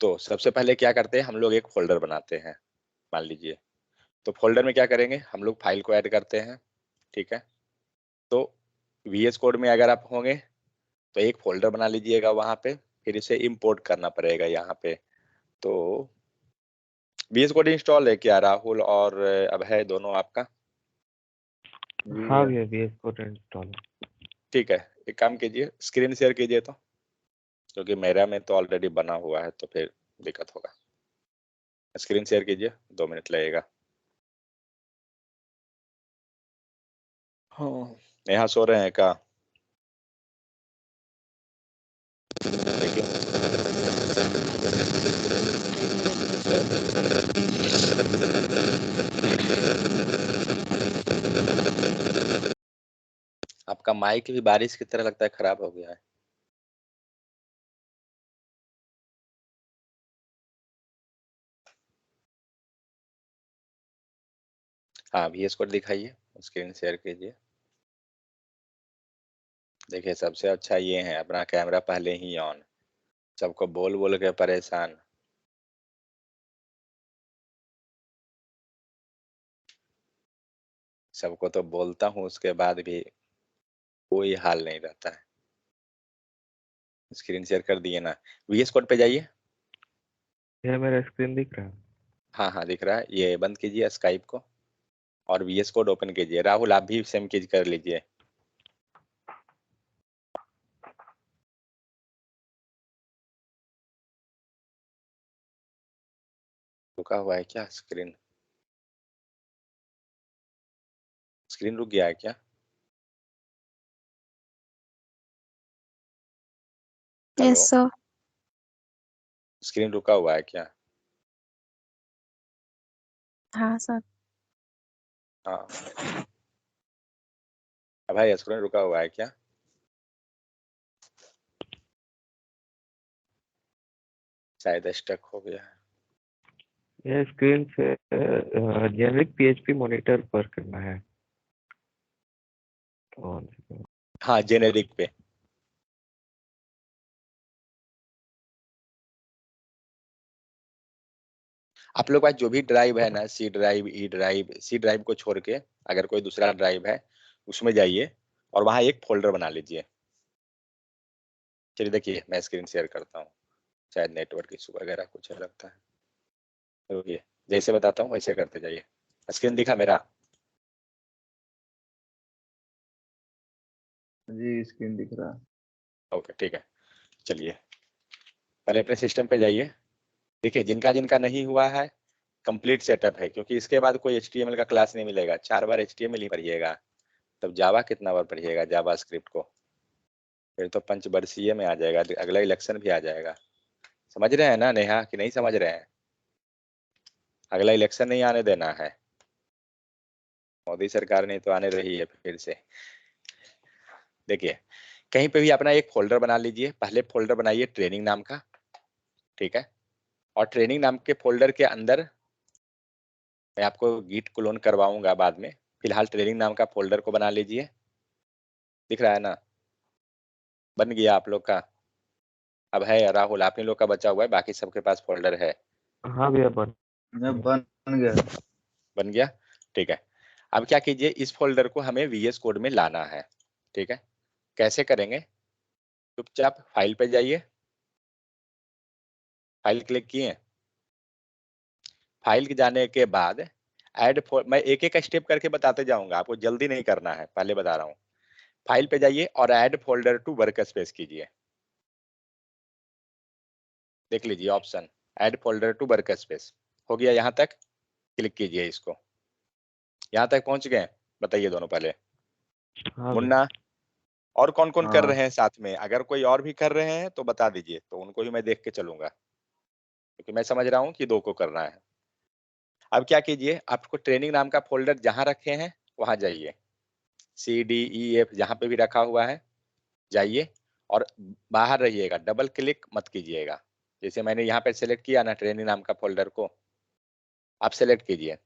तो सबसे पहले क्या करते हैं, हम लोग एक फोल्डर बनाते हैं, मान लीजिए। तो फोल्डर में क्या करेंगे, हम लोग फाइल को ऐड करते हैं, ठीक है। तो VS कोड में अगर आप होंगे तो एक फोल्डर बना लीजिएगा वहां पे, फिर इसे इंपोर्ट करना पड़ेगा यहाँ पे। तो VS कोड इंस्टॉल है क्या राहुल और अभय, दोनों आपका? हाँ भैया, VS कोड इंस्टॉल है। ठीक है, एक काम कीजिए, स्क्रीन शेयर कीजिए तो, क्योंकि मेरा में तो ऑलरेडी बना हुआ है तो फिर दिक्कत होगा। स्क्रीन शेयर कीजिए, 2 मिनट लगेगा। हाँ, यहाँ सो रहे हैं क्या? देखिए, आपका माइक भी बारिश की तरह लगता है खराब हो गया है। हाँ, VS कोड दिखाइए, स्क्रीन शेयर कीजिए। देखिए, सबसे अच्छा ये है, अपना कैमरा पहले ही ऑन, सबको बोल बोल के परेशान। सबको तो बोलता हूँ, उसके बाद भी कोई हाल नहीं रहता है। स्क्रीन शेयर कर दिए ना? VS कोड पे जाइए। भैया मेरा स्क्रीन दिख रहा है? हाँ हाँ दिख रहा है, ये बंद कीजिए स्काइप को और VS कोड ओपन कीजिए। राहुल आप भी सेम चीज कर लीजिए। रुका हुआ है क्या स्क्रीन? स्क्रीन रुक गया है क्या? Hello, yes sir. स्क्रीन रुका हुआ है क्या? हाँ सर। हाँ भाई, स्क्रीन रुका हुआ है क्या? शायद स्टक हो गया है। ये स्क्रीन से जेनेरिक PHP मॉनिटर पर करना है। तो हाँ, जेनेरिक पे। आप लोग के पास जो भी ड्राइव है ना, C drive, E drive, C drive को छोड़ के अगर कोई दूसरा ड्राइव है उसमें जाइए और वहां एक फोल्डर बना लीजिए। चलिए देखिए, मैं स्क्रीन शेयर करता हूँ, शायद नेटवर्क इशू वगैरह कुछ है लगता है। रुकिए, जैसे बताता हूँ वैसे करते जाइए। स्क्रीन दिखा मेरा? जी स्क्रीन दिख रहा है। ओके ठीक है, चलिए पहले अपने सिस्टम पे जाइए। देखिए, जिनका जिनका नहीं हुआ है कंप्लीट सेटअप है, क्योंकि इसके बाद कोई HTML का क्लास नहीं मिलेगा। 4 बार HTML ही पढ़िएगा, तब जावा कितना बार पढ़िएगा जावा स्क्रिप्ट को? फिर तो पंचवर्षीय में आ जाएगा, अगला इलेक्शन भी आ जाएगा। समझ रहे हैं ना नेहा, कि नहीं समझ रहे हैं? अगला इलेक्शन नहीं आने देना है, मोदी सरकार ने तो आने रही है फिर से। देखिए, कहीं पे भी अपना एक फोल्डर बना लीजिए। पहले फोल्डर बनाइए ट्रेनिंग नाम का, ठीक है। और ट्रेनिंग नाम के फोल्डर के अंदर मैं आपको गिट क्लोन करवाऊंगा बाद में। फिलहाल ट्रेनिंग नाम का फोल्डर को बना लीजिए। दिख रहा है ना? बन गया आप लोग का? अब है राहुल, आप ही लोग का बचा हुआ है, बाकी सबके पास फोल्डर है। हाँ भैया, बन गया। बन गया, ठीक है। अब क्या कीजिए, इस फोल्डर को हमें VS कोड में लाना है, ठीक है। कैसे करेंगे? चुपचाप फाइल पे जाइए, फाइल क्लिक किए। फाइल के जाने के बाद मैं एक एक स्टेप करके बताते जाऊंगा, आपको जल्दी नहीं करना है, पहले बता रहा हूँ। फाइल पे जाइए और add folder to workspace कीजिए। देख लीजिए option, add folder to workspace हो गया। यहाँ तक क्लिक कीजिए इसको। यहाँ तक पहुंच गए? बताइए दोनों पहले। हाँ भैया। मुन्ना, और कौन कौन कर हाँ रहे हैं साथ में? अगर कोई और भी कर रहे हैं तो बता दीजिए, तो उनको भी मैं देख के चलूंगा, क्योंकि मैं समझ रहा हूँ कि 2 को करना है। अब क्या कीजिए, आपको ट्रेनिंग नाम का फोल्डर जहां रखे हैं वहां जाइए, CDEF जहां पे भी रखा हुआ है जाइए, और बाहर रहिएगा, डबल क्लिक मत कीजिएगा। जैसे मैंने यहाँ पे सेलेक्ट किया ना ट्रेनिंग नाम का फोल्डर को, आप सेलेक्ट कीजिए।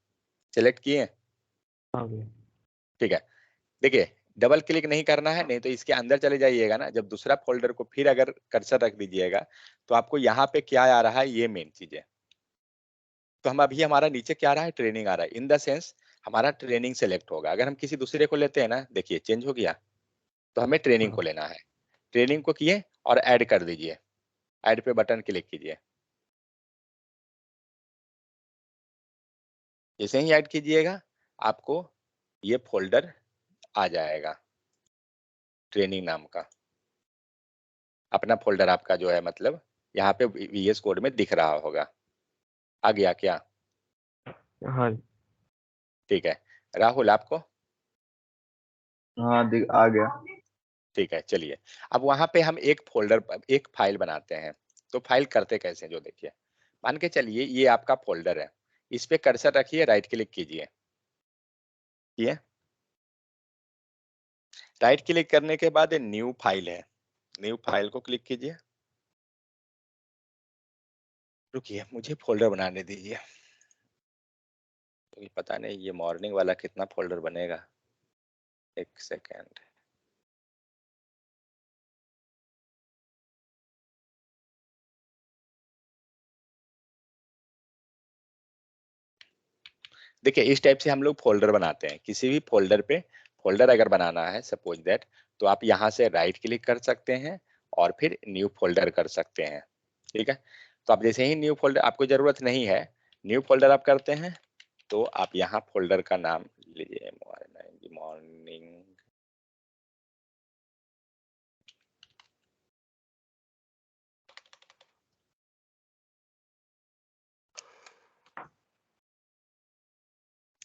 सेलेक्ट किए? हाँ भैया। ठीक है। देखिए, डबल क्लिक नहीं करना है, नहीं तो इसके अंदर चले जाइएगा ना, जब दूसरा फोल्डर को फिर अगर कर्सर रख दीजिएगा तो आपको यहाँ पे क्या आ रहा है, ये मेन चीज है। तो हम अभी हमारा नीचे क्या आ रहा है, ट्रेनिंग आ रहा है, इन द सेंस हमारा ट्रेनिंग सेलेक्ट होगा। अगर हम किसी दूसरे को लेते हैं ना, देखिए चेंज हो गया, तो हमें ट्रेनिंग को लेना है। ट्रेनिंग को किए और ऐड कर दीजिए, ऐड पे बटन क्लिक कीजिए। जैसे ही ऐड कीजिएगा आपको ये फोल्डर आ जाएगा, ट्रेनिंग नाम का अपना फोल्डर आपका जो है, मतलब यहाँ पे VS कोड में दिख रहा होगा। आ गया क्या? हाँ ठीक है राहुल, आपको? हाँ आ गया। ठीक है चलिए, अब वहां पे हम एक फोल्डर, एक फाइल बनाते हैं। तो फाइल करते कैसे, जो देखिए, मान के चलिए ये आपका फोल्डर है, इस पे कर्सर रखिए, राइट क्लिक कीजिए, ये राइट क्लिक करने के बाद न्यू फाइल है, न्यू फाइल को क्लिक कीजिए। रुकिए मुझे फोल्डर बनाने दीजिए, तो पता नहीं ये मॉर्निंग वाला कितना फोल्डर बनेगा, एक सेकेंड। देखिए इस टाइप से हम लोग फोल्डर बनाते हैं। किसी भी फोल्डर पे फोल्डर अगर बनाना है सपोज दैट, तो आप यहाँ से राइट क्लिक कर सकते हैं और फिर न्यू फोल्डर कर सकते हैं। ठीक है, तो आप जैसे ही न्यू फोल्डर, आपको जरूरत नहीं है, न्यू फोल्डर आप करते हैं तो आप यहाँ फोल्डर का नाम लीजिए, मॉर्निंग।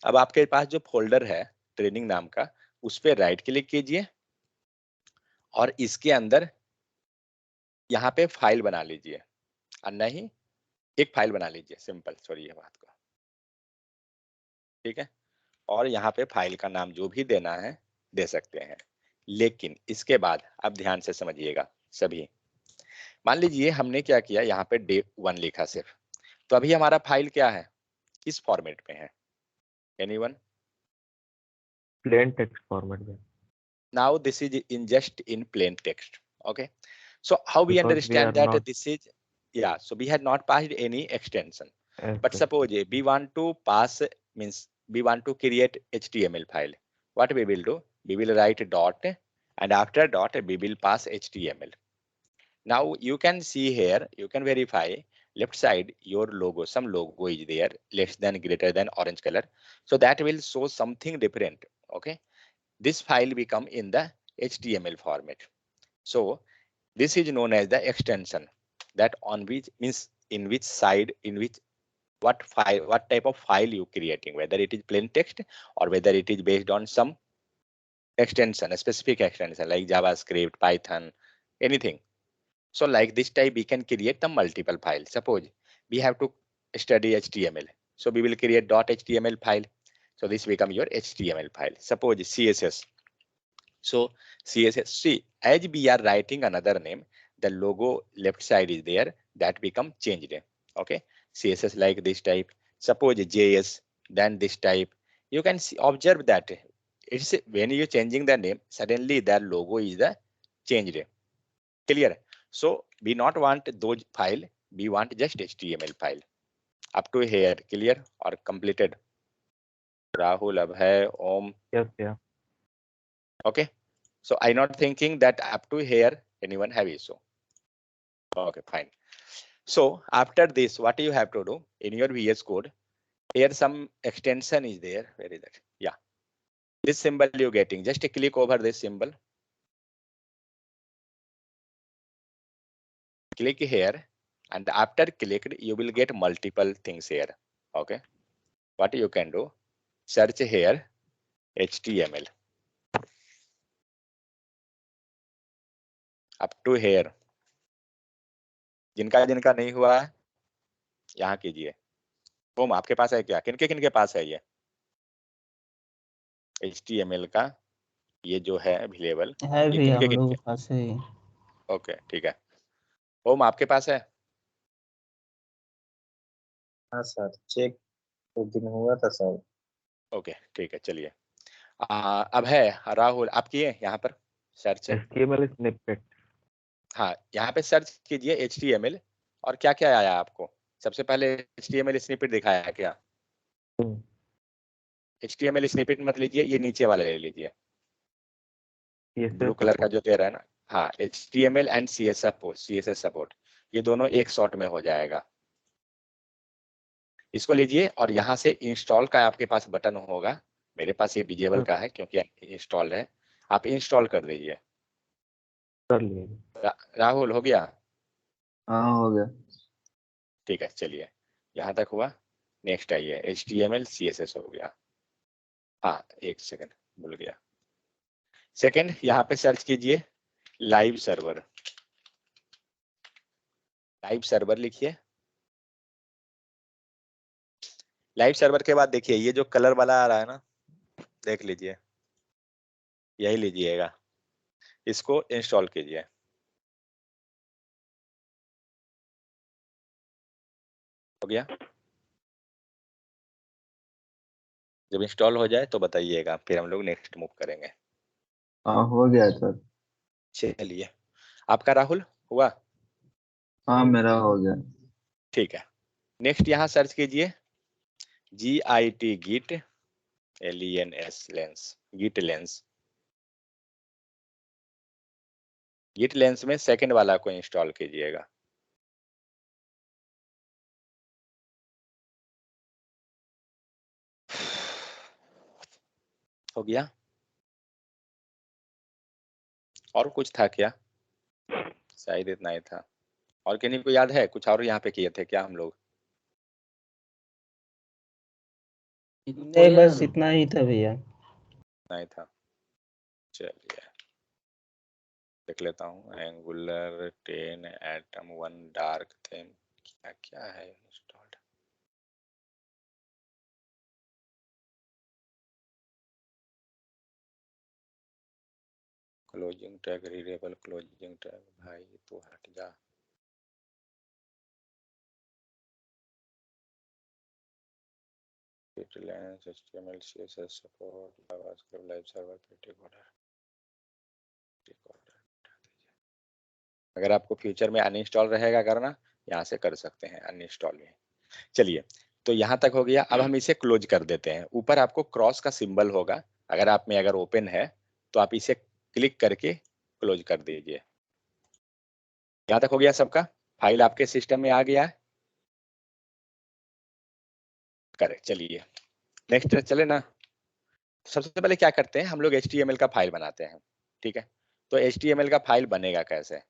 अब आपके पास जो फोल्डर है ट्रेनिंग नाम का, उस पर राइट क्लिक कीजिए और इसके अंदर यहाँ पे फाइल बना लीजिए, और नहीं एक फाइल बना लीजिए, सिंपल, छोड़िए बात को। ठीक है, और यहाँ पे फाइल का नाम जो भी देना है दे सकते हैं। लेकिन इसके बाद अब ध्यान से समझिएगा सभी, मान लीजिए हमने क्या किया, यहाँ पे day 1 लिखा सिर्फ, तो अभी हमारा फाइल क्या है, किस फॉर्मेट में है, एनीवन? प्लेन टेक्स्ट फॉर्मेट में, Now this is in just in plain text. Okay, so how we because we are understand that not this is, yeah, so we had not passed any extension, but as suppose we want to pass, means we want to create HTML file. What we will do, we will write dot, and after dot we will pass HTML. Now you can see here, you can verify left side your logo, some logo is there, less than, greater than, orange color, so that will show something different. Okay, this file become in the HTML format. So this is known as the extension, that on which, means in which side, in which, what file, what type of file you creating, whether it is plain text or whether it is based on some extension, a specific extension like JavaScript, Python, anything. So like this type we can create the multiple files. Suppose we have to study HTML, so we will create .html file, so this become your HTML file. Suppose CSS, so CSS, see, as we are writing another name, the logo left side is there, that become changed. Okay, CSS like this type. Suppose JS, then this type. You can see, observe that it's when you're changing the name, suddenly the logo is the changed. Clear? So we not want those file, we want just HTML file. Up to here, clear or completed? Rahul, Abhay, Om. yes, yeah. Okay. So I not thinking that up to here anyone have issue. Okay, fine. So after this, what you have to do in your VS Code, here some extension is there. Where is that? Yeah, this symbol you're getting. Just click over this symbol. Click here, and after clicked, you will get multiple things here. Okay, what you can do? Search here HTML. Up to here. जिनका जिनका नहीं हुआ है यहाँ कीजिए। ओम आपके पास है क्या? किनके पास है ये HTML का, ये जो है अवेलेबल, है ये भी हम किनके लोग किनके? के पास है। ओके ठीक है, ओम आपके पास है? हाँ सर, चेक उस दिन हुआ था सर। ओके ठीक है चलिए, अब है राहुल, आप किए यहाँ पर सर्च? HTML snippet. हाँ, यहाँ पे सर्च कीजिए HTML, और क्या क्या आया आपको? सबसे पहले HTML स्निपेट दिखाया क्या? HTML स्निपेट मत लीजिए, ये नीचे वाला ले लीजिए, ब्लू कलर का जो दे रहा है ना। हाँ, HTML एंड CSS सपोर्ट, ये दोनों एक शॉट में हो जाएगा। इसको लीजिए और यहाँ से इंस्टॉल का आपके पास बटन होगा, मेरे पास ये विजेबल का है क्योंकि इंस्टॉल है, आप इंस्टॉल कर दीजिए। कर लिए। राहुल हो गया? हाँ हो गया। ठीक है, चलिए यहाँ तक हुआ। नेक्स्ट आइए, HTML CSS हो गया। हाँ, एक सेकंड भूल गया। सेकंड, यहाँ पे सर्च कीजिए लाइव सर्वर। लाइव सर्वर लिखिए। लाइव सर्वर के बाद देखिए ये जो कलर वाला आ रहा है ना, देख लीजिए, यही लीजिएगा, इसको इंस्टॉल कीजिए। हो गया? जब इंस्टॉल हो जाए तो बताइएगा, फिर हम लोग नेक्स्ट मूव करेंगे। हाँ हो गया सर। चलिए, आपका राहुल हुआ? हाँ मेरा हो गया। ठीक है, नेक्स्ट यहाँ सर्च कीजिए GIT Git LENS Lens, Git Lens. Git Lens में सेकंड वाला को इंस्टॉल कीजिएगा। हो गया? और कुछ था क्या? शायद इतना ही था। और किन्हीं को याद है कुछ और यहाँ पे किए थे क्या हम लोग? नहीं, बस इतना ही था भैया। नहीं था। चलिए देख लेता हूँ, एंगुलर 10 एटम 1 डार्क थीम, क्या क्या है installed? Closing tag, readable closing tag, भाई तू हट जा। Lens, HTML, CSS support, JavaScript, live server, decoder। अगर आपको फ्यूचर में अनइंस्टॉल रहेगा करना, यहाँ से कर सकते हैं अनइंस्टॉल में। चलिए, तो यहाँ तक हो गया। अब हम इसे क्लोज कर देते हैं। ऊपर आपको क्रॉस का सिंबल होगा, अगर आप में अगर ओपन है तो आप इसे क्लिक करके क्लोज कर दीजिए। यहाँ तक हो गया सबका? फाइल आपके सिस्टम में आ गया है? करेक्ट। चलिए नेक्स्ट चले ना। सबसे पहले क्या करते हैं, हम लोग HTML का फाइल बनाते हैं, ठीक है? तो HTML का फाइल बनेगा कैसे?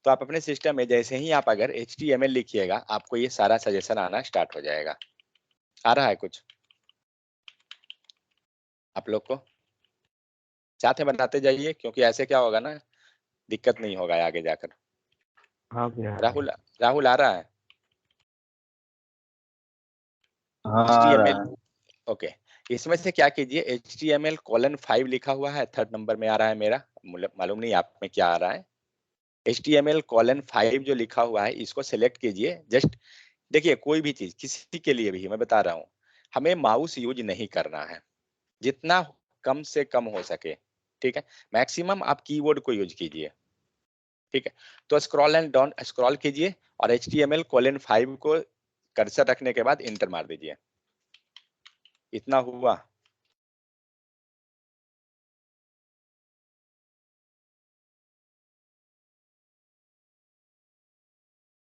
तो आप अपने सिस्टम में जैसे ही आप अगर HTML लिखिएगा, आपको ये सारा सजेशन आना स्टार्ट हो जाएगा। आ रहा है कुछ आप लोग को? साथ में बनाते जाइए, क्योंकि ऐसे क्या होगा ना, दिक्कत नहीं होगा आगे जाकर। हाँ भैया। राहुल, राहुल आ रहा है? हाँ आ HTML, रहा है। ओके। इसमें से क्या कीजिए, HTML:5 लिखा हुआ है, 3rd नंबर में आ रहा है मेरा, मालूम नहीं आप में क्या आ रहा है। HTML:5 जो लिखा हुआ है, इसको सिलेक्ट कीजिए। जस्ट देखिए, कोई भी चीज किसी के लिए भी मैं बता रहा हूँ, हमें माउस यूज नहीं करना है, जितना कम से कम हो सके, ठीक है? मैक्सिमम आप कीबोर्ड को यूज कीजिए, ठीक है? तो स्क्रॉल एंड डाउन स्क्रॉल कीजिए और HTML:5 को कर्सर रखने के बाद इंटर मार दीजिए। इतना हुआ?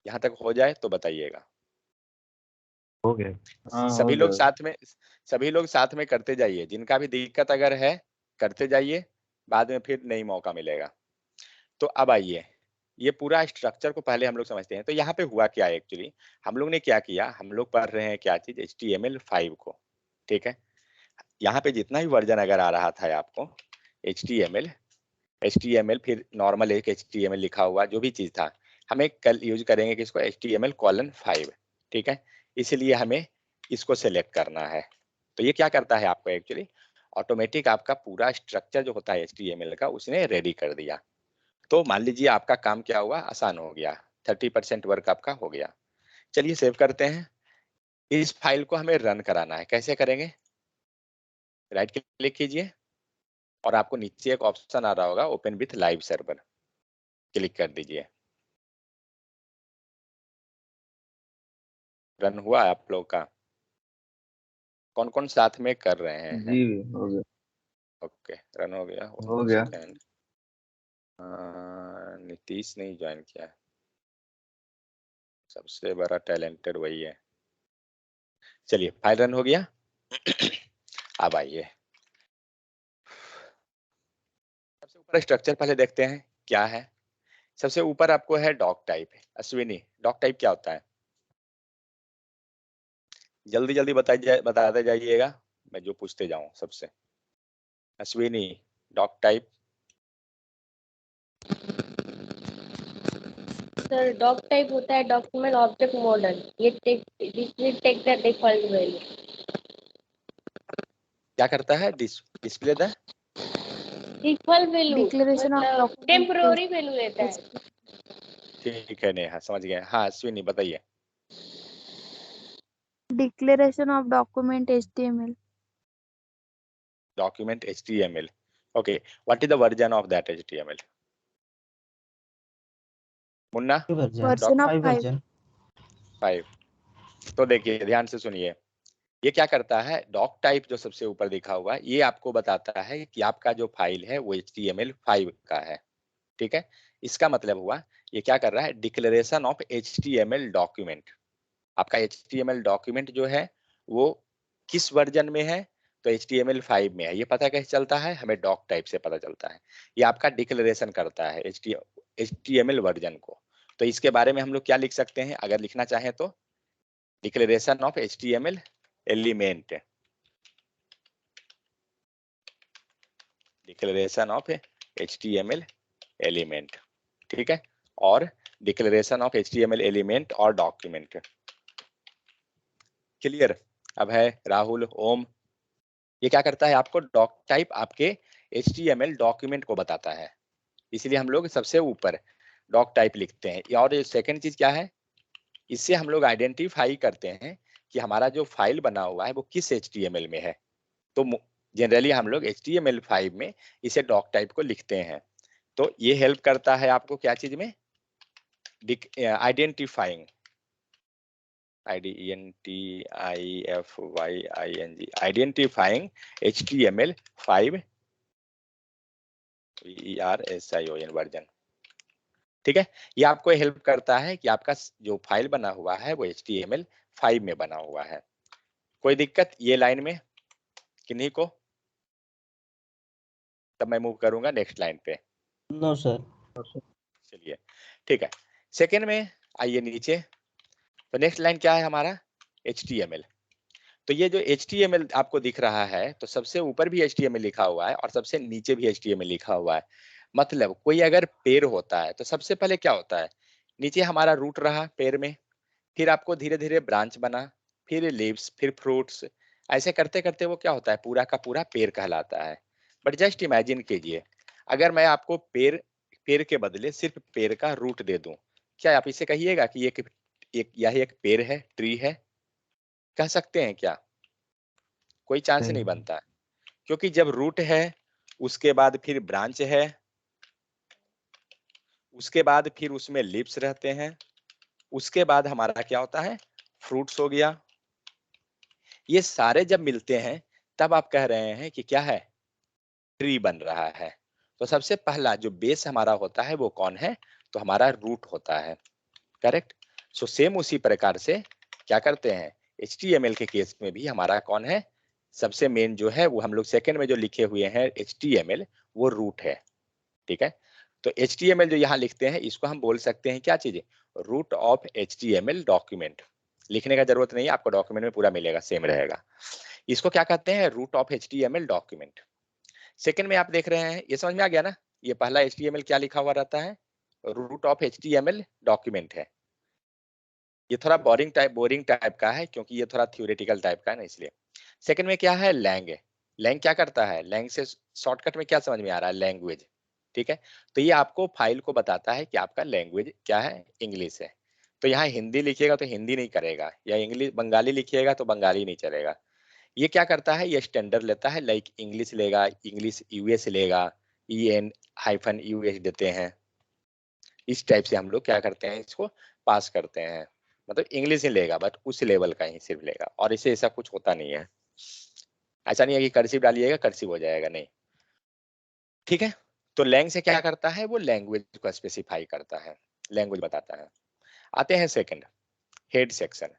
यहाँ तक हो जाए तो बताइएगा। हो गया। हाँ हो सभी लोग गया। साथ में, सभी लोग साथ में करते जाइए। जिनका भी दिक्कत अगर है, करते जाइए, बाद में फिर नहीं मौका मिलेगा। तो अब आइए, ये पूरा स्ट्रक्चर को पहले हम लोग समझते हैं। तो यहाँ पे हुआ क्या एक्चुअली, हम लोग ने क्या किया, हम लोग पढ़ रहे हैं क्या चीज, HTML:5 को, ठीक है? यहाँ पे जितना भी वर्जन अगर आ रहा था आपको, HTML फिर नॉर्मल एक HTML लिखा हुआ जो भी चीज था, हमें कल यूज करेंगे किसको, HTML:5, ठीक है? इसलिए हमें इसको सेलेक्ट करना है। तो ये क्या करता है आपको एक्चुअली, ऑटोमेटिक आपका पूरा स्ट्रक्चर जो होता है HTML का, उसने रेडी कर दिया। तो मान लीजिए आपका काम क्या हुआ, आसान हो गया, 30% वर्क आपका हो गया। चलिए सेव करते हैं। इस फाइल को हमें रन कराना है, कैसे करेंगे? राइट क्लिक कीजिए, और आपको नीचे एक ऑप्शन आ रहा होगा open with live server, click कर दीजिए। रन हुआ आप लोग का? कौन कौन साथ में कर रहे हैं? जी हो गया। ओके, रन हो गया। हो गया। सेकंड, नीतीश नहीं ज्वाइन किया, सबसे बड़ा टैलेंटेड वही है। चलिए, फाइल रन हो गया। अब आइए, सबसे ऊपर स्ट्रक्चर पहले देखते हैं क्या है। सबसे ऊपर आपको है doctype. Ashwini, doctype क्या होता है? जल्दी जल्दी बताते जाइएगा, मैं जो पूछते जाऊं सबसे। Ashwini, doctype. Sir doctype होता है डॉक्यूमेंट ऑब्जेक्ट मॉडल, ये टेक द डिफॉल्ट वैल्यू। क्या करता है? Display the default value declaration of मतलब डॉक्यूमेंट टेम्पररी वैल्यू लेता है। ठीक है नेहा, समझ गए। हाँ अश्विनी बताइए। Declaration of document HTML document HTML। Okay, what is the version of that HTML? Munna, version version of 5 5 version 5। तो देखिए ध्यान से सुनिए, ये क्या करता है, डॉक टाइप जो सबसे ऊपर दिखा हुआ है ये आपको बताता है कि आपका जो फाइल है वो HTML5 का है। ठीक है, इसका मतलब हुआ ये क्या कर रहा है, डिक्लेरेशन ऑफ HTML डॉक्यूमेंट। आपका HTML डॉक्यूमेंट जो है वो किस वर्जन में है, तो HTML5 में है। ये पता कैसे चलता है, हमें डॉक टाइप से पता चलता है। ये आपका डिक्लेरेशन करता है HTML वर्जन को। तो इसके बारे में हम लोग क्या लिख सकते हैं, अगर लिखना चाहें तो, declaration of HTML element, declaration of HTML element. ठीक है, और डिक्लेरेशन ऑफ HTML एलिमेंट और डॉक्यूमेंट। क्लियर? अब है राहुल, ओम, ये क्या करता है, आपको डॉक टाइप आपके HTML डॉक्यूमेंट को बताता है, इसलिए हम लोग सबसे ऊपर डॉक टाइप लिखते हैं। और सेकंड चीज क्या है, इससे हम लोग आइडेंटिफाई करते हैं कि हमारा जो फाइल बना हुआ है वो किस HTML में है। तो जनरली हम लोग HTML5 में इसे डॉक टाइप को लिखते हैं। तो ये हेल्प करता है आपको क्या चीज में, identifying, identifying HTML5 VERSION version. ठीक है, ये आपको हेल्प करता है कि आपका जो फाइल बना हुआ है वो HTML5 में बना हुआ है। कोई दिक्कत ये लाइन में किन्हीं को? तब मैं मूव करूंगा नेक्स्ट लाइन पे। No sir. चलिए ठीक है, सेकेंड में आइए नीचे। तो नेक्स्ट लाइन क्या है हमारा, HTML। तो ये जो HTML आपको दिख रहा है, तो सबसे ऊपर भी HTML लिखा हुआ है और सबसे नीचे भी HTML लिखा हुआ है। मतलब कोई अगर पेड़ होता है तो सबसे पहले क्या होता है, नीचे हमारा रूट रहा पेड़ में, फिर आपको धीरे धीरे ब्रांच बना, फिर लीव्स, फिर फ्रूट्स, ऐसे करते करते वो क्या होता है, पूरा का पूरा पेड़ कहलाता है। बट जस्ट इमेजिन कीजिए, अगर मैं आपको पेड़ पेड़ के बदले सिर्फ पेड़ का रूट दे दूं, क्या आप इसे कहिएगा कि यह एक पेड़ है, ट्री है? कह सकते हैं क्या? कोई चांस नहीं बनता, क्योंकि जब रूट है उसके बाद फिर ब्रांच है, उसके बाद फिर उसमें लिप्स रहते हैं, उसके बाद हमारा क्या होता है, फ्रूट्स हो गया। ये सारे जब मिलते हैं तब आप कह रहे हैं कि क्या है, ट्री बन रहा है। तो सबसे पहला जो बेस हमारा होता है वो कौन है, तो हमारा रूट होता है। करेक्ट। सो सेम उसी प्रकार से क्या करते हैं, HTML के केस में भी हमारा कौन है, सबसे मेन जो है वो हम लोग सेकंड में जो लिखे हुए हैं HTML, वो रूट है। ठीक है, तो HTML जो यहाँ लिखते हैं इसको हम बोल सकते हैं क्या चीज, रूट ऑफ HTML डॉक्यूमेंट। लिखने का जरूरत नहीं है, आपको डॉक्यूमेंट में पूरा मिलेगा, सेम रहेगा। इसको क्या कहते हैं, root of HTML document. Second में आप देख रहे हैं, ये समझ में आ गया ना, ये पहला HTML क्या लिखा हुआ रहता है, रूट ऑफ HTML डॉक्यूमेंट है। ये थोड़ा बोरिंग टाइप का है क्योंकि ये थोड़ा थ्योरेटिकल टाइप का है ना, इसलिए। सेकंड में क्या है, लैंग। लैंग क्या करता है, लैंग से शॉर्टकट में क्या समझ में आ रहा है, लैंग्वेज। ठीक है, तो ये आपको फाइल को बताता है कि आपका लैंग्वेज क्या है, इंग्लिश है। तो यहाँ हिंदी लिखिएगा तो हिंदी नहीं करेगा, या इंग्लिश बंगाली लिखिएगा तो बंगाली नहीं चलेगा। ये क्या करता है, ये स्टैंडर्ड लेता है, लाइक इंग्लिश लेगा, इंग्लिश यूएस लेगा, EN-US देते हैं। इस टाइप से हम लोग क्या करते हैं, इसको पास करते हैं। मतलब इंग्लिश ही लेगा, बट उस लेवल का ही सिर्फ लेगा, और इसे ऐसा कुछ होता नहीं है। ऐसा नहीं है कि कर्सिव डालिएगा कर्सिव हो जाएगा, नहीं। ठीक है, तो लैंग से क्या करता है, वो लैंग्वेज को स्पेसिफाई करता है, लैंग्वेज बताता है। आते हैं सेकंड, हेड सेक्शन।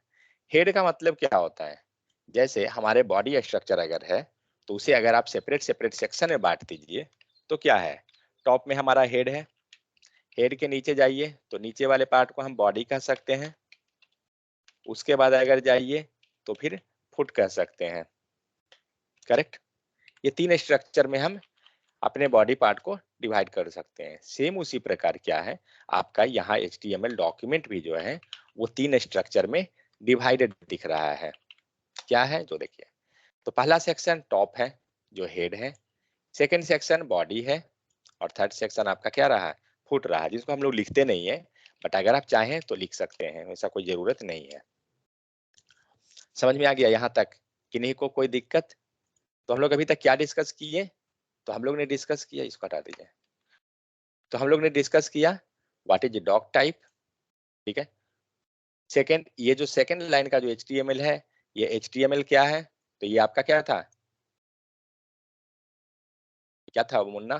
हेड का मतलब क्या होता है, जैसे हमारे बॉडी स्ट्रक्चर अगर है तो उसे अगर आप सेपरेट सेपरेट सेक्शन में बांट दीजिए तो क्या है, टॉप में हमारा हेड है, हेड के नीचे जाइए तो नीचे वाले पार्ट को हम बॉडी कह सकते हैं, उसके बाद अगर जाइए तो फिर फुट कह सकते हैं। करेक्ट, ये तीन स्ट्रक्चर में हम अपने बॉडी पार्ट को डिवाइड कर सकते हैं। सेम उसी प्रकार क्या है, आपका यहाँ HTML डॉक्यूमेंट भी जो है वो तीन स्ट्रक्चर में डिवाइडेड दिख रहा है। क्या है, जो देखिए, तो पहला सेक्शन टॉप है जो हेड है, सेकंड सेक्शन बॉडी है, और थर्ड सेक्शन आपका क्या रहा है, फुट रहा है, जिसको हम लोग लिखते नहीं है, बट अगर आप चाहें तो लिख सकते हैं, ऐसा कोई जरूरत नहीं है। समझ में आ गया यहाँ तक, किन्हीं को कोई दिक्कत? तो हम लोग अभी तक क्या डिस्कस किए, तो हम लोग ने डिस्कस किया, इसको हटा दीजिए, तो हम लोग ने डिस्कस किया व्हाट इज डॉग टाइप। ठीक है, सेकंड, ये जो सेकंड लाइन का जो HTML है, ये HTML क्या है, तो ये आपका क्या था, क्या था मुन्ना,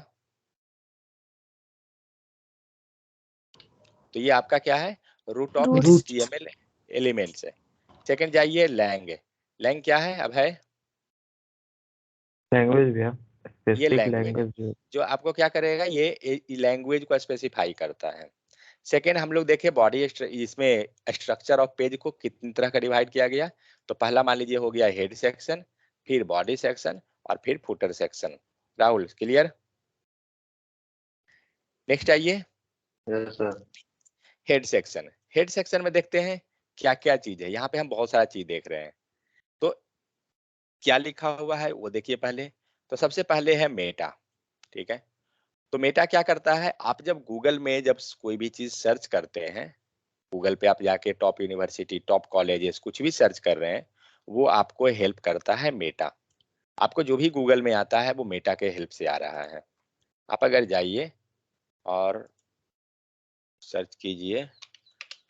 तो ये आपका क्या है, root of Root. HTML elements है। सेकंड जाइए लैंग, लैंग क्या है अब है, लैंग्वेज भैया, ये स्पेसिफिक लैंग्वेज है, लैंग्वेज। जो आपको क्या करेगा, ये लैंग्वेज को स्पेसिफाई करता है। सेकेंड हम लोग देखे बॉडी, इसमें स्ट्रक्चर ऑफ पेज को कितनी तरह का डिवाइड किया गया, तो पहला मान लीजिए हो गया हेड सेक्शन, फिर बॉडी सेक्शन, और फिर footer section. Rahul clear? Next आइए, yes sir. Head section. Head section में देखते हैं क्या क्या चीज है, यहाँ पे हम बहुत सारा चीज देख रहे हैं, तो क्या लिखा हुआ है वो देखिए पहले। तो सबसे पहले है मेटा। ठीक है, तो मेटा क्या करता है, आप जब गूगल में जब कोई भी चीज सर्च करते हैं, गूगल पे आप जाके टॉप यूनिवर्सिटी, टॉप कॉलेजेस, कुछ भी सर्च कर रहे हैं, वो आपको हेल्प करता है मेटा। आपको जो भी गूगल में आता है वो मेटा के हेल्प से आ रहा है। आप अगर जाइए और सर्च कीजिए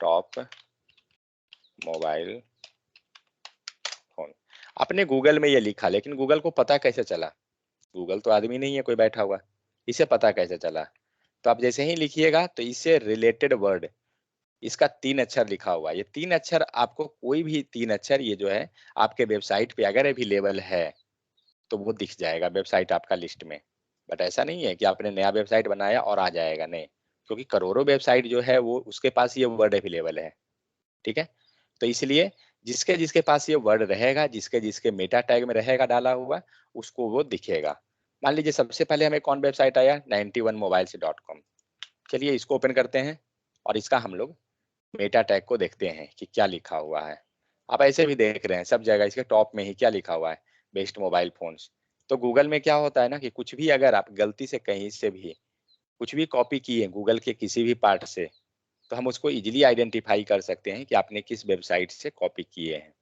टॉप मोबाइल फोन, आपने गूगल में ये लिखा, लेकिन गूगल को पता कैसे चला, गूगल तो आदमी नहीं है कोई बैठा हुआ, इसे पता कैसे चला, तो आप जैसे ही लिखिएगा तो इससे रिलेटेड वर्ड, इसका 3 अक्षर लिखा हुआ है, ये 3 अक्षर आपको, कोई भी 3 अक्षर ये जो है आपके वेबसाइट पे अगर अवेलेबल है तो वो दिख जाएगा वेबसाइट आपका लिस्ट में। बट ऐसा नहीं है कि आपने नया वेबसाइट बनाया और आ जाएगा, नहीं, क्योंकि करोड़ों वेबसाइट जो है वो उसके पास ये वर्ड अवेलेबल है। ठीक है, तो इसलिए जिसके जिसके पास ये वर्ड रहेगा, जिसके जिसके मेटा टैग में रहेगा डाला हुआ, उसको वो दिखेगा। मान लीजिए सबसे पहले हमें कौन वेबसाइट आया, 91mobiles.com। चलिए इसको ओपन करते हैं और इसका हम लोग मेटा टैग को देखते हैं कि क्या लिखा हुआ है। आप ऐसे भी देख रहे हैं सब जगह इसके टॉप में ही क्या लिखा हुआ है, बेस्ट मोबाइल फोन्स। तो गूगल में क्या होता है ना कि कुछ भी अगर आप गलती से कहीं से भी कुछ भी कॉपी किए गूगल के किसी भी पार्ट से, तो हम उसको इजीली आइडेंटिफाई कर सकते हैं कि आपने किस वेबसाइट से कॉपी किए हैं।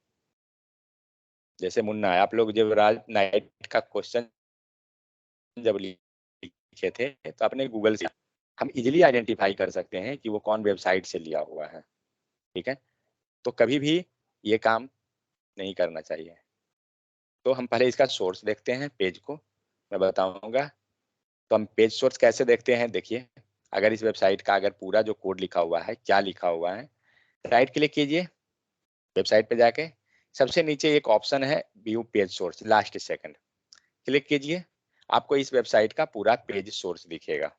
जैसे मुन्ना, आप लोग जब राज नाइट का क्वेश्चन जब लिखे थे तो आपने गूगल से, हम इजीली आइडेंटिफाई कर सकते हैं कि वो कौन वेबसाइट से लिया हुआ है। ठीक है, तो कभी भी ये काम नहीं करना चाहिए। तो हम पहले इसका सोर्स देखते हैं, पेज को मैं बताऊंगा। तो हम पेज सोर्स कैसे देखते हैं, देखिए अगर इस वेबसाइट का अगर पूरा जो कोड लिखा हुआ है, क्या लिखा हुआ है, राइट क्लिक कीजिए वेबसाइट पे जाके, सबसे नीचे एक ऑप्शन है view page source, last second click कीजिए, आपको इस वेबसाइट का पूरा पेज सोर्स दिखेगा।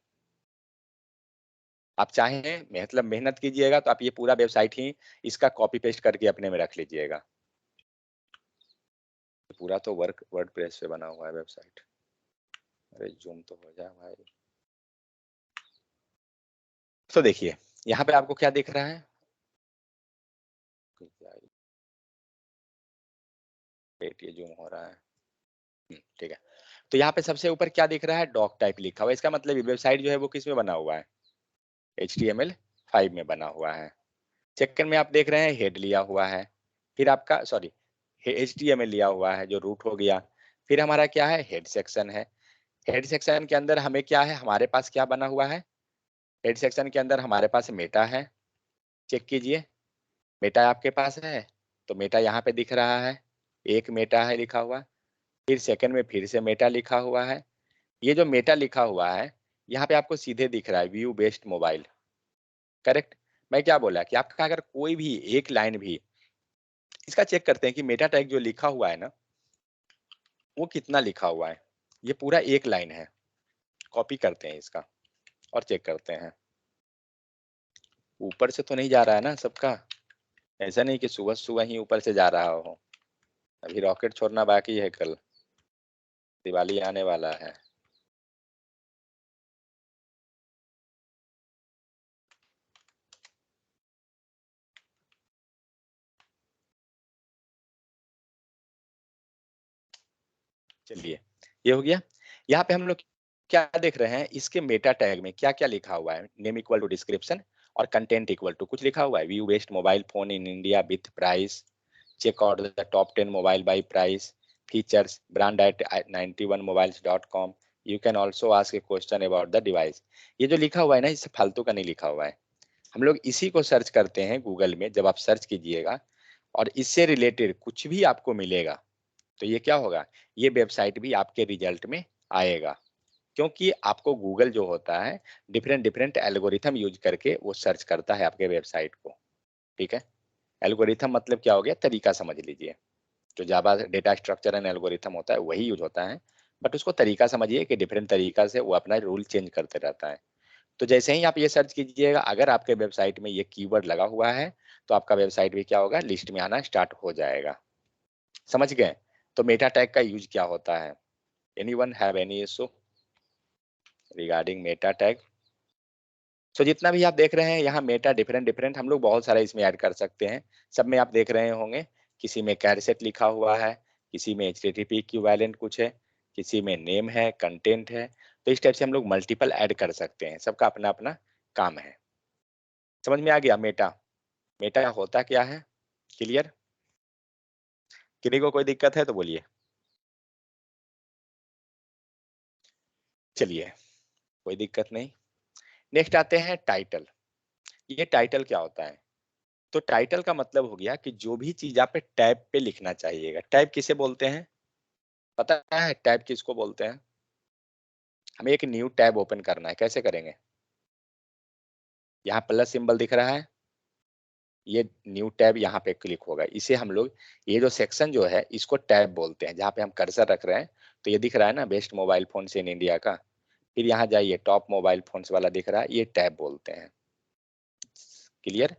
आप चाहें मतलब मेहनत कीजिएगा तो आप ये पूरा वेबसाइट ही इसका कॉपी पेस्ट करके अपने में रख लीजिएगा। पूरा तो वर्डप्रेस पे बना हुआ है वेबसाइट। अरे जूम तो हो जाए भाई। तो देखिए यहाँ पे आपको क्या दिख रहा है, ये जूम हो रहा है, ठीक है। तो यहाँ पे सबसे ऊपर क्या दिख रहा है, डॉक टाइप लिखा हुआ है। इसका मतलब वेबसाइट जो है वो किस में बना हुआ है, HTML5 में बना हुआ है। सेकंड में आप देख रहे हैं हेड लिया हुआ है, फिर आपका सॉरी HTML लिया हुआ है जो रूट हो गया। फिर हमारा क्या है, हेड सेक्शन है। हेड सेक्शन के अंदर हमें क्या है, हमारे पास क्या बना हुआ है, हेड सेक्शन के अंदर हमारे पास मेटा है। चेक कीजिए, मेटा आपके पास है, तो मेटा यहाँ पे दिख रहा है, एक मेटा है लिखा हुआ। फिर सेकंड में फिर से मेटा लिखा हुआ है। ये जो मेटा लिखा हुआ है यहाँ पे आपको सीधे दिख रहा है, व्यू बेस्ड मोबाइल। करेक्ट। मैं क्या बोला कि आपका अगर कोई भी एक लाइन भी, इसका चेक करते हैं कि मेटा टैग जो लिखा हुआ है ना वो कितना लिखा हुआ है। ये पूरा एक लाइन है, कॉपी करते हैं इसका और चेक करते हैं। ऊपर से तो नहीं जा रहा है ना सबका, ऐसा नहीं कि सुबह सुबह ही ऊपर से जा रहा हो। अभी रॉकेट छोड़ना बाकी है, कल दिवाली आने वाला है। चलिए, ये हो गया। यहाँ पे हम लोग क्या देख रहे हैं, इसके मेटा टैग में क्या क्या लिखा हुआ है। नेम इक्वल टू डिस्क्रिप्शन और कंटेंट इक्वल टू कुछ लिखा हुआ है। View based mobile phone in India with price, check out the top 10 mobile by price, features, brand at 91mobiles.com, you can also ask a question about the device. ये जो लिखा हुआ है ना, इससे फालतू का नहीं लिखा हुआ है। हम लोग इसी को सर्च करते हैं गूगल में। जब आप सर्च कीजिएगा और इससे रिलेटेड कुछ भी आपको मिलेगा तो ये क्या होगा, ये वेबसाइट भी आपके रिजल्ट में आएगा। क्योंकि आपको गूगल जो होता है डिफरेंट डिफरेंट एल्गोरिथम यूज करके वो सर्च करता है आपके वेबसाइट को। ठीक है, एल्गोरिथम मतलब क्या हो गया, तरीका समझ लीजिए। जो जावा डेटा स्ट्रक्चर एंड एल्गोरिथम होता है वही यूज होता है, बट उसको तरीका समझिए कि डिफरेंट तरीका से वो अपना रूल चेंज करते रहता है। तो जैसे ही आप ये सर्च कीजिएगा, अगर आपके वेबसाइट में ये कीवर्ड लगा हुआ है तो आपका वेबसाइट भी क्या होगा, लिस्ट में आना स्टार्ट हो जाएगा। समझ गए। तो मेटा टैग का यूज क्या होता है, anyone have any issue regarding meta tag? So जितना भी आप देख रहे हैं यहाँ मेटा डिफरेंट डिफरेंट हम लोग बहुत सारा इसमें ऐड कर सकते हैं। सब में आप देख रहे होंगे, किसी में कैरसेट लिखा हुआ है, किसी में HTTP इक्विवेलेंट कुछ है, किसी में नेम है, कंटेंट है। तो इस टाइप से हम लोग मल्टीपल ऐड कर सकते हैं, सबका अपना अपना काम है। समझ में आ गया मेटा? मेटा होता क्या है, क्लियर? किसी को कोई दिक्कत है तो बोलिए। चलिए, कोई दिक्कत नहीं। नेक्स्ट आते हैं टाइटल। ये टाइटल क्या होता है? तो टाइटल का मतलब हो गया कि जो भी चीज आप टैब पे लिखना चाहिएगा। टैब किसे बोलते हैं, पता है टैब किसको बोलते हैं? हमें एक न्यू टैब ओपन करना है, कैसे करेंगे? यहाँ प्लस सिंबल दिख रहा है, ये न्यू टैब यहाँ पे क्लिक होगा। इसे हम लोग, ये जो सेक्शन जो है इसको टैब बोलते हैं, जहाँ पे हम कर्सर रख रहे हैं। तो ये दिख रहा है ना, best mobile phones in India का। फिर यहाँ जाइए, टॉप मोबाइल फोन्स वाला दिख रहा है, ये टैब बोलते हैं। क्लियर?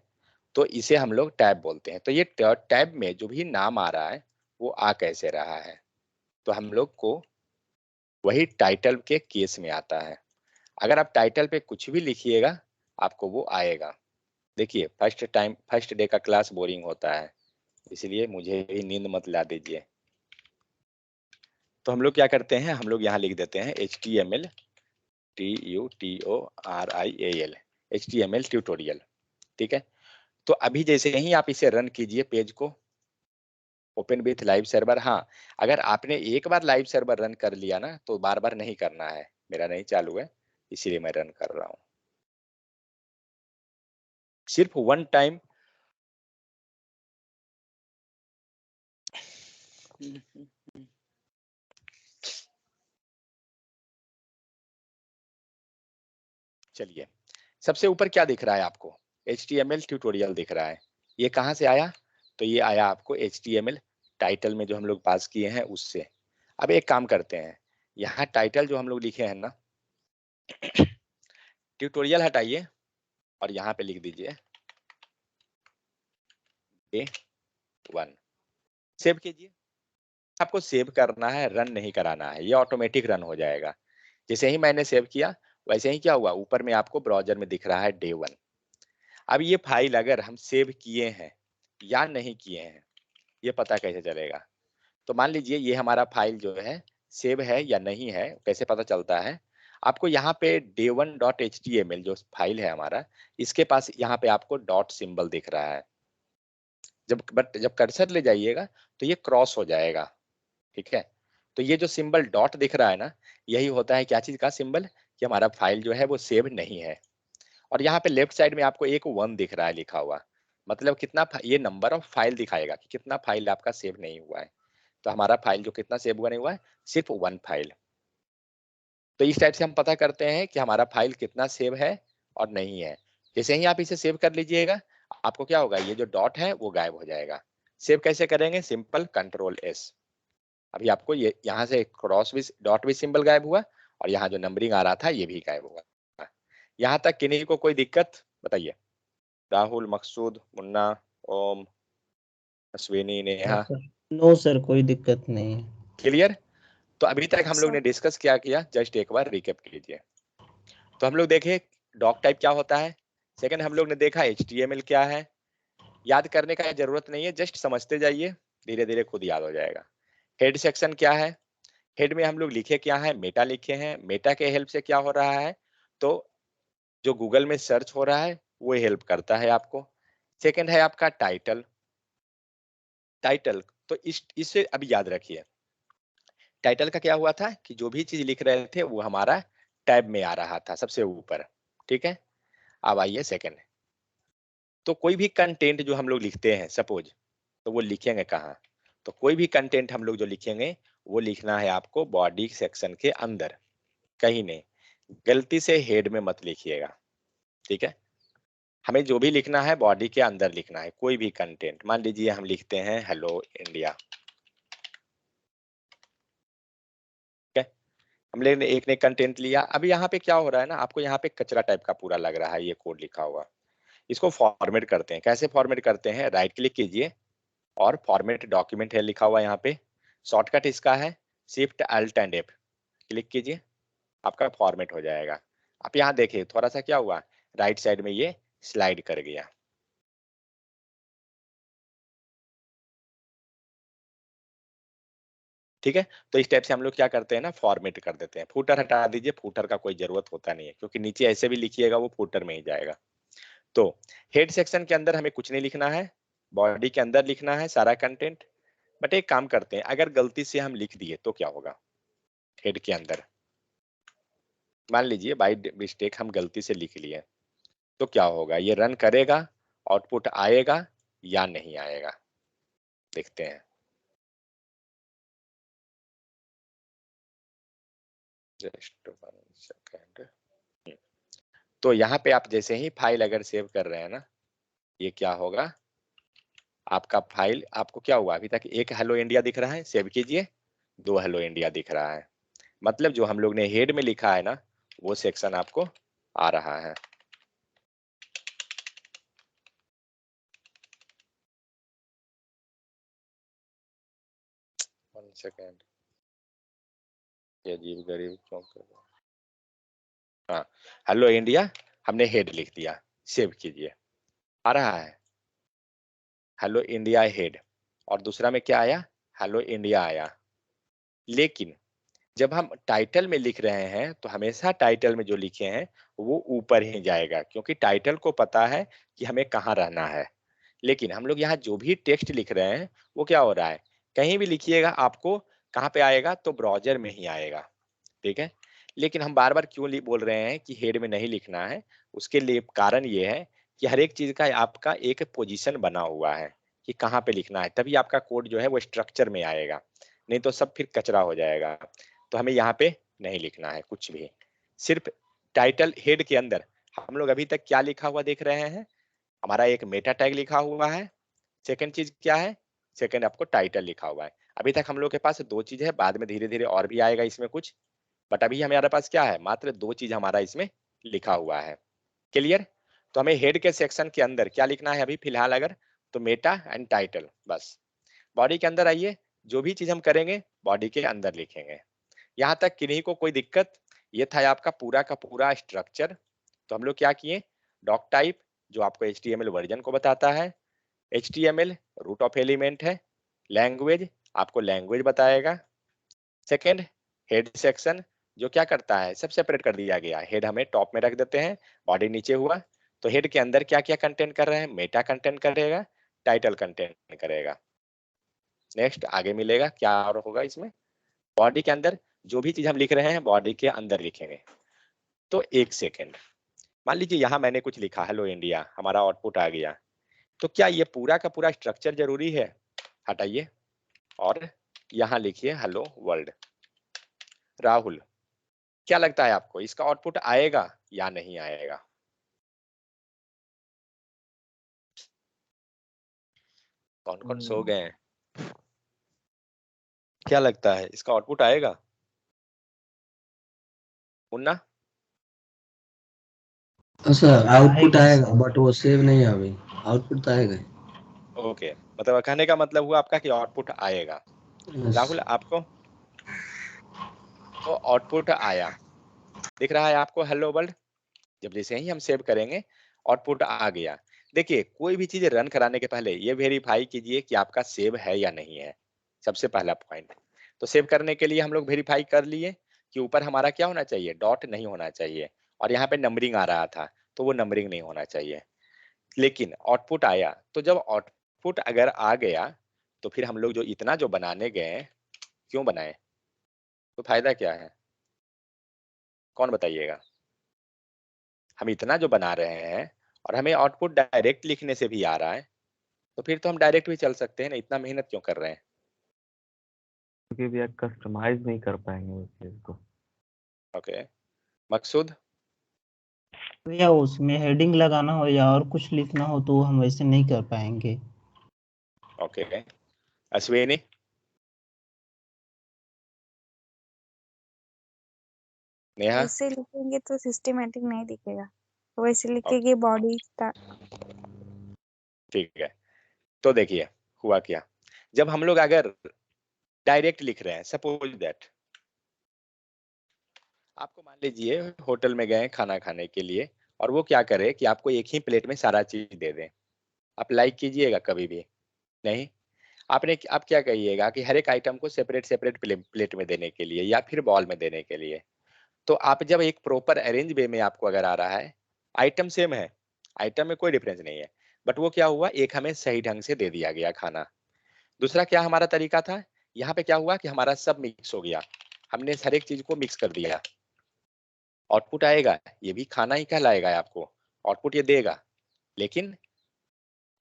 तो इसे हम लोग टैब बोलते हैं। तो ये टैब में जो भी नाम आ रहा है वो आ कैसे रहा है, तो हम लोग को वही टाइटल के केस में आता है। अगर आप टाइटल पे कुछ भी लिखिएगा आपको वो आएगा। देखिए, फर्स्ट डे का क्लास बोरिंग होता है, इसलिए मुझे भी नींद मत ला दीजिए। तो हम लोग क्या करते हैं, हम लोग यहाँ लिख देते हैं HTML TUTORIAL, HTML ट्यूटोरियल। ठीक है। तो अभी जैसे ही आप इसे रन कीजिए पेज को, ओपन विथ लाइव सर्वर। हाँ, अगर आपने एक बार लाइव सर्वर रन कर लिया ना तो बार बार नहीं करना है। मेरा नहीं चालू है इसीलिए मैं रन कर रहा हूँ। सिर्फ वन टाइम चलिए, सबसे ऊपर क्या दिख रहा है आपको, HTML ट्यूटोरियल दिख रहा है। ये कहाँ से आया, तो ये आया आपको HTML टाइटल में जो हम लोग पास किए हैं उससे। अब एक काम करते हैं, यहाँ टाइटल जो हम लोग लिखे हैं ना, ट्यूटोरियल हटाइए और यहाँ पे लिख दीजिए A1। सेव कीजिए। आपको सेव करना है, रन नहीं कराना है, ये ऑटोमेटिक रन हो जाएगा। जैसे ही मैंने सेव किया वैसे ही क्या हुआ, ऊपर में आपको ब्राउजर में दिख रहा है Day1। अब ये फाइल अगर हम सेव किए हैं या नहीं किए हैं ये पता कैसे चलेगा? तो मान लीजिए ये हमारा फाइल जो है सेव है या नहीं है, कैसे पता चलता है? आपको यहाँ पे day1.html जो फाइल है हमारा, इसके पास यहाँ पे आपको डॉट सिंबल दिख रहा है। जब कर्सर ले जाइएगा तो ये क्रॉस हो जाएगा, ठीक है। तो ये जो सिंबल डॉट दिख रहा है ना, यही होता है क्या चीज का सिंबल, कि हमारा फाइल जो है वो सेव नहीं है। और यहाँ पे लेफ्ट साइड में आपको एक 1 दिख रहा है लिखा हुआ, मतलब कितना ये नंबर ऑफ फाइल दिखाएगा कि कितना फाइल आपका सेव नहीं हुआ है। तो हमारा फाइल जो कितना सेव हुआ नहीं हुआ है, सिर्फ 1 फाइल। तो इस टाइप से हम पता करते हैं कि हमारा फाइल कितना सेव है और नहीं है। जैसे ही आप इसे सेव कर लीजिएगा, आपको क्या होगा, ये जो डॉट है वो गायब हो जाएगा। सेव कैसे करेंगे, सिंपल Ctrl+S। अभी आपको ये यहाँ से क्रॉस भी, डॉट भी सिंबल गायब हुआ, और यहाँ जो नंबरिंग आ रहा था ये भी गायब हुआ। यहाँ तक किन्हीं को कोई दिक्कत बताइए? राहुल, मकसूद, मुन्ना, ओम, अश्विनी, नेहा, नो सर, कोई दिक्कत नहीं है। क्लियर? तो अभी तक हम लोग ने डिस्कस क्या किया, जस्ट एक बार रिकेप कीजिए। तो हम लोग देखे डॉक टाइप क्या होता है, सेकंड हम लोग ने देखा HTML क्या है। याद करने का जरूरत नहीं है, जस्ट समझते जाइए, धीरे धीरे खुद याद हो जाएगा। हेड सेक्शन क्या है, हेड में हम लोग लिखे क्या है, मेटा लिखे हैं। मेटा के हेल्प से क्या हो रहा है, तो जो गूगल में सर्च हो रहा है वो हेल्प करता है आपको। सेकंड है आपका टाइटल। टाइटल तो इससे अभी याद रखिए, टाइटल का क्या हुआ था कि जो भी चीज लिख रहे थे वो हमारा टैब में आ रहा था सबसे ऊपर, ठीक है। अब आइए सेकंड, तो कोई भी कंटेंट जो हम लोग लिखते हैं सपोज, तो वो लिखेंगे कहाँ, तो कोई भी कंटेंट हम लोग जो लिखेंगे वो लिखना है आपको बॉडी सेक्शन के अंदर, कहीं नहीं। गलती से हेड में मत लिखिएगा, ठीक है। हमें जो भी लिखना है बॉडी के अंदर लिखना है, कोई भी कंटेंट। मान लीजिए हम लिखते हैं हेलो इंडिया, ठीक है। हम लोग ने एक ने कंटेंट लिया। अभी यहाँ पे क्या हो रहा है ना, आपको यहाँ पे कचरा टाइप का पूरा लग रहा है ये कोड लिखा हुआ। इसको फॉर्मेट करते हैं। कैसे फॉर्मेट करते हैं, राइट क्लिक कीजिए और फॉर्मेट डॉक्यूमेंट है लिखा हुआ यहाँ पे। शॉर्टकट इसका है Shift+Alt+F, क्लिक कीजिए, आपका फॉर्मेट हो जाएगा। आप यहाँ देखिए थोड़ा सा क्या हुआ, राइट साइड में ये स्लाइड कर गया, ठीक है। तो इस टाइप से हम लोग क्या करते हैं ना, फॉर्मेट कर देते हैं। फूटर हटा दीजिए, फूटर का कोई जरूरत होता नहीं है, क्योंकि नीचे ऐसे भी लिखिएगा वो फूटर में ही जाएगा। तो हेड सेक्शन के अंदर हमें कुछ नहीं लिखना है, बॉडी के अंदर लिखना है सारा कंटेंट। बट एक काम करते हैं, अगर गलती से हम लिख दिए तो क्या होगा, हेड के अंदर मान लीजिए बाय मिस्टेक हम गलती से लिख लिए, तो क्या होगा, ये रन करेगा, आउटपुट आएगा या नहीं आएगा, देखते हैं। Just 1 second. तो यहाँ पे आप जैसे ही फाइल अगर सेव कर रहे हैं ना, ये क्या होगा, आपका फाइल, आपको क्या हुआ, अभी तक एक हेलो इंडिया दिख रहा है, सेव कीजिए, 2 हेलो इंडिया दिख रहा है। मतलब जो हम लोग ने हेड में लिखा है ना, वो सेक्शन आपको आ रहा है। वन सेकेंड, ये अजीब गरीब क्यों कर रहा है? हाँ, हेलो इंडिया हमने हेड लिख दिया, सेव कीजिए, आ रहा है हेलो इंडिया हेड, और दूसरा में क्या आया, हेलो इंडिया आया। लेकिन जब हम टाइटल में लिख रहे हैं तो हमेशा टाइटल में जो लिखे हैं वो ऊपर ही जाएगा, क्योंकि टाइटल को पता है कि हमें कहाँ रहना है। लेकिन हम लोग यहाँ जो भी टेक्स्ट लिख रहे हैं वो क्या हो रहा है, कहीं भी लिखिएगा आपको कहाँ पे आएगा, तो ब्राउजर में ही आएगा, ठीक है। लेकिन हम बार बार क्यों बोल रहे हैं कि हेड में नहीं लिखना है, उसके लिए कारण ये है कि हर एक चीज का आपका एक पोजीशन बना हुआ है कि कहाँ पे लिखना है, तभी आपका कोड जो है वो स्ट्रक्चर में आएगा, नहीं तो सब फिर कचरा हो जाएगा। तो हमें यहाँ पे नहीं लिखना है कुछ भी, सिर्फ टाइटल हेड के अंदर हम लोग अभी तक क्या लिखा हुआ देख रहे हैं, हमारा एक मेटा टैग लिखा हुआ है। सेकंड चीज क्या है, सेकंड आपको टाइटल लिखा हुआ है। अभी तक हम लोग के पास 2 चीज है, बाद में धीरे धीरे और भी आएगा इसमें कुछ, बट अभी हमारे पास क्या है, मात्र 2 चीज हमारा इसमें लिखा हुआ है। क्लियर? तो हमें हेड के सेक्शन के अंदर क्या लिखना है अभी फिलहाल, अगर तो मेटा एंड टाइटल बस। बॉडी के अंदर आइए, जो भी चीज हम करेंगे बॉडी के अंदर लिखेंगे। यहाँ तक किन्हीं को कोई दिक्कत? ये था आपका पूरा का पूरा स्ट्रक्चर। तो हम लोग क्या किए, डॉक टाइप जो आपको HTML वर्जन को बताता है, HTML रूट ऑफ एलिमेंट है, लैंग्वेज आपको लैंग्वेज बताएगा। सेकेंड हेड सेक्शन जो क्या करता है, सब सेपरेट कर दिया गया, हेड हमें टॉप में रख देते हैं, बॉडी नीचे हुआ। तो हेड के अंदर क्या क्या कंटेंट कर रहे हैं, मेटा कंटेंट करेगा, टाइटल कंटेंट करेगा। नेक्स्ट आगे मिलेगा क्या और होगा इसमें, बॉडी के अंदर जो भी चीज हम लिख रहे हैं बॉडी के अंदर लिखेंगे। तो एक सेकेंड, मान लीजिए यहाँ मैंने कुछ लिखा हेलो इंडिया, हमारा आउटपुट आ गया, तो क्या ये पूरा का पूरा स्ट्रक्चर जरूरी है? हटाइए और यहाँ लिखिए हेलो वर्ल्ड। राहुल, क्या लगता है आपको इसका आउटपुट आएगा या नहीं आएगा? कौन कौन सो गए हैं? क्या लगता है इसका आउटपुट आएगा? मुन्ना? सर आउटपुट आएगा बट वो सेव नहीं है अभी, आउटपुट तो आएगा। ओके, मतलब कहने का मतलब हुआ आपका कि आउटपुट आएगा। राहुल आपको? तो आउटपुट आया, दिख रहा है आपको हेलो वर्ल्ड। जब जैसे ही हम सेव करेंगे आउटपुट आ गया। देखिए कोई भी चीज रन कराने के पहले ये वेरीफाई कीजिए कि आपका सेव है या नहीं है, सबसे पहला पॉइंट। तो सेव करने के लिए हम लोग वेरीफाई कर लिए कि ऊपर हमारा क्या होना चाहिए, डॉट नहीं होना चाहिए, और यहाँ पे नंबरिंग आ रहा था तो वो नंबरिंग नहीं होना चाहिए। लेकिन आउटपुट आया, तो जब आउटपुट अगर आ गया तो फिर हम लोग जो इतना जो बनाने गए, क्यों बनाए, तो फायदा क्या है, कौन बताइएगा? हम इतना जो बना रहे हैं और हमें आउटपुट डायरेक्ट लिखने से भी आ रहा है, तो फिर तो हम डायरेक्ट भी चल सकते हैं ना, इतना मेहनत क्यों कर रहे हैं? क्योंकि भैया कस्टमाइज नहीं कर पाएंगे उस चीज को। ओके, मकसूद? भैया उसमें हेडिंग लगाना हो या और कुछ लिखना हो तो हम वैसे नहीं कर पाएंगे। ओके, अश्विनी? नेहा? वैसे लिखेंगे तो सिस्टमेटिक नहीं दिखेगा, तो वैसे लिखेंगे बॉडी ठीक है, तो देखिए हुआ क्या, जब हम लोग अगर डायरेक्ट लिख रहे हैं, सपोज दैट आपको मान लीजिए होटल में गए खाना खाने के लिए, और वो क्या करे कि आपको एक ही प्लेट में सारा चीज दे दें, आप लाइक कीजिएगा कभी भी? नहीं। आप क्या कहिएगा कि हर एक आइटम को सेपरेट सेपरेट प्लेट में देने के लिए या फिर बॉल में देने के लिए। तो आप जब एक प्रॉपर अरेंज वे में आपको अगर आ रहा है, आइटम सेम है, आइटम में कोई डिफरेंस नहीं है, बट वो क्या हुआ, एक हमें सही ढंग से दे दिया गया खाना। दूसरा क्या हमारा तरीका था, यहाँ पे क्या हुआ कि हमारा सब मिक्स हो गया, हमने हर एक चीज को मिक्स कर दिया। आउटपुट आएगा, ये भी खाना ही कहलाएगा, आपको आउटपुट ये देगा, लेकिन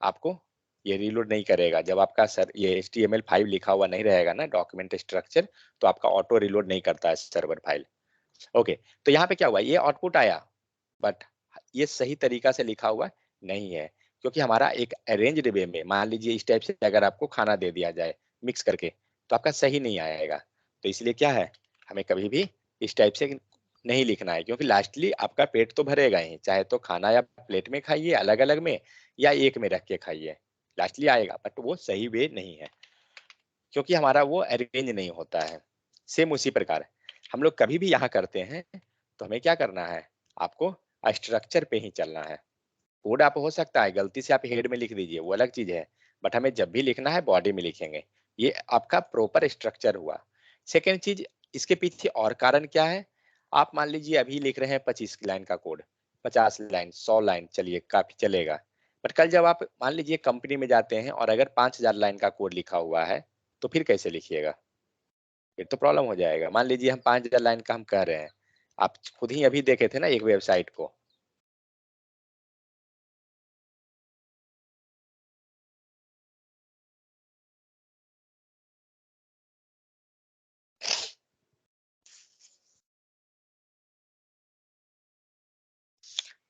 आपको ये रीलोड नहीं करेगा। जब आपका सर ये HTML5 लिखा हुआ नहीं रहेगा ना, डॉक्यूमेंट स्ट्रक्चर, तो आपका ऑटो रीलोड नहीं करता है सर्वर फाइल। ओके, तो यहाँ पे क्या हुआ, ये आउटपुट आया, बट ये सही तरीका से लिखा हुआ नहीं है, क्योंकि हमारा एक अरेंज्ड वे में, मान लीजिए इस टाइप से अगर आपको खाना दे दिया जाए मिक्स करके, तो आपका सही नहीं आएगा। तो इसलिए क्या है, हमें कभी भी इस टाइप से नहीं लिखना है, क्योंकि लास्टली आपका पेट तो भरेगा ही, चाहे तो खाना या प्लेट में खाइए अलग अलग में या एक में रख के खाइए, लास्टली आएगा, बट वो सही वे नहीं है, क्योंकि हमारा वो अरेंज नहीं होता है। सेम उसी प्रकार हम लोग कभी भी यहाँ करते हैं तो हमें क्या करना है, आपको स्ट्रक्चर पे ही चलना है। कोड आप हो सकता है गलती से आप हेड में लिख दीजिए, वो अलग चीज है, बट हमें जब भी लिखना है बॉडी में लिखेंगे, ये आपका प्रॉपर स्ट्रक्चर हुआ। सेकेंड चीज, इसके पीछे और कारण क्या है, आप मान लीजिए अभी लिख रहे हैं 25 लाइन का कोड, 50 लाइन 100 लाइन चलिए काफी चलेगा, बट कल जब आप मान लीजिए कंपनी में जाते हैं और अगर 5000 लाइन का कोड लिखा हुआ है, तो फिर कैसे लिखिएगा, फिर तो प्रॉब्लम हो जाएगा। मान लीजिए हम 5000 लाइन का हम कह रहे हैं, आप खुद ही अभी देखे थे ना एक वेबसाइट को,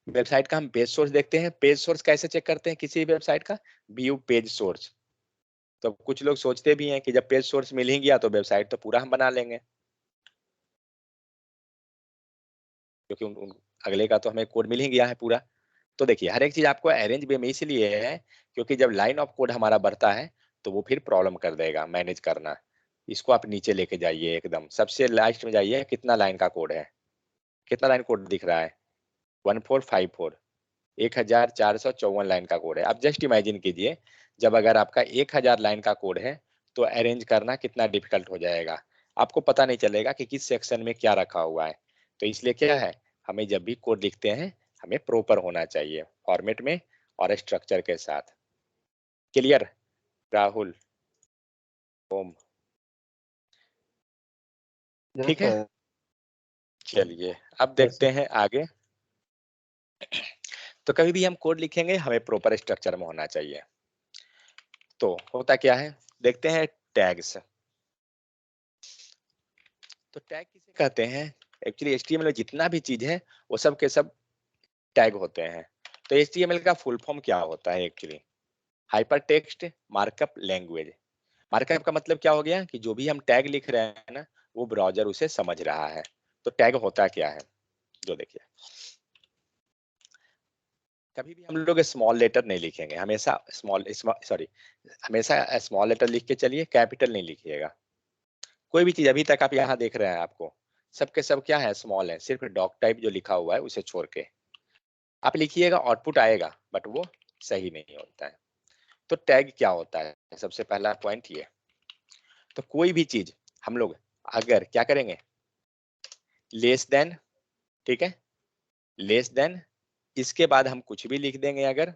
वेबसाइट का हम पेज सोर्स देखते हैं, पेज सोर्स कैसे चेक करते हैं किसी वेबसाइट का, व्यू पेज सोर्स। तो कुछ लोग सोचते भी हैं कि जब पेज सोर्स मिल ही गया तो वेबसाइट तो पूरा हम बना लेंगे, क्योंकि अगले का तो हमें कोड मिल ही गया है पूरा। तो देखिए हर एक चीज आपको अरेंज वे में इसलिए है, क्योंकि जब लाइन ऑफ कोड हमारा बढ़ता है तो वो फिर प्रॉब्लम कर देगा मैनेज करना। इसको आप नीचे लेके जाइए, एकदम सबसे लास्ट में जाइए, कितना लाइन का कोड है, कितना लाइन कोड दिख रहा है, 1454, 1454 लाइन का कोड है। आप जस्ट इमेजिन कीजिए, जब अगर आपका 1000 लाइन का कोड है तो अरेंज करना कितना डिफिकल्ट हो जाएगा, आपको पता नहीं चलेगा कि किस सेक्शन में क्या रखा हुआ है। तो इसलिए क्या है, हमें जब भी कोड लिखते हैं हमें प्रॉपर होना चाहिए फॉर्मेट में और स्ट्रक्चर के साथ। क्लियर? राहुल, ओम, ठीक है। चलिए अब देखते हैं आगे। तो कभी भी हम कोड लिखेंगे हमें प्रॉपर स्ट्रक्चर में होना चाहिए। तो होता क्या है, देखते हैं टैग्स। तो टैग किसे कहते हैं? एक्चुअली HTML में जितना भी चीज है वो सब के सब टैग होते हैं। तो HTML का फुल फॉर्म क्या होता है actually? Hyper text markup language. Markup का मतलब क्या हो गया कि जो भी हम टैग लिख रहे हैं ना, वो ब्राउजर उसे समझ रहा है। तो टैग होता क्या है, जो देखिए, कभी भी हम लोग स्मॉल लेटर नहीं लिखेंगे, हमेशा हमेशा स्मॉल लेटर लिख के चलिए, कैपिटल नहीं लिखिएगा। कोई भी चीज अभी तक आप यहाँ देख रहे हैं, आपको सबके सब क्या है, स्मॉल है, सिर्फ डॉक टाइप जो लिखा हुआ है उसे छोड़ के आप लिखिएगा, आउटपुट आएगा, बट वो सही नहीं होता है। तो टैग क्या होता है, सबसे पहला पॉइंट ये। तो कोई भी चीज हम लोग अगर क्या करेंगे, लेस देन, ठीक है, लेस देन, इसके बाद हम कुछ भी लिख देंगे। अगर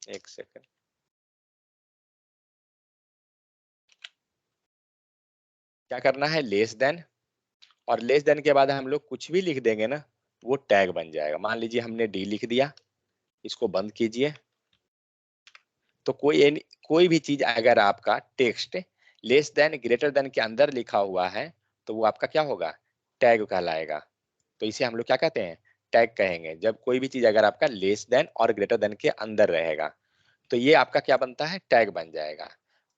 एक सेकंड, क्या करना है, लेस देन, और लेस देन के बाद हम लोग कुछ भी लिख देंगे ना, वो टैग बन जाएगा। मान लीजिए हमने डी लिख दिया, इसको बंद कीजिए। तो कोई भी चीज अगर आपका text less than greater than के अंदर लिखा हुआ है तो वो आपका क्या होगा, टैग कहलाएगा। तो इसे हम लोग क्या कहते हैं, टैग कहेंगे। जब कोई भी चीज अगर आपका लेस देन और ग्रेटर देन के अंदर रहेगा तो ये आपका क्या बनता है, टैग बन जाएगा।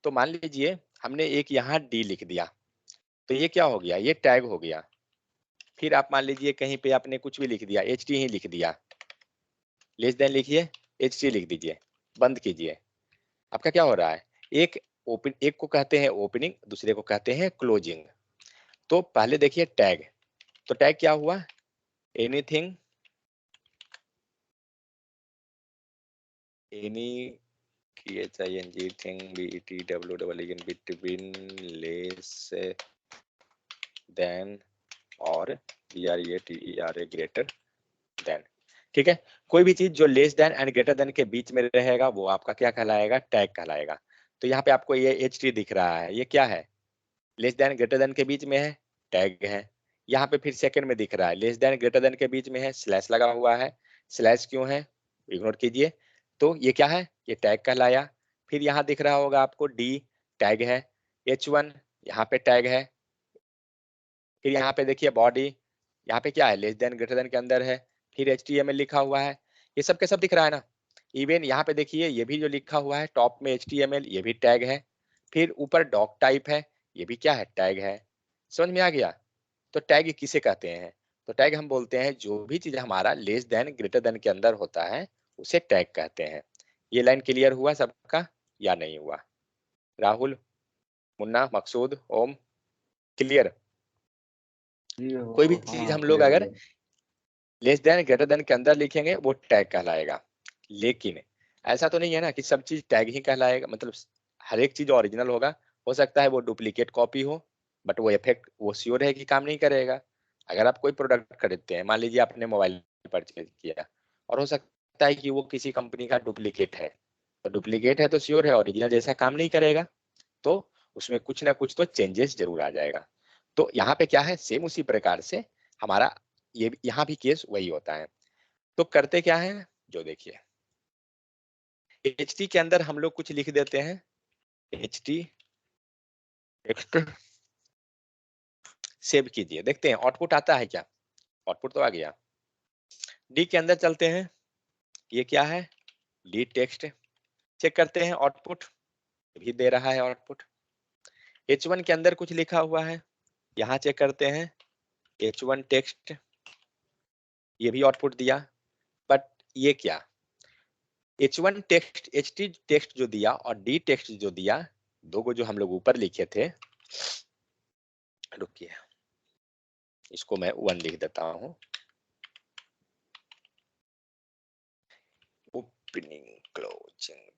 तो मान लीजिए हमने एक यहाँ डी लिख दिया, तो ये क्या हो गया, ये टैग हो गया। फिर आप मान लीजिए कहीं पे आपने कुछ भी लिख दिया, एच टी ही लिख दिया, लेस देन लिखिए, एच टी लिख दीजिए, बंद कीजिए। आपका क्या हो रहा है, एक को कहते हैं ओपनिंग, दूसरे को कहते हैं क्लोजिंग। तो पहले देखिए टैग, तो टैग क्या हुआ, anything, any THING thing BETWEEN between less than और GREATER ग्रेटर देन। ठीक है, कोई भी चीज जो less than and greater than के बीच में रहेगा वो आपका क्या कहलाएगा, टैग कहलाएगा। तो यहाँ पे आपको ये HT दिख रहा है, ये क्या है, लेस देन ग्रेटर देन के बीच में है, टैग है। यहाँ पे फिर सेकंड में दिख रहा है, लेस देन ग्रेटर देन के बीच में है, स्लैश लगा हुआ है। स्लैश क्यों है, इग्नोर कीजिए। तो ये क्या है, ये टैग कहलाया। फिर यहाँ दिख रहा होगा आपको D, टैग है। H1 यहाँ पे टैग है। फिर यहाँ पे देखिए बॉडी, यहाँ पे क्या है, लेस देन ग्रेटर देन के अंदर है। फिर HTML लिखा हुआ है, ये सब के सब दिख रहा है ना। इवन यहाँ पे देखिए ये भी जो लिखा हुआ है टॉप में HTML, ये भी टैग है। फिर ऊपर डॉक टाइप है, ये भी क्या है, टैग है। समझ में आ गया? तो टैग किसे कहते हैं, तो टैग हम बोलते हैं जो भी चीज हमारा लेस देन ग्रेटर देन के अंदर होता है उसे टैग कहते हैं। ये लाइन क्लियर हुआ सबका या नहीं हुआ? राहुल, मुन्ना, मकसूद, ओम, क्लियर? कोई भी चीज हम लोग अगर लेस देन ग्रेटर देन के अंदर लिखेंगे वो टैग कहलाएगा। लेकिन ऐसा तो नहीं है ना कि सब चीज टैग ही कहलाएगा, मतलब हर एक चीज ओरिजिनल होगा। हो सकता है वो डुप्लीकेट कॉपी हो, बट वो इफेक्ट वो श्योर है कि काम नहीं करेगा। अगर आप कोई प्रोडक्ट खरीदते हैं, मान लीजिए आपने मोबाइल परचेज किया और हो सकता है कि वो किसी कंपनी का डुप्लीकेट है, तो डुप्लीकेट है तो श्योर है ओरिजिनल जैसा काम नहीं करेगा, तो उसमें कुछ ना कुछ तो चेंजेस जरूर आ जाएगा। तो यहाँ पे क्या है, सेम उसी प्रकार से हमारा ये यहाँ भी केस वही होता है। तो करते क्या है, जो देखिए HT के अंदर हम लोग कुछ लिख देते हैं, HT टेक्स्ट सेव कीजिए, देखते हैं आउटपुट आता है क्या। आउटपुट तो आ गया। D के अंदर चलते हैं, ये क्या है, D टेक्स्ट, चेक करते हैं आउटपुट, भी दे रहा है आउटपुट। H1 के अंदर कुछ लिखा हुआ है, यहाँ चेक करते हैं, H1 टेक्स्ट, ये भी आउटपुट दिया। बट ये क्या, H1 टेक्स्ट, HT टेक्स्ट जो दिया और D टेक्स्ट जो दिया, दो को जो हम लोग ऊपर लिखे थे, रुकिए इसको मैं 1 लिख देता हूं, ओपनिंग क्लोजिंग।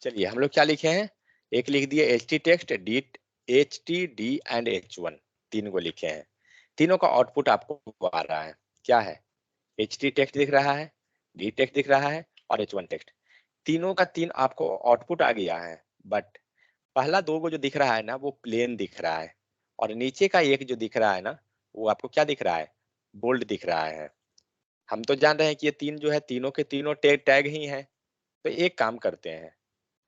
चलिए हम लोग क्या लिखे हैं, एक लिख दिए HT text, D HTD and H1 तीन को लिखे हैं, तीनों का आउटपुट आपको आ रहा है, क्या है? HT टेक्स्ट दिख रहा है, D टेक्स्ट दिख रहा है और H1 टेक्स्ट, तीनों का तीन आपको आउटपुट आ गया है। बट पहला दो को जो दिख रहा है ना वो प्लेन दिख रहा है, और नीचे का एक जो दिख रहा है ना वो आपको क्या दिख रहा है? बोल्ड दिख रहा है। हम तो जान रहे हैं कि ये तीन जो है तीनों के तीनों टैग ही हैं। तो एक काम करते हैं,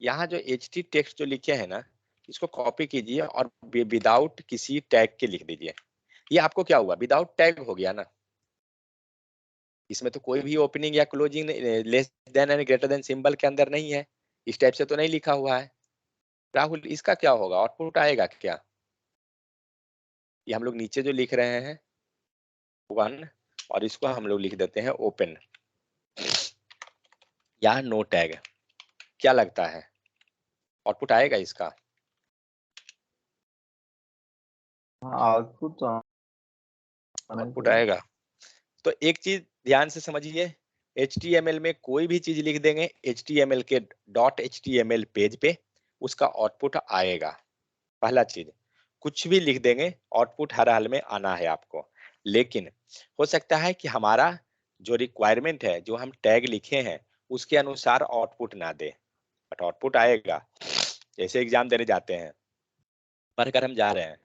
यहाँ जो HT टेक्स्ट जो लिखे हैं ना इसको कॉपी कीजिए और विदाउट किसी टैग के लिख दीजिए। ये आपको क्या हुआ? विदाउट टैग हो गया ना, इसमें तो कोई भी ओपनिंग या closing less than and greater than symbol के अंदर नहीं है, इस टाइप से तो नहीं लिखा हुआ है। राहुल इसका क्या होगा? आउटपुट आएगा क्या? ये हम लोग नीचे जो लिख रहे हैं 1 और इसको हम लोग लिख देते हैं ओपन या नो टैग, क्या लगता है आउटपुट आएगा इसका? आउटपुट तो आना आउटपुट चाहिए। आएगा। तो एक चीज ध्यान से समझिए, HTML में कोई भी चीज लिख देंगे HTML के .html पेज पे उसका आउटपुट आएगा। पहला चीज, कुछ भी लिख देंगे आउटपुट हर हाल में आना है आपको। लेकिन हो सकता है कि हमारा जो रिक्वायरमेंट है, जो हम टैग लिखे हैं उसके अनुसार आउटपुट ना दे, बट आउटपुट आएगा। जैसे एग्जाम देने जाते हैं, पढ़कर हम जा रहे हैं,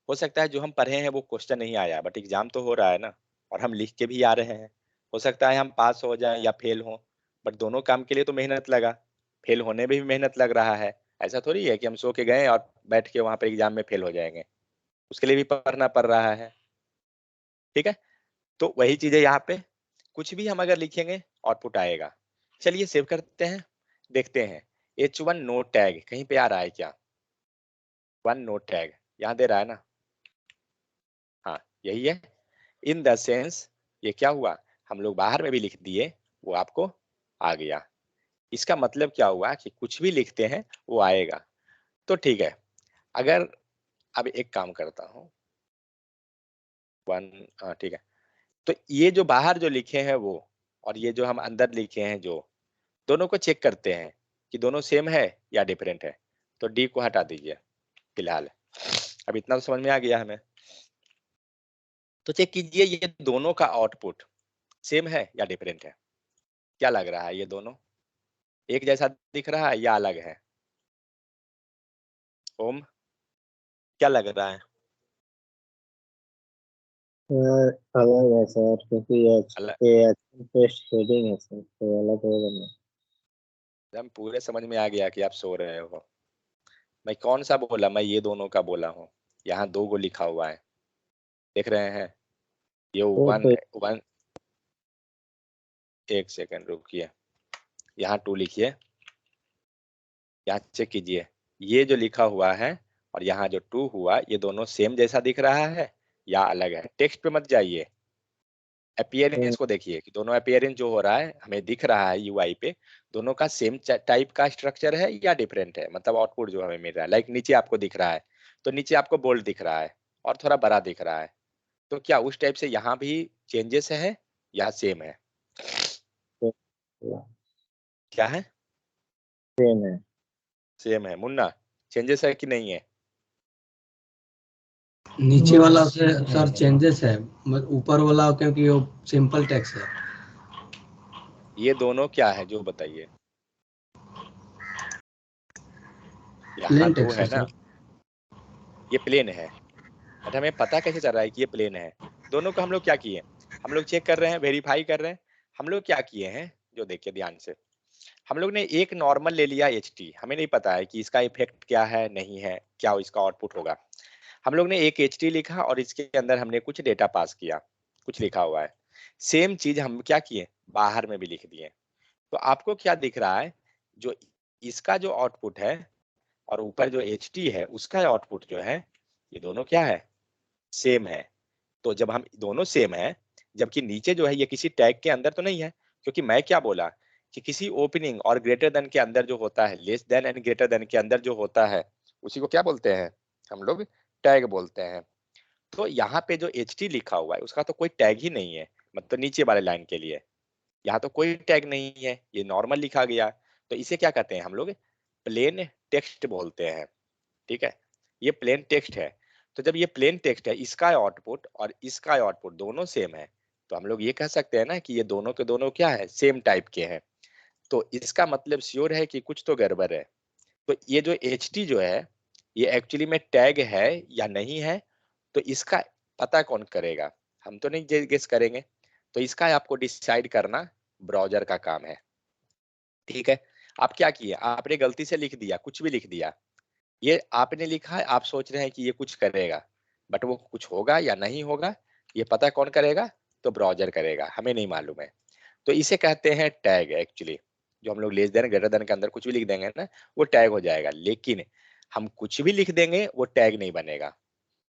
हो सकता है जो हम पढ़े हैं वो क्वेश्चन नहीं आया, बट एग्जाम तो हो रहा है ना, और हम लिख के भी आ रहे हैं। हो सकता है हम पास हो जाएं या फेल हो, बट दोनों काम के लिए तो मेहनत लगा, फेल होने में भी मेहनत लग रहा है। ऐसा थोड़ी है कि हम सो के गए और बैठ के वहां पर एग्जाम में फेल हो जाएंगे, उसके लिए भी पढ़ना पड़ रहा है। ठीक है, तो वही चीज है यहाँ पे, कुछ भी हम अगर लिखेंगे आउटपुट आएगा। चलिए सेव करते हैं, देखते हैं H1 नो टैग कहीं पे आ रहा है क्या? 1 नो टैग यहाँ दे रहा है ना, हाँ यही है। इन द सेंस ये क्या हुआ, हम लोग बाहर में भी लिख दिए, वो आपको आ गया। इसका मतलब क्या हुआ कि कुछ भी लिखते हैं वो आएगा। तो ठीक है, अगर अब एक काम करता हूँ 1, हाँ ठीक है, तो ये जो बाहर जो लिखे हैं वो और ये जो हम अंदर लिखे हैं जो, दोनों को चेक करते हैं कि दोनों सेम है या डिफरेंट है। तो डी को हटा दीजिए फिलहाल, अब इतना तो समझ में आ गया हमें। तो चेक कीजिए ये दोनों का आउटपुट सेम है या डिफरेंट है, क्या लग रहा है? ये दोनों एक जैसा दिख रहा है या अलग है? ओम क्या लग रहा है? अलग है सर, क्योंकि अलग? ये टेस्ट हेडिंग है सर, तो अलग होगा ना। एकदम पूरे समझ में आ गया कि आप सो रहे हो। मैं कौन सा बोला? मैं ये दोनों का बोला हूँ। यहाँ दो को लिखा हुआ है, देख रहे हैं? ये वो वन तो वन, एक सेकंड रुकिए, यहाँ 2 लिखिए, यहाँ चेक कीजिए, ये जो लिखा हुआ है और यहाँ जो 2 हुआ, ये दोनों सेम जैसा दिख रहा है या अलग है? टेक्स्ट पे मत जाइए, अपीयरेंस को देखिए कि दोनों अपीयरेंस जो हो रहा है हमें दिख रहा है यूआई पे, दोनों का सेम टाइप का स्ट्रक्चर है या डिफरेंट है, मतलब आउटपुट जो हमें मिल रहा है। लाइक नीचे आपको दिख रहा है, तो नीचे आपको बोल्ड दिख रहा है और थोड़ा बड़ा दिख रहा है, तो क्या उस टाइप से यहाँ भी चेंजेस है या सेम है? क्या है? सेम है। सेम है। मुन्ना चेंजेस है कि नहीं है? नीचे वाला से सर चेंजेस है, ऊपर वाला क्योंकि वो सिंपल टेक्स्ट है। ये दोनों क्या है जो बताइए? यहाँ प्लेन 2 टेक्स्ट है है ना, सर। ये प्लेन है, बट हमें पता कैसे चल रहा है कि ये प्लेन है? दोनों को हम लोग क्या किए, हम लोग चेक कर रहे हैं, वेरीफाई कर रहे हैं। हम लोग क्या किए हैं जो देखिए ध्यान से, हम लोग ने एक नॉर्मल ले लिया HT, हमें नहीं पता है कि इसका इफेक्ट क्या है, नहीं है, क्या इसका आउटपुट होगा। हम लोग ने एक HT लिखा और इसके अंदर हमने कुछ डेटा पास किया, कुछ लिखा हुआ है। सेम चीज हम क्या किए, बाहर में भी लिख दिए। तो आपको क्या दिख रहा है, जो इसका जो आउटपुट है और ऊपर जो HT है उसका आउटपुट जो है, ये दोनों क्या है, सेम है। तो जब हम दोनों सेम है, जबकि नीचे जो है ये किसी टैग के अंदर तो नहीं है, क्योंकि मैं क्या बोला कि किसी ओपनिंग और ग्रेटर देन के अंदर जो होता है, less than and greater than के अंदर जो होता है उसी को क्या बोलते हैं हम लोग, टैग बोलते हैं। तो यहाँ पे जो HT लिखा हुआ है उसका तो कोई टैग ही नहीं है, मतलब नीचे वाले लाइन के लिए यहाँ तो कोई टैग नहीं है, ये नॉर्मल लिखा गया। तो इसे क्या कहते हैं हम लोग, प्लेन टेक्स्ट बोलते हैं। ठीक है, ये प्लेन टेक्स्ट है। तो जब ये प्लेन टेक्स्ट है, इसका आउटपुट और इसका आउटपुट दोनों सेम है, तो हम लोग ये कह सकते हैं ना कि ये दोनों के दोनों क्या है, सेम टाइप के हैं। तो इसका मतलब श्योर है कि कुछ तो गड़बड़ है। तो ये जो HT जो है, ये एक्चुअली में टैग है या नहीं है, तो इसका पता कौन करेगा? हम तो नहीं गेस करेंगे। तो इसका आपको डिसाइड करना ब्राउजर का काम है। ठीक है, आप क्या किए, आपने गलती से लिख दिया, कुछ भी लिख दिया। ये आपने लिखा है, आप सोच रहे हैं कि ये कुछ करेगा, बट वो कुछ होगा या नहीं होगा, ये पता कौन करेगा? तो ब्राउजर करेगा, हमें नहीं मालूम है। तो इसे कहते हैं टैग एक्चुअली। जो हम लोग लेस देन ग्रेटर देन के अंदर कुछ भी लिख देंगे ना, वो टैग हो जाएगा। लेकिन हम कुछ भी लिख देंगे, वो टैग नहीं बनेगा,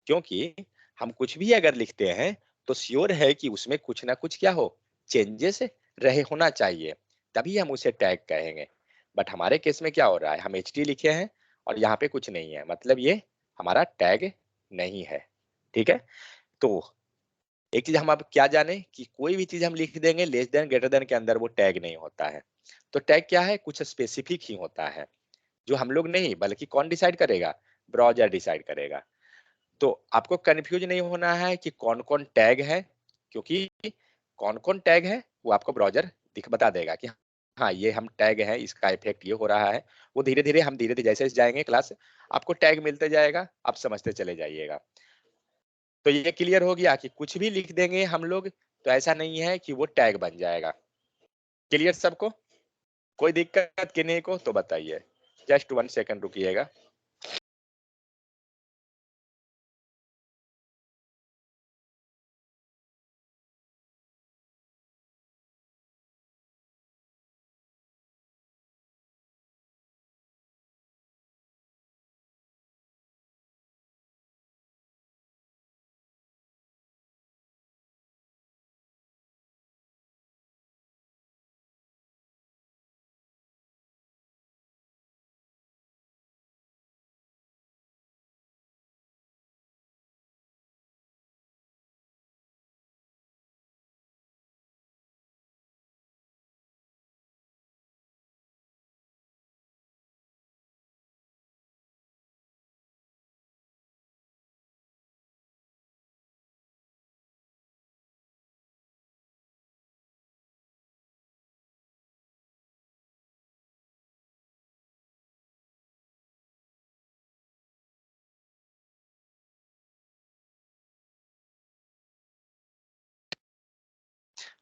क्योंकि हम कुछ भी अगर लिखते हैं तो श्योर है कि उसमें कुछ ना कुछ क्या हो, चेंजेस रहे होना चाहिए, तभी हम उसे टैग कहेंगे। बट हमारे केस में क्या हो रहा है, हम HT लिखे हैं और यहाँ पे कुछ नहीं है, मतलब ये हमारा टैग नहीं है। ठीक है, तो एक चीज हम अब क्या जाने कि कोई भी चीज हम लिख देंगे लेस देन ग्रेटर देन के अंदर, वो टैग नहीं होता है। तो टैग क्या है, कुछ स्पेसिफिक ही होता है, जो हम लोग नहीं बल्कि कौन डिसाइड करेगा, ब्राउजर डिसाइड करेगा। तो आपको कंफ्यूज नहीं होना है कि कौन कौन टैग है, क्योंकि कौन कौन टैग है वो आपको ब्राउजर दिख बता देगा कि हाँ ये हम टैग है, इसका इफेक्ट ये हो रहा है। वो धीरे धीरे हम धीरे धीरे जैसे जाएंगे क्लास, आपको टैग मिलते जाएगा, आप समझते चले जाइएगा। तो ये क्लियर हो गया कि कुछ भी लिख देंगे हम लोग तो ऐसा नहीं है कि वो टैग बन जाएगा। क्लियर सबको? कोई दिक्कत किन्हीं को तो बताइए, जस्ट 1 सेकंड रुकिएगा।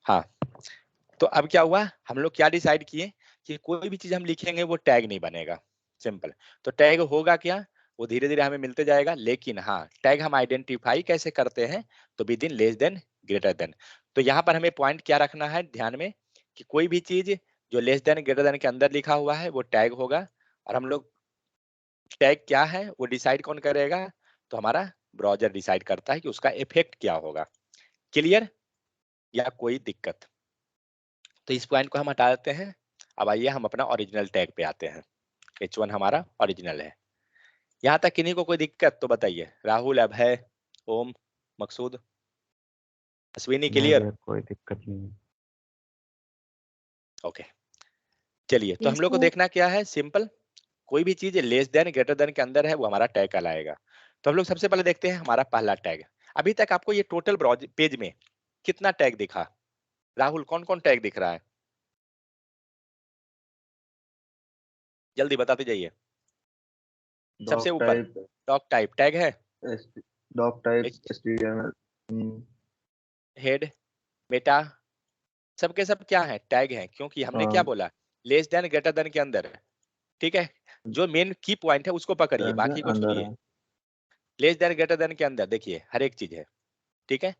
हाँ, तो अब क्या हुआ, हम लोग क्या डिसाइड किए कि कोई भी चीज हम लिखेंगे वो टैग नहीं बनेगा, सिंपल। तो टैग होगा क्या, वो धीरे धीरे हमें मिलते जाएगा। लेकिन हाँ, टैग हम आइडेंटिफाई कैसे करते हैं, तो with in less than greater than. तो यहाँ पर हमें पॉइंट क्या रखना है ध्यान में, कि कोई भी चीज जो लेस देन ग्रेटर देन के अंदर लिखा हुआ है वो टैग होगा। और हम लोग टैग क्या है वो डिसाइड कौन करेगा, तो हमारा ब्राउजर डिसाइड करता है कि उसका इफेक्ट क्या होगा। क्लियर या कोई दिक्कत? तो इस पॉइंट को हम हटा देते हैं। अब आइए हम अपना ओरिजिनल टैग पे आते हैं। H1 हमारा ओरिजिनल है। यहाँ तक किन्हीं को कोई दिक्कत तो बताइए, राहुल, अभय, ओम, मकसूद, अश्विनी, नहीं क्लियर? भैया, कोई दिक्कत नहीं है। ओके, चलिए। तो हम यस लोग को सर। देखना क्या है, सिंपल। कोई भी चीज लेस देन ग्रेटर देन के अंदर है वो हमारा टैग कहलाएगा। तो हम लोग सबसे पहले देखते हैं हमारा पहला टैग। अभी तक आपको ये टोटल पेज में कितना टैग दिखा? राहुल, कौन कौन टैग दिख रहा है? जल्दी बताते जाइए। सबसे डॉग ऊपर टाइप, डॉग टाइप टैग है, dog type HTML, head, Meta, सबके सब क्या है, टैग है। क्योंकि हमने क्या बोला, लेस देन ग्रेटर देन के अंदर है। ठीक है, जो मेन की पॉइंट है उसको पकड़िए, बाकी को अंदर छोड़िए। है। लेस देन ग्रेटर देन के अंदर देखिए हर एक चीज है। ठीक है,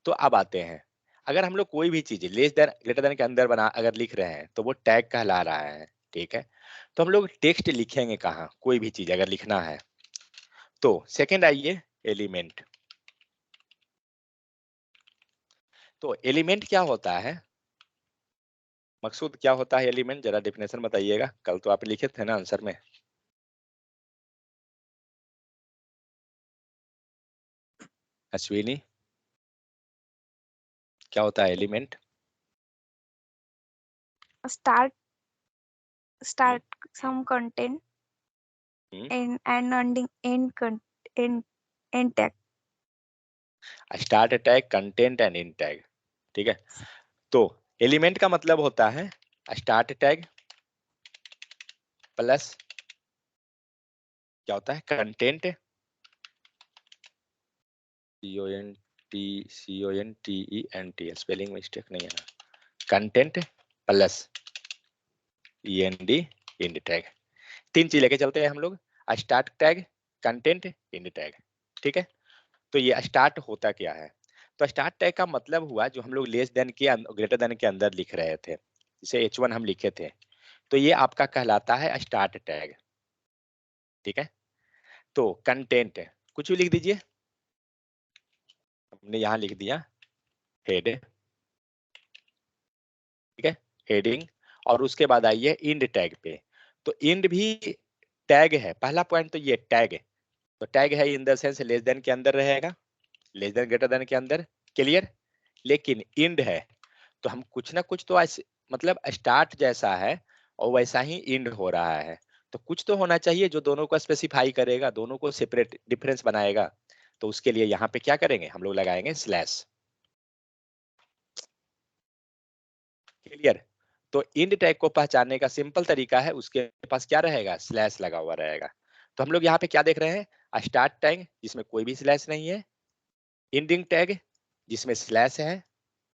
तो अब आते हैं, अगर हम लोग कोई भी चीज लेस देन ग्रेटर देन के अंदर बना अगर लिख रहे हैं तो वो टैग कहला रहा है। ठीक है, तो हम लोग टेक्स्ट लिखेंगे कहाँ, कोई भी चीज अगर लिखना है तो सेकंड आइए, एलिमेंट। तो एलिमेंट क्या होता है, मकसूद क्या होता है एलिमेंट, जरा डेफिनेशन बताइएगा, कल तो आप लिखे थे ना आंसर में। अश्विनी, क्या होता है element? start start some content and end tag. Start tag, content and in tag, ठीक है। तो एलिमेंट का मतलब होता है स्टार्ट टैग प्लस क्या होता है कंटेंट, CONTENT, स्पेलिंग मिस्टेक नहीं है ना, content plus END end tag. 3 चीज लेके चलते हैं हम लोग, start tag, content, end tag, ठीक है। तो ये स्टार्ट होता क्या है, तो स्टार्ट टैग का मतलब हुआ जो हम लोग लेस देन के ग्रेटर देन के अंदर लिख रहे थे, जैसे H1 हम लिखे थे, तो ये आपका कहलाता है स्टार्ट टैग, ठीक है। तो कंटेंट कुछ भी लिख दीजिए, हमने यहाँ लिख दिया हेड, ठीक है, हेडिंग, और उसके बाद आइए इंड टैग पे। तो इंड भी टैग है, पहला पॉइंट तो ये टैग है, तो टैग है in the sense less than के अंदर रहेगा, लेस देन ग्रेटर देन के अंदर, क्लियर। लेकिन इंड है तो हम कुछ ना कुछ तो मतलब स्टार्ट जैसा है और वैसा ही इंड हो रहा है, तो कुछ तो होना चाहिए जो दोनों को स्पेसिफाई करेगा, दोनों को सेपरेट डिफरेंस बनाएगा। तो उसके लिए यहाँ पे क्या करेंगे हम लोग, लगाएंगे स्लैश, क्लियर। तो इंड टैग को पहचानने का सिंपल तरीका है, उसके पास क्या रहेगा, स्लैश लगा हुआ रहेगा। तो हम लोग यहाँ पे क्या देख रहे हैं, स्टार्ट टैग जिसमें कोई भी स्लैश नहीं है, इंडिंग टैग जिसमें स्लैश है,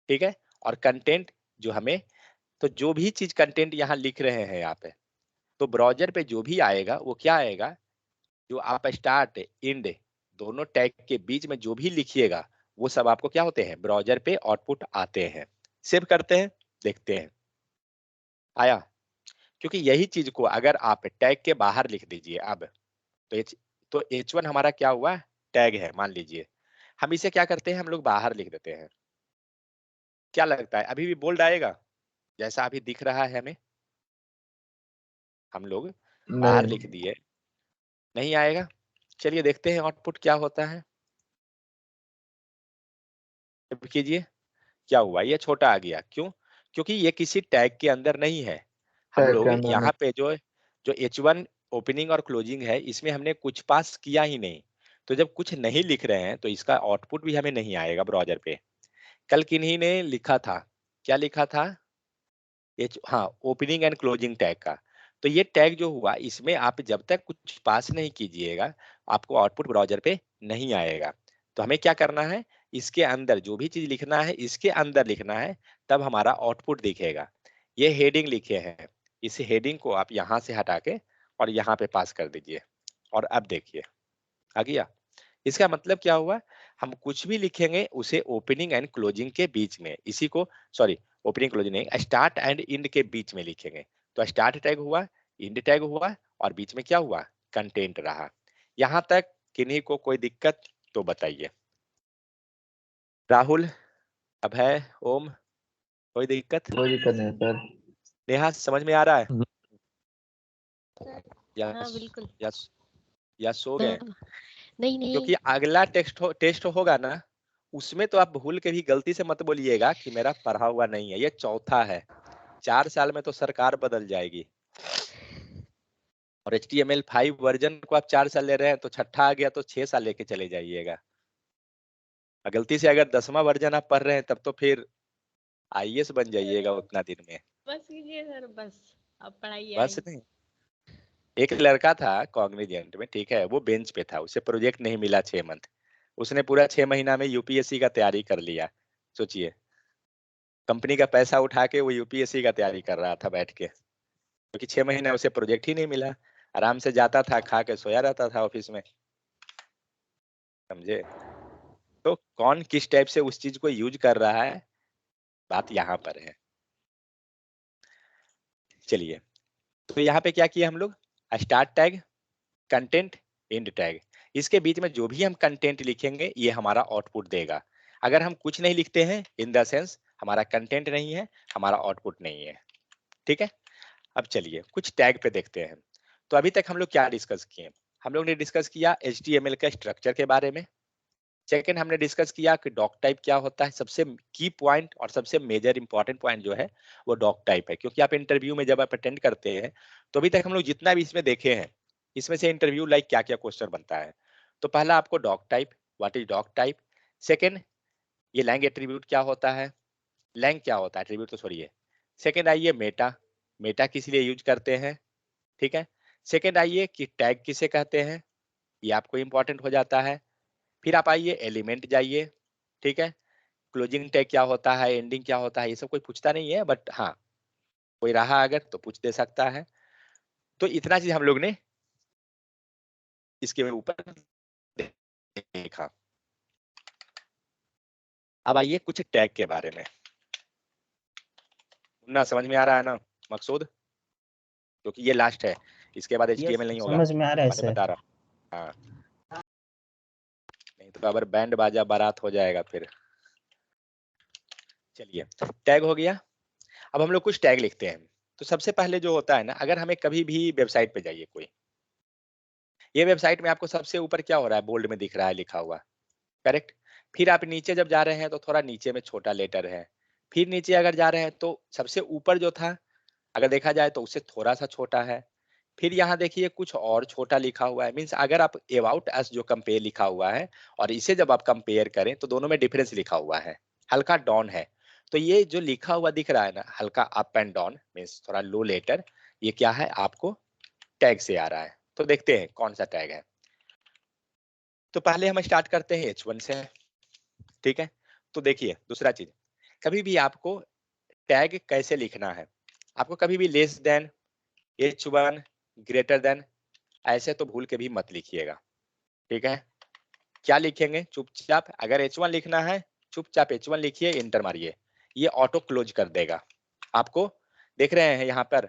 ठीक है, और कंटेंट जो हमें, तो जो भी चीज कंटेंट यहाँ लिख रहे हैं यहाँ पे, तो ब्राउजर पे जो भी आएगा वो क्या आएगा, जो आप स्टार्ट इंड दोनों टैग के बीच में जो भी लिखिएगा वो सब आपको क्या होते हैं, ब्राउजर पे आउटपुट आते हैं। सेव करते हैं, देखते हैं आया, क्योंकि यही चीज को अगर आप टैग के बाहर लिख दीजिए अब, तो H1 हमारा क्या हुआ, टैग है मान लीजिए, हम इसे क्या करते हैं, हम लोग बाहर लिख देते हैं। क्या लगता है अभी भी बोल्ड आएगा जैसा अभी दिख रहा है हमें, हम लोग बाहर लिख नहीं, दिए, नहीं आएगा। चलिए देखते हैं आउटपुट क्या होता है, कीजिए क्या हुआ, ये छोटा आ गया, क्यों, क्योंकि ये किसी टैग के अंदर नहीं है। हम टैग के लोग अंदर नहीं। यहाँ पे जो जो H1 ओपनिंग और क्लोजिंग है इसमें हमने कुछ पास किया ही नहीं, तो जब कुछ नहीं लिख रहे हैं तो इसका आउटपुट भी हमें नहीं आएगा ब्राउजर पे। कल किन्हीं ने लिखा था, क्या लिखा था, हाँ ओपनिंग एंड क्लोजिंग टैग का, तो ये टैग जो हुआ इसमें आप जब तक कुछ पास नहीं कीजिएगा आपको आउटपुट ब्राउजर पे नहीं आएगा। तो हमें क्या करना है, इसके अंदर जो भी चीज लिखना है इसके अंदर लिखना है, तब हमारा आउटपुट दिखेगा। ये हेडिंग लिखे हैं, इस हेडिंग को आप यहाँ से हटा के और यहाँ पे पास कर दीजिए, और अब देखिए आ गया। इसका मतलब क्या हुआ, हम कुछ भी लिखेंगे उसे ओपनिंग एंड क्लोजिंग के बीच में, इसी को सॉरी ओपनिंग क्लोजिंग नहीं, स्टार्ट एंड इंड के बीच में लिखेंगे। तो स्टार्ट टैग हुआ, इंड टैग हुआ, और बीच में क्या हुआ, कंटेंट रहा। यहां तक किन्हीं को कोई दिक्कत तो बताइए, राहुल, अभय, ओम, कोई दिक्कत, कोई दिक्कत नहीं सर। नेहा समझ में आ रहा है या हाँ बिल्कुल। या, या सो गए, नहीं नहीं। क्योंकि अगला टेस्ट होगा ना, उसमें तो आप भूल के भी गलती से मत बोलिएगा कि मेरा पढ़ा हुआ नहीं है, ये चौथा है, 4 साल में तो सरकार बदल जाएगी, और HTML5 वर्जन को आप 4 साल ले रहे हैं, तो छठा आ गया तो 6 साल लेके चले जाइएगा। और गलती से अगर 10वां वर्जन आप पढ़ रहे हैं तब तो फिर IAS बन जाइएगा उतना दिन में। बस कीजिए सर, बस अब पढ़ाई बस आई। नहीं, एक लड़का था कॉग्निजेंट में, ठीक है, वो बेंच पे था, उसे प्रोजेक्ट नहीं मिला 6 मंथ, उसने पूरा 6 महीना में UPSC का तैयारी कर लिया। सोचिए, कंपनी का पैसा उठा के वो UPSC का तैयारी कर रहा था बैठ के, क्योंकि 6 महीने उसे प्रोजेक्ट ही नहीं मिला, आराम से जाता था, खा के सोया रहता था ऑफिस में, समझे। तो कौन किस टाइप से उस चीज को यूज कर रहा है, बात यहाँ पर है। चलिए, तो यहाँ पे क्या किया हम लोग, start tag, content, and tag, इसके बीच में जो भी हम कंटेंट लिखेंगे ये हमारा आउटपुट देगा। अगर हम कुछ नहीं लिखते हैं, इन द सेंस हमारा कंटेंट नहीं है, हमारा आउटपुट नहीं है, ठीक है। अब चलिए कुछ टैग पे देखते हैं। तो अभी तक हम लोग क्या डिस्कस किए, हम लोग ने डिस्कस किया HTML का स्ट्रक्चर के बारे में। सेकंड हमने डिस्कस किया कि डॉक टाइप क्या होता है, सबसे की पॉइंट और सबसे मेजर इंपॉर्टेंट पॉइंट जो है वो डॉक टाइप है, क्योंकि आप इंटरव्यू में जब आप अटेंड करते हैं तो अभी तक हम लोग जितना भी इसमें देखे हैं इसमें से इंटरव्यू लाइक क्या क्या क्वेश्चन बनता है। तो पहला आपको dog type, what is dog type. Second, ये लैंग एट्रीब्यूट क्या होता है, लैंग क्या होता है, एट्रीब्यूट तो छोड़िए। सेकंड आइए मेटा, मेटा किस लिए यूज करते हैं, ठीक है। सेकंड आइए कि टैग किसे कहते हैं, ये आपको इंपॉर्टेंट हो जाता है। फिर आप आइए एलिमेंट जाइए, ठीक है। क्लोजिंग टैग क्या होता है, एंडिंग क्या होता है, ये सब कोई पूछता नहीं है, बट हाँ कोई रहा अगर तो पूछ दे सकता है। तो इतना चीज हम लोग ने इसके ऊपर देखा। अब आइए कुछ टैग के बारे में, ना समझ में आ रहा है ना मकसूद, क्योंकि ये लास्ट है, इसके बाद यस HTML नहीं होगा, समझ में आ रहा है मैंने सर। बता रहा हूँ। हाँ, नहीं तो अगर बैंड बाजा बारात हो जाएगा फिर। चलिए टैग हो गया। अब हम लोग कुछ टैग लिखते हैं। तो सबसे पहले जो होता है ना, अगर हमें कभी भी वेबसाइट पे जाइए कोई, ये वेबसाइट में आपको सबसे ऊपर क्या हो रहा है, बोल्ड में दिख रहा है लिखा हुआ, करेक्ट। फिर आप नीचे जब जा रहे हैं तो थोड़ा नीचे में छोटा लेटर है। फिर नीचे अगर जा रहे हैं तो सबसे ऊपर जो था अगर देखा जाए तो उससे थोड़ा सा छोटा है। फिर यहाँ देखिए कुछ और छोटा लिखा हुआ है, मीन्स अगर आप अबाउट अस जो कंपेयर लिखा हुआ है और इसे जब आप कंपेयर करें तो दोनों में डिफरेंस लिखा हुआ है, हल्का डाउन है। तो ये जो लिखा हुआ दिख रहा है ना हल्का अप एंड डाउन, मीन्स थोड़ा लो लेटर, ये क्या है आपको टैग से आ रहा है। तो देखते हैं कौन सा टैग है। तो पहले हम स्टार्ट करते हैं H1 से, ठीक है। तो देखिए दूसरा चीज, कभी भी आपको टैग कैसे लिखना है, आपको कभी भी less than, H1, greater than, ऐसे तो भूल के भी मत लिखिएगा, ठीक है। क्या लिखेंगे, चुपचाप अगर H1 लिखना है चुपचाप H1 लिखिए, इंटर मारिए, ये ऑटो क्लोज कर देगा आपको। देख रहे हैं यहाँ पर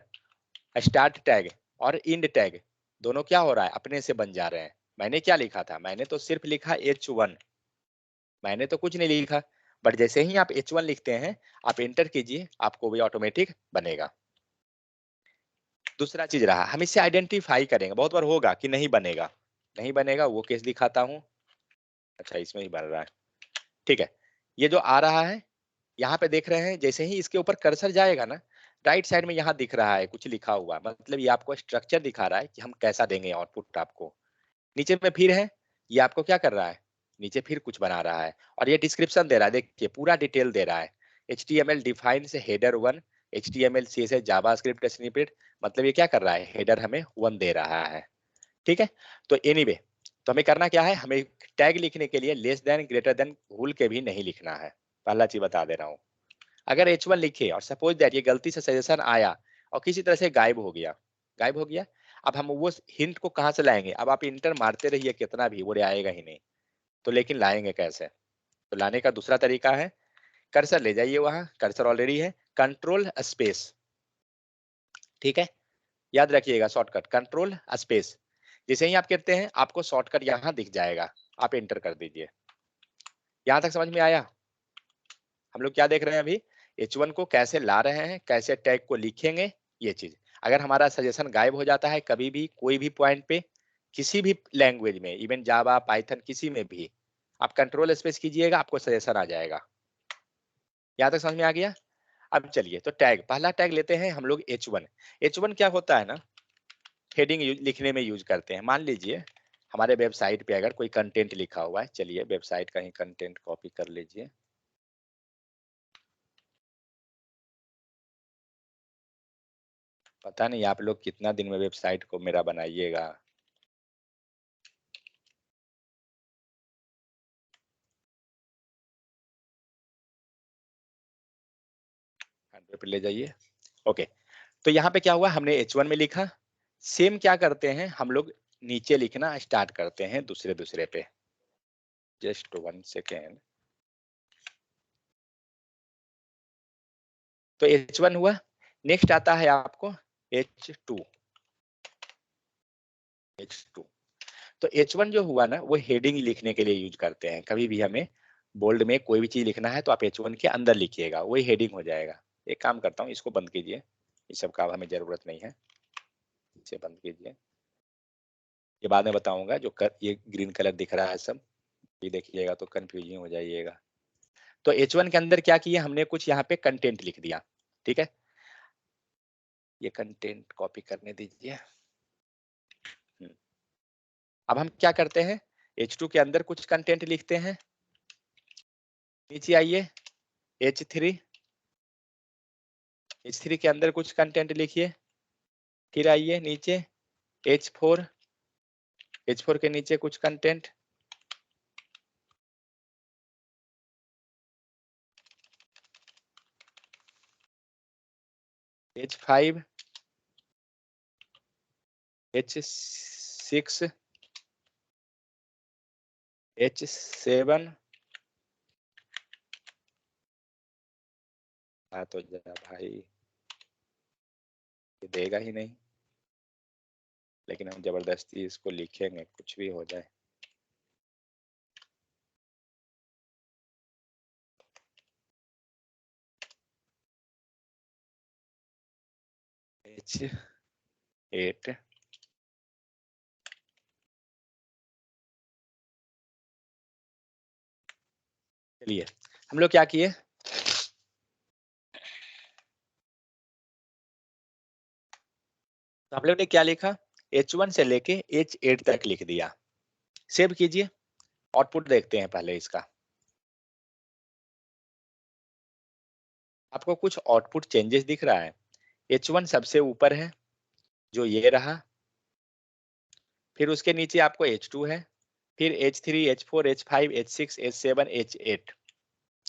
स्टार्ट टैग और इंड टैग दोनों क्या हो रहा है, अपने से बन जा रहे हैं। मैंने क्या लिखा था, मैंने तो सिर्फ लिखा H1, मैंने तो कुछ नहीं लिखा, बट जैसे ही आप H1 लिखते हैं आप एंटर कीजिए, आपको भी ऑटोमेटिक बनेगा। दूसरा चीज रहा, हम इससे आइडेंटिफाई करेंगे, बहुत बार होगा कि नहीं बनेगा, नहीं बनेगा वो केस दिखाता हूँ। अच्छा इसमें ही बन रहा है, ठीक है। ये जो आ रहा है यहाँ पे देख रहे हैं, जैसे ही इसके ऊपर कर्सर जाएगा ना राइट साइड में यहाँ दिख रहा है कुछ लिखा हुआ, मतलब ये आपको स्ट्रक्चर दिखा रहा है कि हम कैसा देंगे आउटपुट आपको। नीचे में फिर है, ये आपको क्या कर रहा है, नीचे फिर कुछ बना रहा है और ये डिस्क्रिप्शन दे रहा है, देखिए पूरा डिटेल दे रहा है। HTML डिफाइन से header 1, HTML CSS JavaScript snippet, मतलब ये क्या कर रहा है, हेडर हमें 1 दे रहा है, ठीक है। तो एनीवे तो हमें करना क्या है, हमें टैग लिखने के लिए लेस देन ग्रेटर देन भूल के भी नहीं लिखना है। पहला चीज बता दे रहा हूँ, अगर H1 लिखे और सपोज दैट ये गलती से सजेशन आया और किसी तरह से गायब हो गया, गायब हो गया, अब हम वो हिंट को कहाँ से लाएंगे, अब आप इंटर मारते रहिए कितना भी, वो आएगा ही नहीं। तो लेकिन लाएंगे कैसे, तो लाने का दूसरा तरीका है, कर्सर ले जाइए, वहां कर्सर ऑलरेडी है, कंट्रोल स्पेस, ठीक है। याद रखिएगा शॉर्टकट कंट्रोल स्पेस, जैसे ही आप कहते हैं आपको शॉर्टकट यहाँ दिख जाएगा, आप एंटर कर दीजिए। यहाँ तक समझ में आया। हम लोग क्या देख रहे हैं अभी, H1 को कैसे ला रहे हैं, कैसे टैग को लिखेंगे, ये चीज। अगर हमारा सजेशन गायब हो जाता है कभी भी कोई भी पॉइंट पे, किसी भी लैंग्वेज में, इवन जावा पाइथन किसी में भी, आप कंट्रोल स्पेस कीजिएगा आपको सजेशन आ जाएगा। यहाँ तक समझ में आ गया। अब चलिए तो टैग, पहला टैग लेते हैं हम लोग H1। H1 क्या होता है ना, हेडिंग लिखने में यूज करते हैं। मान लीजिए हमारे वेबसाइट पे अगर कोई कंटेंट लिखा हुआ है, चलिए वेबसाइट का ही कंटेंट कॉपी कर लीजिए, पता नहीं आप लोग कितना दिन में वेबसाइट को मेरा बनाइएगा। पे ले जाइए, ओके। तो यहाँ पे क्या हुआ, हमने H1 में लिखा, सेम क्या करते हैं हम लोग नीचे लिखना स्टार्ट करते हैं दूसरे दूसरे पे, जस्ट 1 सेकेंड। तो H1 हुआ, नेक्स्ट आता है आपको H2, H2। तो H1 जो हुआ ना वो हेडिंग लिखने के लिए यूज करते हैं, कभी भी हमें बोल्ड में कोई भी चीज लिखना है तो आप H1 के अंदर लिखिएगा, वही हेडिंग हो जाएगा। एक काम करता हूँ, इसको बंद कीजिए, इस सब का हमें जरूरत नहीं है, इसे बंद कीजिए। ये बाद में बताऊंगा, ये ग्रीन कलर दिख रहा है सब, ये देखिएगा तो कंफ्यूजिंग हो जाइएगा। तो H1 के अंदर क्या किया हमने, कुछ यहाँ पे कंटेंट लिख दिया, ठीक है। ये कंटेंट कॉपी करने दीजिए, अब हम क्या करते हैं, H2 के अंदर कुछ कंटेंट लिखते हैं। नीचे आइए, H3 के अंदर कुछ कंटेंट लिखिए। फिर आइए नीचे H4 के नीचे कुछ कंटेंट। H5 H6 H7 तो जा भाई, ये देगा ही नहीं, लेकिन हम जबरदस्ती इसको लिखेंगे, कुछ भी हो जाए। H8 चलिए हम लोग क्या किए, तो हम लोग ने क्या लिखा, H1 से लेके H8 तक लिख दिया। सेव कीजिए, आउटपुट देखते हैं पहले इसका। आपको कुछ आउटपुट चेंजेस दिख रहा है। H1 सबसे ऊपर है, जो ये रहा। फिर उसके नीचे आपको H2 है, फिर H3 H4 H5 H6 H7 H8।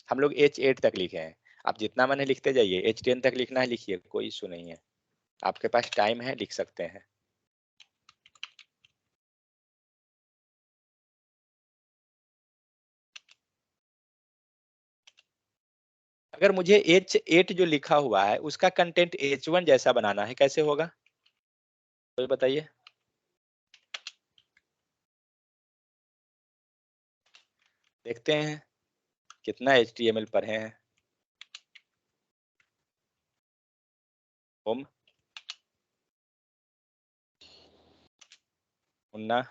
हम लोग H8 तक लिखे हैं। आप जितना मन है लिखते जाइए, H10 तक लिखना है लिखिए, कोई इशू नहीं है, आपके पास टाइम है, लिख सकते हैं। अगर मुझे H8 जो लिखा हुआ है उसका कंटेंट H1 जैसा बनाना है, कैसे होगा तो बताइए। देखते हैं कितना HTML पढ़े हैं। होम मुन्ना,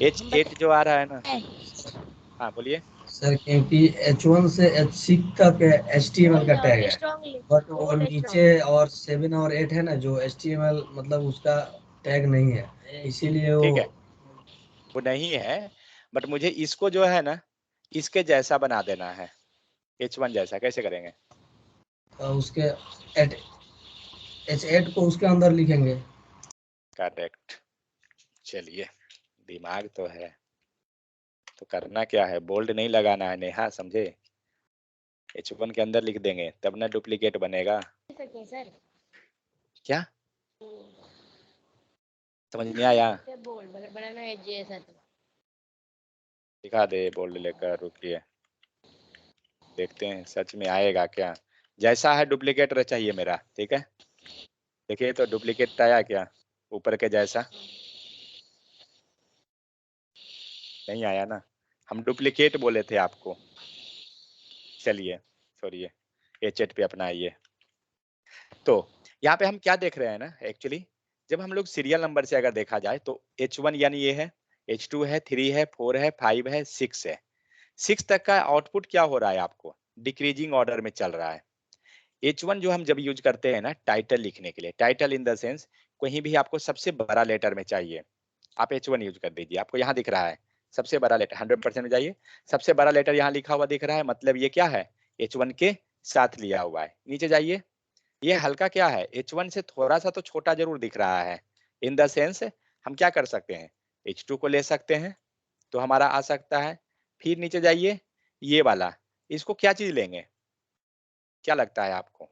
H8 जो आ रहा है ना, हाँ बोलिए। सर क्योंकि H1 से H6 तक HTML का टैग है, बट वो नीचे और 7 और 8 है ना, जो HTML मतलब उसका टैग नहीं है, इसीलिए ठीक है, वो वो नहीं है, बट मुझे इसको जो है ना, इसके जैसा बना देना है, H1 जैसा। कैसे करेंगे, उसके H8 को उसके अंदर लिखेंगे। करेक्ट। चलिए, दिमाग तो है, तो करना क्या है, बोल्ड नहीं लगाना है नेहा, समझे। H1 के अंदर लिख देंगे तब ना डुप्लीकेट बनेगा। सर क्या समझ नहीं आया, बोल्ड बनाना है जी सर। दिखा दे बोल्ड लेकर, रुकिए देखते हैं सच में आएगा क्या। जैसा है डुप्लीकेट चाहिए मेरा, ठीक है। देखिए तो डुप्लीकेट आया क्या, ऊपर के जैसा नहीं आया ना, हम डुप्लीकेट बोले थे आपको। चलिए छोड़िए, H8 पे अपना आइए। तो यहाँ पे हम क्या देख रहे हैं ना, एक्चुअली जब हम लोग सीरियल नंबर से अगर देखा जाए तो H1 यानी ये है, H2 है, 3 है, 4 है, 5 है, 6 है। 6 तक का आउटपुट क्या हो रहा है, आपको डिक्रीजिंग ऑर्डर में चल रहा है। H1 जो हम जब यूज करते हैं ना टाइटल लिखने के लिए, टाइटल इन द सेंस कहीं भी आपको सबसे बड़ा लेटर में चाहिए, आप H1 यूज कर दीजिए। आपको यहाँ दिख रहा है सबसे बड़ा लेटर, 100% में जाइए, सबसे बड़ा लेटर यहाँ लिखा हुआ दिख रहा है, मतलब ये क्या है, H1 के साथ लिया हुआ है। नीचे जाइए, ये हल्का क्या है, H1 से थोड़ा सा तो छोटा जरूर दिख रहा है, इन द सेंस हम क्या कर सकते हैं, H2 को ले सकते हैं, तो हमारा आ सकता है। फिर नीचे जाइए, ये वाला, इसको क्या चीज लेंगे, क्या लगता है आपको,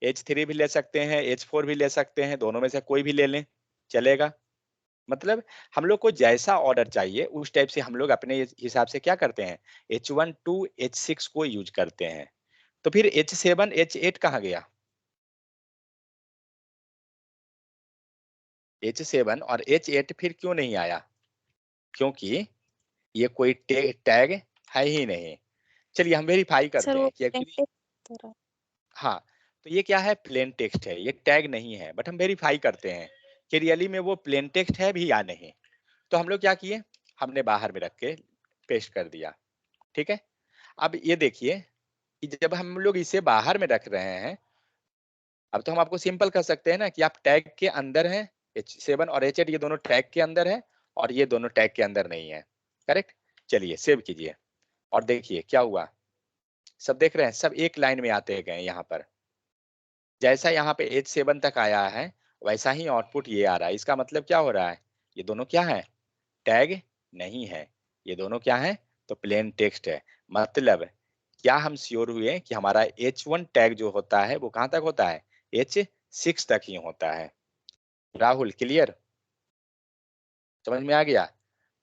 H3 भी ले सकते हैं, H4 भी ले सकते हैं, दोनों में से कोई भी ले लें चलेगा। मतलब हम लोग को जैसा ऑर्डर चाहिए उस टाइप से हम लोग अपने हिसाब से क्या करते हैं, H1 to H6 को यूज करते हैं। तो फिर H7 H8 कहाँ गया, H7 और H8 फिर क्यों नहीं आया, क्योंकि ये कोई टैग है ही नहीं। चलिए हम वेरीफाई सर करते वो हैं कि एक्चुअली, प्रिंटेड तरह। हाँ तो ये क्या है, प्लेन टेक्स्ट है, ये टैग नहीं है, बट हम वेरीफाई करते हैं कि रियली में वो प्लेन टेक्स्ट है भी या नहीं। तो हम लोग क्या किए, हमने बाहर में रख के पेस्ट कर दिया, ठीक है। अब ये देखिए कि जब हम लोग इसे बाहर में रख रहे हैं, अब तो हम आपको सिंपल कर सकते हैं ना कि आप टैग के अंदर हैं, H7 और H8 ये दोनों टैग के अंदर है और ये दोनों टैग के अंदर नहीं है। करेक्ट। चलिए सेव कीजिए और देखिए क्या हुआ। सब देख रहे हैं, सब एक लाइन में आते गए यहाँ पर। जैसा यहाँ पे H7 तक आया है वैसा ही आउटपुट ये आ रहा है। इसका मतलब क्या हो रहा है, ये दोनों क्या है, टैग नहीं है, ये दोनों क्या है तो प्लेन टेक्स्ट है। मतलब क्या हम श्योर हुए कि हमारा H1 टैग जो होता है वो कहां तक होता है, H6 तक ही होता है। राहुल क्लियर, समझ में आ गया।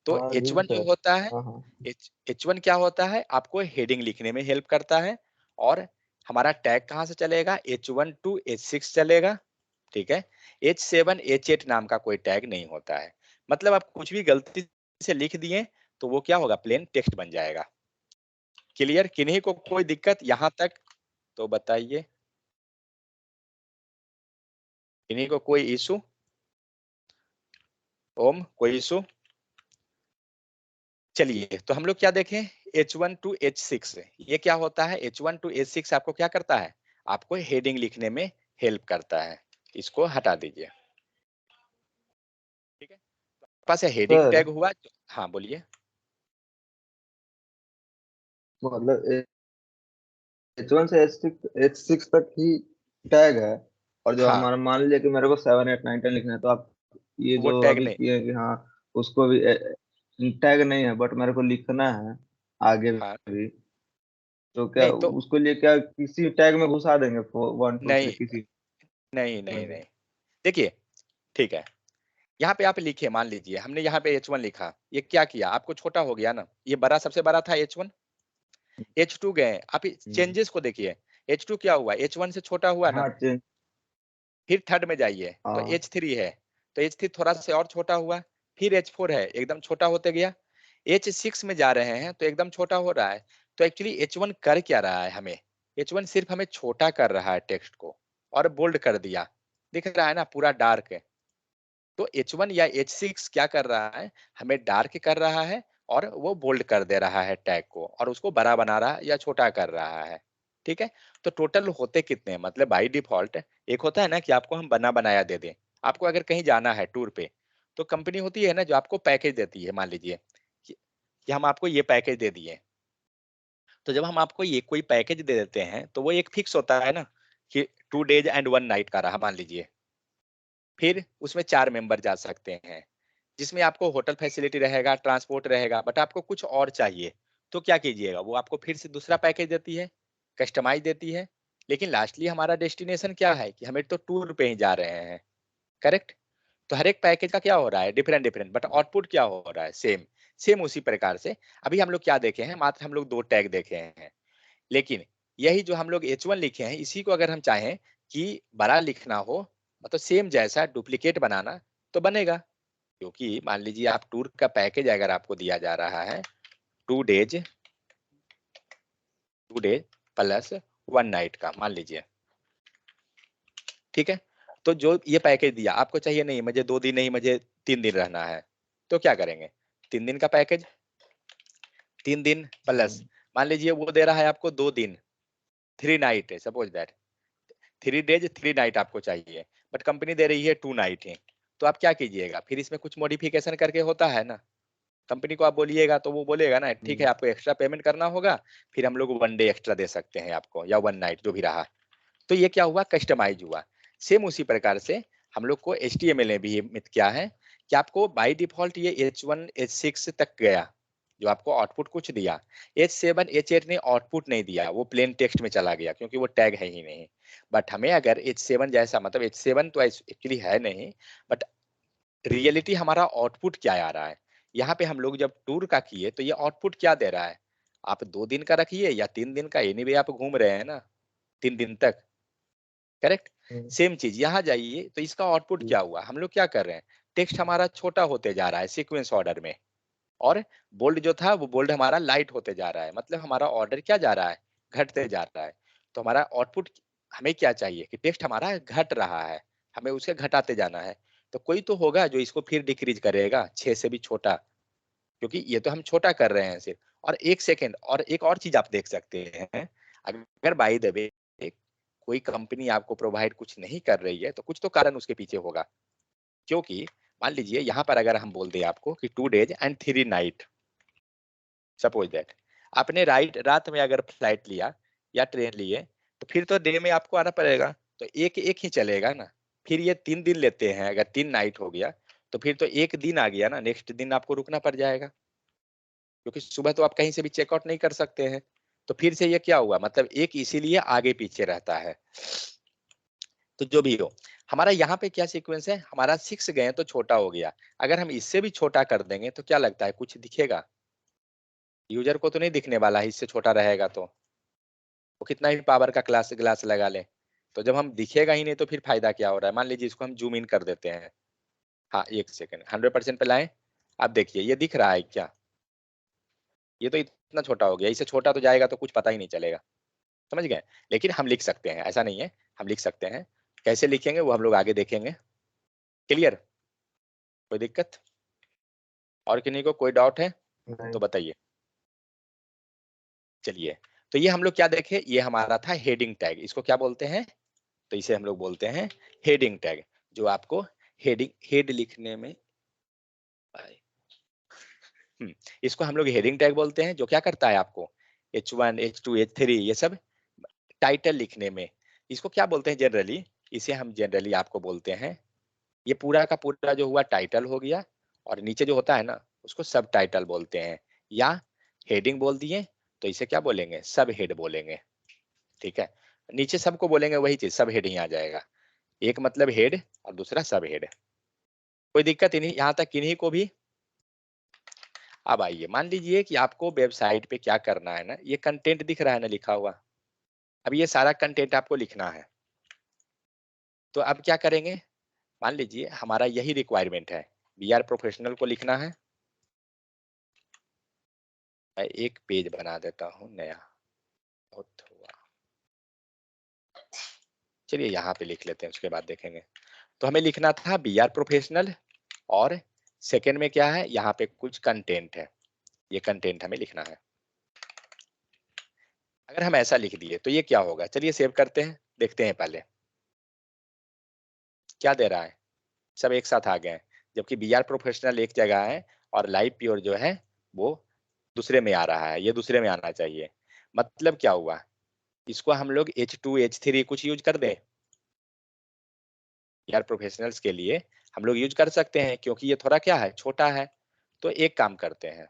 तो हाँ जी H1 जो सर। होता है, हाँ हाँ। H1 क्या होता है, आपको हेडिंग लिखने में हेल्प करता है। और हमारा टैग कहां से चलेगा, H1 to H6 चलेगा। ठीक है। H7 H8 नाम का कोई टैग नहीं होता है। मतलब आप कुछ भी गलती से लिख दिए तो वो क्या होगा, प्लेन टेक्स्ट बन जाएगा। क्लियर, किन्हीं को कोई दिक्कत यहां तक तो बताइए, किन्हीं को कोई इशू, ओम कोई इशू। चलिए तो हम लोग क्या देखें, H1 to H6 ये क्या होता है, H1 to H6 आपको क्या करता है, आपको हेडिंग लिखने में हेल्प करता है। इसको हटा दीजिए। ठीक है, पास हेडिंग सर टैग हुआ। हाँ बोलिए। मतलब H1 से H6 तक ही टैग है, और जो हाँ हमारा मान लीजिए कि मेरे को 7 8 9 10 लिखना है, तो आप ये वो जो टैग अभी नहीं, किए कि हाँ उसको भी टैग नहीं है, बट मेरे को लिखना है आगे हाँ भी, तो क्या नहीं तो उसको लिए क्या किसी टैग में घुसा देंगे 1 2 3 नहीं किसी नहीं नहीं में? नहीं। देखिए ठीक है, यहाँ पे आप लिखिए, मान लीजिए हमने यहाँ पे H1 लिखा, ये क्या किया, आपको छोटा हो गया ना, ये बड़ा सबसे बड़ा था H1, H2 गए, आप चेंजेस को देखिए, H2 क्या हुआ, H1 से छोटा हुआ ना। हाँ चेंज। फिर थर्ड में जाइए तो हाँ H3 है, तो H3 थोड़ा से और छोटा हुआ। फिर H4 है, एकदम छोटा होते गया। H6 में जा रहे हैं तो एकदम छोटा हो रहा है। तो एक्चुअली H1 कर क्या रहा है हमें, H1 सिर्फ हमें छोटा कर रहा है टेक्स्ट को, और बोल्ड कर दिया, दिख रहा है ना पूरा डार्क है। तो H1 या H6 क्या कर रहा है, हमें डार्क कर रहा है और वो बोल्ड कर दे रहा है टैग को, और उसको बड़ा बना रहा है या छोटा कर रहा है। ठीक है। तो टोटल होते कितने हैं, मतलब बाय डिफॉल्ट एक होता है ना कि आपको हम बना बनाया दे दें। आपको अगर कहीं जाना है टूर पे, तो कंपनी होती है ना जो आपको पैकेज देती है, मान लीजिए कि हम आपको ये पैकेज दे दिए। तो जब हम आपको ये कोई पैकेज दे देते हैं तो वो एक फिक्स होता है ना कि 2 days and 1 night का रहा मान लीजिए। फिर उसमें 4 मेंबर जा सकते हैं, जिसमें आपको होटल फैसिलिटी रहेगा, ट्रांसपोर्ट रहेगा, बट आपको कुछ और चाहिए तो क्या कीजिएगा, वो आपको फिर से दूसरा पैकेज देती है, कस्टमाइज देती है। लेकिन लास्टली हमारा डेस्टिनेशन क्या है कि हमें तो टूर पे ही जा रहे हैं। करेक्ट। तो हर एक पैकेज का क्या हो रहा है, डिफरेंट डिफरेंट, बट आउटपुट क्या हो रहा है, सेम। सेम उसी प्रकार से अभी हम लोग क्या देखे हैं, मात्र हम लोग 2 टैग देखे हैं। लेकिन यही जो हम लोग H1 लिखे हैं, इसी को अगर हम चाहें कि बड़ा लिखना हो, मतलब सेम जैसा डुप्लीकेट बनाना, तो बनेगा। क्योंकि मान लीजिए आप टूर का पैकेज अगर आपको दिया जा रहा है 2 days 2 days प्लस 1 night का, मान लीजिए। ठीक है। तो जो ये पैकेज दिया, आपको चाहिए नहीं मुझे 2 दिन नहीं मुझे 3 दिन रहना है, तो क्या करेंगे, 3 दिन का पैकेज, 3 दिन प्लस मान लीजिए वो दे रहा है आपको 2 दिन 3 night है, सपोज दैट 3 days 3 night आपको चाहिए, बट कंपनी दे रही है 2 night ही। तो आप क्या कीजिएगा, फिर इसमें कुछ मॉडिफिकेशन करके होता है ना, कंपनी को आप बोलिएगा तो वो बोलेगा ना ठीक है आपको एक्स्ट्रा पेमेंट करना होगा, फिर हम लोग 1 day एक्स्ट्रा दे सकते हैं आपको, या 1 night जो भी रहा। तो ये क्या हुआ, कस्टमाइज हुआ। सेम उसी प्रकार से हम लोग को HTML में भी मित क्या है कि आपको बाय डिफॉल्ट ये H1 H6 तक गया, जो आपको आउटपुट कुछ दिया। H7 H8 ने आउटपुट नहीं दिया, वो प्लेन टेक्स्ट में चला गया क्योंकि वो टैग है ही नहीं। बट हमें अगर H7 जैसा, मतलब H7 तो एक्चुअली है नहीं, बट रियलिटी हमारा आउटपुट क्या आ रहा है, यहाँ पे हम लोग जब टूर का किए तो ये आउटपुट क्या दे रहा है, आप 2 दिन का रखिए या 3 दिन का, एनीवे आप घूम रहे हैं ना 3 दिन तक। करेक्ट। सेम चीज यहाँ जाइए तो इसका आउटपुट क्या हुआ, हम लोग क्या कर रहे हैं, टेक्स्ट हमारा छोटा होते जा रहा है सीक्वेंस ऑर्डर में, और बोल्ड जो था वो बोल्ड हमारा लाइट होते जा रहा है, मतलब हमारा ऑर्डर क्या जा रहा है, घटते जा रहा है। तो हमारा आउटपुट हमें क्या चाहिए कि टेक्स्ट हमारा घट रहा है, हमें उसे घटाते जाना है। तो कोई तो होगा जो इसको फिर डिक्रीज करेगा 6 से भी छोटा, क्योंकि ये तो हम छोटा कर रहे हैं सिर्फ। और 1 सेकेंड और एक और चीज आप देख सकते हैं, अगर बाई द वे कोई कंपनी आपको प्रोवाइड कुछ नहीं कर रही है तो कुछ तो कारण उसके पीछे होगा। क्योंकि मान लीजिए यहाँ पर अगर हम बोल दें आपको कि 2 days and 3 night, suppose that आपने रात में अगर फ्लाइट लिया या ट्रेन लिए तो फिर तो डे में आपको आना पड़ेगा, तो एक एक ही चलेगा ना। फिर ये 3 दिन लेते हैं, अगर 3 नाइट हो गया तो फिर तो एक दिन आ गया ना, नेक्स्ट दिन आपको रुकना पड़ जाएगा, क्योंकि सुबह तो आप कहीं से भी चेकआउट नहीं कर सकते हैं। तो फिर से ये क्या हुआ, मतलब एक इसीलिए आगे पीछे रहता है। तो जो भी हो, हमारा यहाँ पे क्या सीक्वेंस है, हमारा 6 गए तो छोटा हो गया, अगर हम इससे भी छोटा कर देंगे तो क्या लगता है कुछ दिखेगा? यूजर को तो नहीं दिखने वाला है, इससे छोटा रहेगा तो वो कितना भी पावर का ग्लास लगा ले, तो जब हम दिखेगा ही नहीं तो फिर फायदा क्या हो रहा है। मान लीजिए इसको हम जूम इन कर देते हैं, हाँ 1 सेकंड 100% पे लाएं। अब देखिए ये दिख रहा है क्या, ये तो इतना छोटा हो गया, इससे छोटा तो जाएगा तो कुछ पता ही नहीं चलेगा, समझ गए। लेकिन हम लिख सकते हैं, ऐसा नहीं है, हम लिख सकते हैं। कैसे लिखेंगे वो हम लोग आगे देखेंगे। क्लियर, कोई दिक्कत और किन्हीं को कोई डाउट है तो बताइए। चलिए, तो ये हम लोग क्या देखे, ये हमारा था हेडिंग टैग, इसको क्या बोलते हैं, तो इसे हम लोग बोलते हैं हेडिंग टैग, जो आपको हेड लिखने में इसको हम लोग हेडिंग टैग बोलते हैं, जो क्या करता है आपको H1 H2 H3 ये सब टाइटल लिखने में। इसको क्या बोलते हैं जनरली, इसे हम जनरली आपको बोलते हैं, ये पूरा का पूरा जो हुआ टाइटल हो गया, और नीचे जो होता है ना उसको सब टाइटल बोलते हैं, या हेडिंग बोल दिए तो इसे क्या बोलेंगे, सब हेड बोलेंगे। ठीक है, नीचे सबको बोलेंगे वही चीज, सब हेड ही आ जाएगा। एक मतलब हेड और दूसरा सब हेड, कोई दिक्कत ही नहीं यहाँ तक किन्हीं को भी। अब आइए, मान लीजिए कि आपको वेबसाइट पे क्या करना है ना, ये कंटेंट दिख रहा है ना लिखा हुआ, अब ये सारा कंटेंट आपको लिखना है। तो अब क्या करेंगे, मान लीजिए हमारा यही रिक्वायरमेंट है, बीआर प्रोफेशनल को लिखना है। मैं एक पेज बना देता हूँ नया, बहुत हुआ, चलिए यहाँ पे लिख लेते हैं, उसके बाद देखेंगे। तो हमें लिखना था बीआर प्रोफेशनल, और सेकंड में क्या है, यहाँ पे कुछ कंटेंट है, ये कंटेंट हमें लिखना है। अगर हम ऐसा लिख दिए तो ये क्या होगा, चलिए सेव करते हैं, देखते हैं पहले क्या दे रहा है। सब एक साथ आ गए हैं, जबकि बीआर प्रोफेशनल एक जगह है और लाइव प्योर जो है वो दूसरे में आ रहा है, ये दूसरे में आना चाहिए। मतलब क्या हुआ, इसको हम लोग H2 H3 कुछ यूज कर दें, बीआर प्रोफेशनल्स के लिए हम लोग यूज कर सकते हैं, क्योंकि ये थोड़ा क्या है, छोटा है। तो एक काम करते हैं,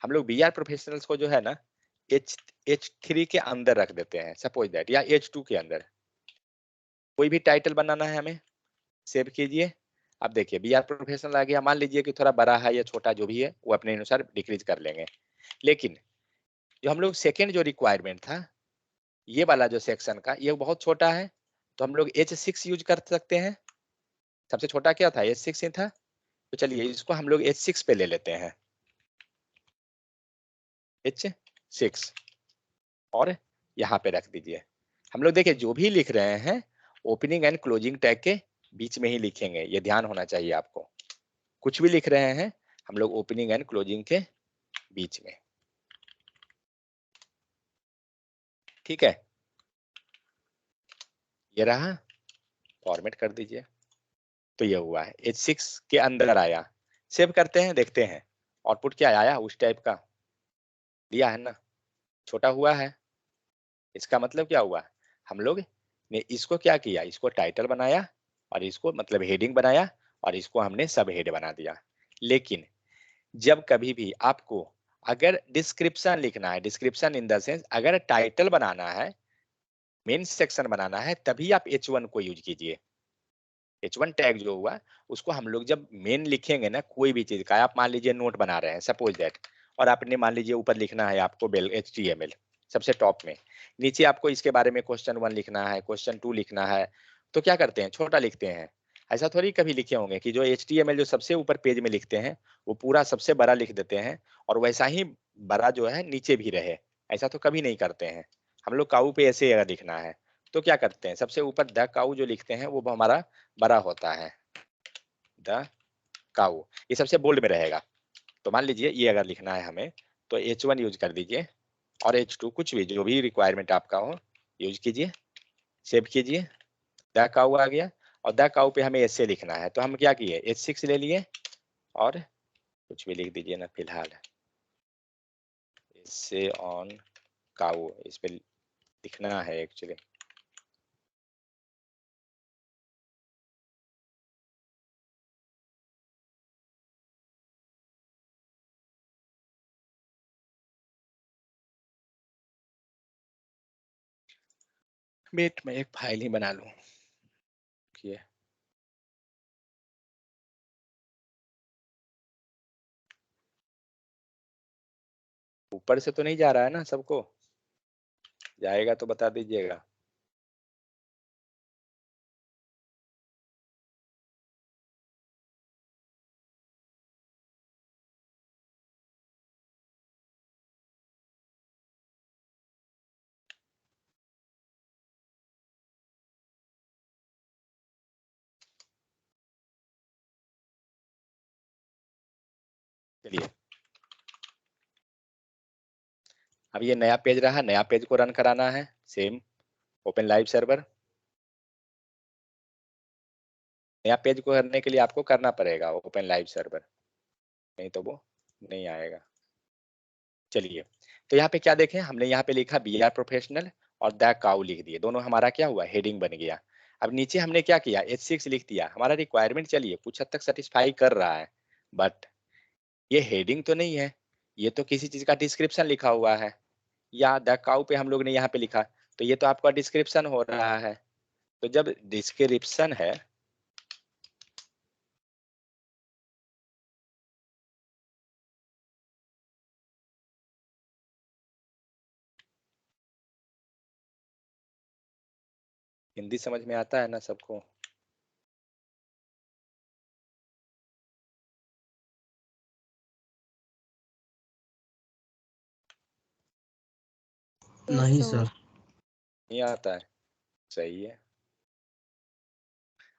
हम लोग बीआर प्रोफेशनल्स को जो है ना H3 के अंदर रख देते हैं, सपोज दैट, या H2 के अंदर। कोई भी टाइटल बनाना है हमें, सेव कीजिए। अब देखिए बीआर प्रोफेशनल आ गया, मान लीजिए कि थोड़ा बड़ा है या छोटा जो भी है वो अपने अनुसार डिक्रीज कर लेंगे। लेकिन जो हम लोग सेकेंड जो रिक्वायरमेंट था, ये वाला जो सेक्शन का, ये बहुत छोटा है, तो हम लोग H6 यूज कर सकते हैं। सबसे छोटा क्या था, H6 ही था, तो चलिए इसको हम लोग H6 पे ले लेते हैं, H6, और यहाँ पे रख दीजिए। हम लोग देखिए जो भी लिख रहे हैं ओपनिंग एंड क्लोजिंग टैग के बीच में ही लिखेंगे, ये ध्यान होना चाहिए आपको। कुछ भी लिख रहे हैं हम लोग ओपनिंग एंड क्लोजिंग के बीच में, ठीक है। ये रहा, फॉर्मेट कर दीजिए। तो ये हुआ है, H6 के अंदर आया। सेव करते हैं, देखते हैं आउटपुट क्या आया, उस टाइप का दिया है ना, छोटा हुआ है। इसका मतलब क्या हुआ, हम लोग ने इसको क्या किया, इसको टाइटल बनाया, और इसको मतलब हेडिंग बनाया, और इसको हमने सब हेड बना दिया। लेकिन जब कभी भी आपको अगर डिस्क्रिप्शन लिखना है, डिस्क्रिप्शन इन द सेंस अगर टाइटल बनाना है, मेन सेक्शन बनाना है, तभी आप H1 को यूज कीजिए। H1 टैग जो हुआ उसको हम लोग जब मेन लिखेंगे ना, कोई भी चीज का, आप मान लीजिए नोट बना रहे हैं सपोज दैट, और आपने मान लीजिए ऊपर लिखना है आपको बेल HTML सबसे टॉप में, नीचे आपको इसके बारे में क्वेश्चन 1 लिखना है, क्वेश्चन 2 लिखना है, तो क्या करते हैं, छोटा लिखते हैं। ऐसा थोड़ी कभी लिखे होंगे कि जो HTML जो सबसे ऊपर पेज में लिखते हैं वो पूरा सबसे बड़ा लिख देते हैं, और वैसा ही बड़ा जो है नीचे भी रहे, ऐसा तो कभी नहीं करते हैं। हम लोग काऊ पे ऐसे अगर लिखना है तो क्या करते हैं, सबसे ऊपर द काऊ जो लिखते हैं वो हमारा बड़ा होता है, द काऊ, ये सबसे बोल्ड में रहेगा। तो मान लीजिए ये अगर लिखना है हमें तो H1 यूज कर दीजिए, और H2 कुछ भी जो भी रिक्वायरमेंट आपका हो यूज कीजिए, सेव कीजिए, द काऊ आ गया, और द काऊ पे हमें एस लिखना है, तो हम क्या किए, H6 ले लिए और कुछ भी लिख दीजिए ना फिलहाल, इससे ऑन काऊ इस पे लिखना है एक्चुअली। वेट मैं एक फाइल ही बना लूं। ऊपर से तो नहीं जा रहा है ना सबको? जाएगा तो बता दीजिएगा। चलिए अब ये नया पेज रहा, नया पेज को रन कराना है, सेम ओपन लाइव सर्वर। नया पेज को करने के लिए आपको करना पड़ेगा ओपन लाइव सर्वर, नहीं तो वो नहीं आएगा। चलिए तो यहाँ पे क्या देखें, हमने यहाँ पे लिखा BR प्रोफेशनल और द काऊ लिख दिए, दोनों हमारा क्या हुआ, हेडिंग बन गया। अब नीचे हमने क्या किया, H6 लिख दिया, हमारा रिक्वायरमेंट चलिए कुछ हद तक सेटिस्फाई कर रहा है, बट ये हेडिंग तो नहीं है, ये तो किसी चीज का डिस्क्रिप्शन लिखा हुआ है, या द काऊ पे हम लोग ने यहाँ पे लिखा, तो ये तो आपका डिस्क्रिप्शन हो रहा है। तो जब डिस्क्रिप्शन है हिंदी समझ में आता है ना सबको? नहीं सर। नहीं आता है, सही है।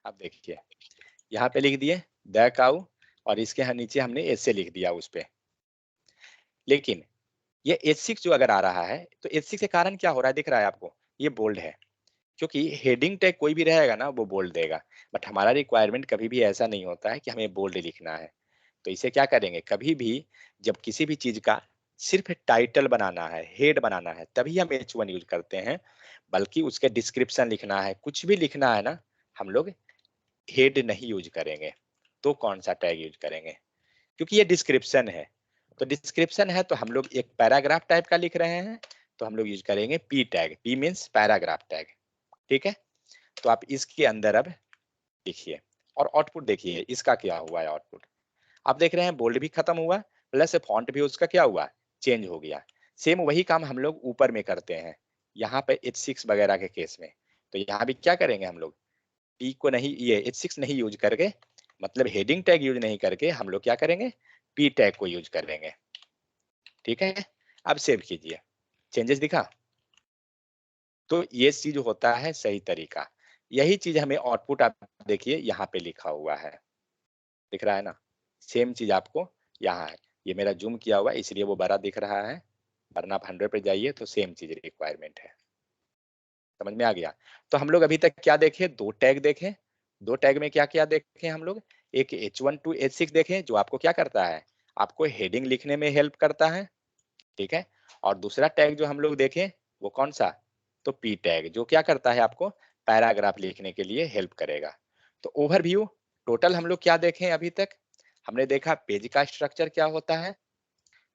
अब देखिए यहाँ पे लिख दिए द काऊ, और इसके यहाँ नीचे हमने ऐसे लिख दिया उस पे। लेकिन ये H6 जो अगर आ रहा है, तो H6 के कारण क्या हो रहा है दिख रहा है आपको, ये बोल्ड है, क्योंकि हेडिंग टैग कोई भी रहेगा ना वो बोल्ड देगा, बट हमारा रिक्वायरमेंट कभी भी ऐसा नहीं होता है कि हमें बोल्ड लिखना है। तो इसे क्या करेंगे, कभी भी जब किसी भी चीज का सिर्फ टाइटल बनाना है, हेड बनाना है, तभी हम H1 यूज करते हैं, बल्कि उसके डिस्क्रिप्शन लिखना है, कुछ भी लिखना है ना, हम लोग हेड नहीं यूज करेंगे। तो कौन सा टैग यूज करेंगे, क्योंकि ये डिस्क्रिप्शन है। तो डिस्क्रिप्शन है तो हम लोग एक पैराग्राफ टाइप का लिख रहे हैं, तो हम लोग यूज करेंगे P tag, P means paragraph tag. ठीक है, तो आप इसके अंदर अब लिखिए और आउटपुट देखिए इसका क्या हुआ है आउटपुट। आप देख रहे हैं बोल्ड भी खत्म हुआ, प्लस फॉन्ट भी उसका क्या हुआ, चेंज हो गया। सेम वही काम हम लोग ऊपर में करते हैं, यहाँ पे H6 वगैरह के केस में। तो यहाँ भी क्या करेंगे हम लोग, P को नहीं, ये H6 नहीं यूज करके, मतलब हेडिंग टैग यूज नहीं करके, हम लोग क्या करेंगे, P टैग को यूज करेंगे। ठीक है, अब सेव कीजिए, चेंजेस दिखा? तो ये चीज होता है सही तरीका। यही चीज हमें आउटपुट आप देखिए यहाँ पे लिखा हुआ है, दिख रहा है ना, सेम चीज आपको यहाँ है। ये मेरा जूम किया हुआ है इसलिए वो बड़ा दिख रहा है, वरना आप 100 पे जाइए तो सेम चीज रिक्वायरमेंट है। समझ में आ गया? तो हम लोग अभी तक क्या देखे, दो टैग देखे। दो टैग में क्या क्या देखे हम लोग, एक H1 to H6 देखे जो आपको क्या करता है, आपको हेडिंग लिखने में हेल्प करता है। ठीक है, और दूसरा टैग जो हम लोग देखे वो कौन सा, तो P टैग, जो क्या करता है, आपको पैराग्राफ लिखने के लिए हेल्प करेगा। तो ओवरव्यू टोटल हम लोग क्या देखे अभी तक, हमने देखा पेज का स्ट्रक्चर क्या होता है,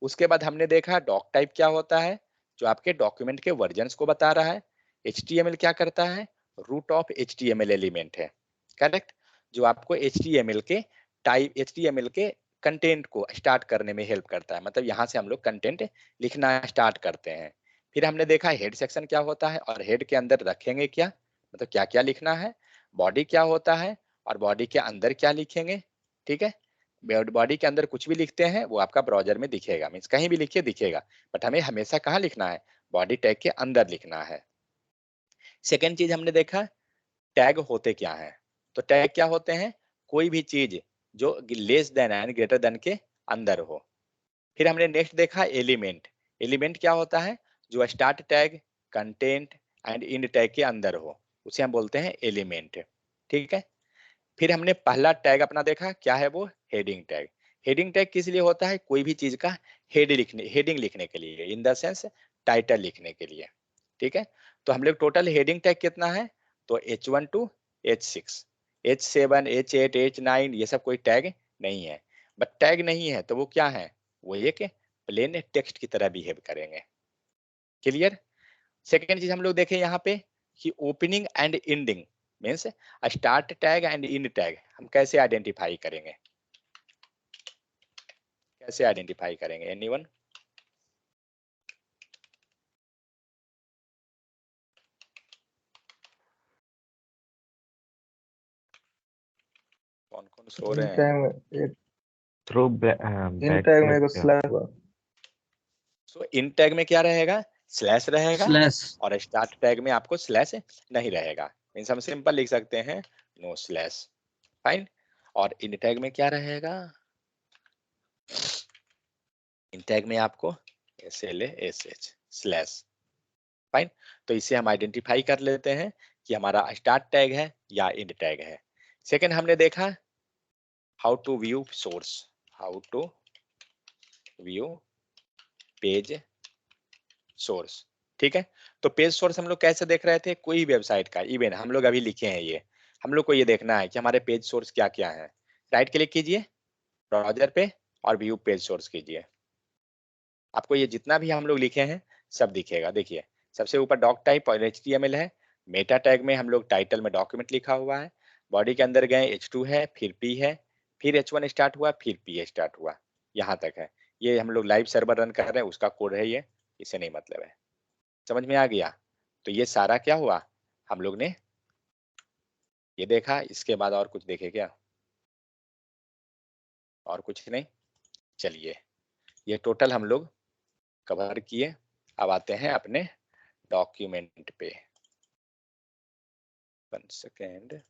उसके बाद हमने देखा डॉक टाइप क्या होता है, जो आपके डॉक्यूमेंट के वर्जन्स को बता रहा है। HTML क्या करता है, रूट ऑफ HTML एलिमेंट है, करेक्ट, जो आपको HTML के टाइप, HTML के कंटेंट को स्टार्ट करने में हेल्प करता है, मतलब यहाँ से हम लोग कंटेंट लिखना स्टार्ट करते हैं। फिर हमने देखा हेड सेक्शन क्या होता है और हेड के अंदर रखेंगे क्या, मतलब क्या क्या लिखना है। बॉडी क्या होता है और बॉडी के अंदर क्या लिखेंगे। ठीक है, बॉडी के अंदर कुछ भी लिखते हैं वो आपका ब्राउजर में दिखेगा, मीन्स कहीं भी लिखिए दिखेगा, बट हमें हमेशा कहाँ लिखना है, बॉडी टैग के अंदर लिखना है। सेकेंड चीज हमने देखा टैग होते क्या हैं, तो टैग क्या होते हैं, कोई भी चीज जो less than and greater than के अंदर हो। फिर हमने नेक्स्ट देखा एलिमेंट, एलिमेंट क्या होता है, जो start tag, content and end tag के अंदर हो। उसे हम बोलते हैं एलिमेंट। ठीक है, फिर हमने पहला टैग अपना देखा, क्या है वो? Heading tag. हेडिंग टैग किस लिए होता है? कोई भी चीज का हेडिंग लिखने के लिए, इन द सेंस टाइटल लिखने के लिए। ठीक है, तो हम लोग टोटल हेडिंग टैग कितना है? तो H1 to H6, H7, H8, H9 ये सब कोई टैग नहीं है। बट टैग नहीं है तो वो क्या है? वो एक प्लेन टेक्स्ट की तरह बिहेव करेंगे। क्लियर? सेकेंड चीज हम लोग देखें यहाँ पे कि opening and ending means start tag and and tag हम कैसे आइडेंटिफाई करेंगे? कैसे आइडेंटिफाई करेंगे? एनीवन? कौन कौन सो रहे हैं? थ्रो इन बैक टैग में स्लैश सो इन टैग में क्या रहेगा? स्लैश रहेगा। स्लैश और स्टार्ट टैग में आपको स्लैश नहीं रहेगा। मीन्स हम सिंपल लिख सकते हैं नो स्लैश। फाइन। और इन टैग में क्या रहेगा? इन टैग में आपको SLASH स्लैश। फाइन। तो इसे हम आइडेंटिफाई कर लेते हैं कि हमारा स्टार्ट टैग है या एंड टैग है। सेकंड हमने देखा how to view source, how to view page source. ठीक है, तो पेज सोर्स हम लोग कैसे देख रहे थे? कोई वेबसाइट का इवन हम लोग अभी लिखे हैं ये, हम लोग को ये देखना है कि हमारे पेज सोर्स क्या क्या है। राइट क्लिक कीजिए ब्राउजर पे और व्यू पेज सोर्स कीजिए। आपको ये जितना भी हम लोग लिखे हैं सब दिखेगा। देखिए सबसे ऊपर डॉक टाइप और HTML है। मेटा टैग में हम लोग टाइटल में डॉक्यूमेंट लिखा हुआ है। बॉडी के अंदर गए H2 है, फिर P है, फिर H1 स्टार्ट हुआ, फिर P स्टार्ट हुआ, यहाँ तक है। ये हम लोग लाइव सर्वर रन कर रहे हैं उसका कोड है ये, इससे नहीं मतलब है। समझ में आ गया? तो ये सारा क्या हुआ? हम लोग ने ये देखा। इसके बाद और कुछ देखे क्या? और कुछ नहीं। चलिए ये टोटल हम लोग कवर किए। अब आते हैं अपने डॉक्यूमेंट पे। 1 सेकेंड।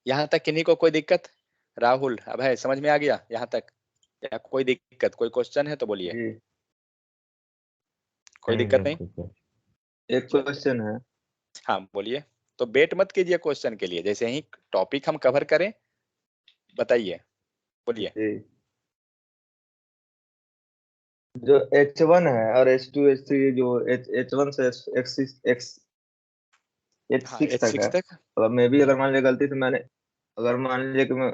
यहाँ तक किन्हीं को कोई दिक्कत? राहुल, अभय, समझ में आ गया यहाँ तक? या कोई दिक्कत, कोई क्वेश्चन है तो बोलिए। जी। कोई दिक्कत नहीं? एक क्वेश्चन है। हाँ बोलिए। तो वेट मत कीजिए क्वेश्चन के लिए, जैसे ही टॉपिक हम कवर करें बताइए, बोलिए। जी, जो H1 है और H2 H3 जो H1 से हाँ H6 तक है, H6 तक। और मैं भी अगर मान लीजिए गलती से मैंने, अगर मान लीजिए कि मैं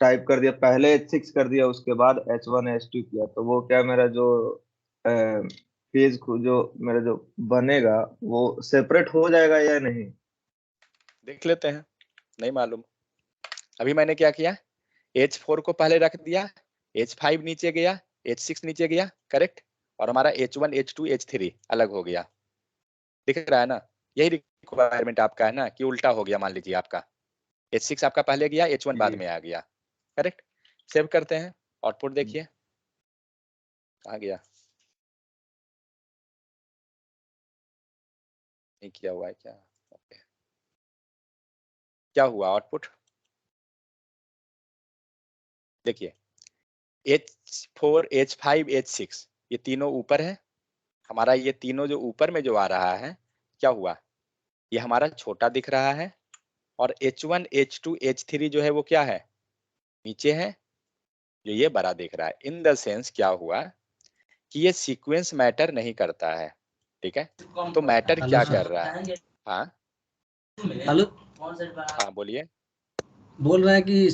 टाइप कर दिया, पहले H6 कर दिया उसके बाद H1 H2 किया, तो वो क्या मेरा जो पेज जो मेरा जो बनेगा वो सेपरेट हो जाएगा या नहीं? देख लेते हैं, नहीं मालूम। अभी मैंने क्या किया? H4 को पहले रख दिया, H5 नीचे गया, H6 नीचे गया, करेक्ट। और हमारा H1 H2 H3 अलग हो गया। दिख रहा है ना? यही रिक्वायरमेंट आपका है ना, कि उल्टा हो गया मान लीजिए आपका। H6 आपका पहले गया, H1 बाद जी। में आ गया, करेक्ट। सेव करते हैं, आउटपुट देखिए कहाँ गया। नहीं किया हुआ है क्या? ओके। क्या हुआ आउटपुट? देखिए H4 H5 H6 ये तीनों ऊपर है हमारा। ये तीनों जो ऊपर में जो आ रहा है, क्या हुआ? ये हमारा छोटा दिख रहा है। और H1 H2 H3 जो है वो क्या है? नीचे है, जो ये बड़ा दिख रहा है। इन द सेंस क्या हुआ कि ये सीक्वेंस मैटर नहीं करता है। ठीक है, तो मैटर हेलो क्या सर। कर रहा है? हाँ हेलो, हाँ बोलिए। बोल रहे हैं कि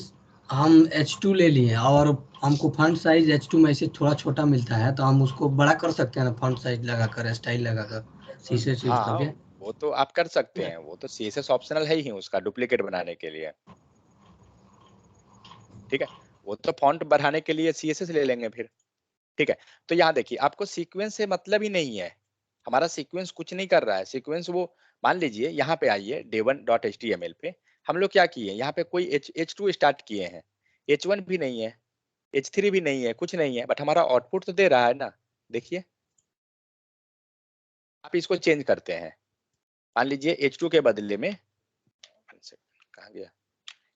हम H2 ले लिए और हमको फॉन्ट साइज H2 में से थोड़ा छोटा मिलता है, तो हम उसको बड़ा कर सकते हैं ना, फॉन्ट साइज लगाकर, स्टाइल लगाकर, शीशे से यूज हाँ करके। वो तो आप कर सकते हैं, वो तो CSS ऑप्शनल है ही उसका डुप्लीकेट बनाने के लिए। ठीक है, वो तो फॉन्ट बढ़ाने के लिए CSS ले लेंगे फिर। ठीक है, तो यहाँ देखिए आपको सीक्वेंस से मतलब ही नहीं है। हमारा सीक्वेंस कुछ नहीं कर रहा है। सीक्वेंस वो मान लीजिए यहाँ पे आइए day1.html पे, हम लोग क्या किए? यहाँ पे कोई H2 स्टार्ट किए हैं, H1 भी नहीं है, H3 भी नहीं है, कुछ नहीं है, बट हमारा आउटपुट तो दे रहा है ना। देखिए आप इसको चेंज करते हैं। मान लीजिए H2 के बदले में, कहाँ गया?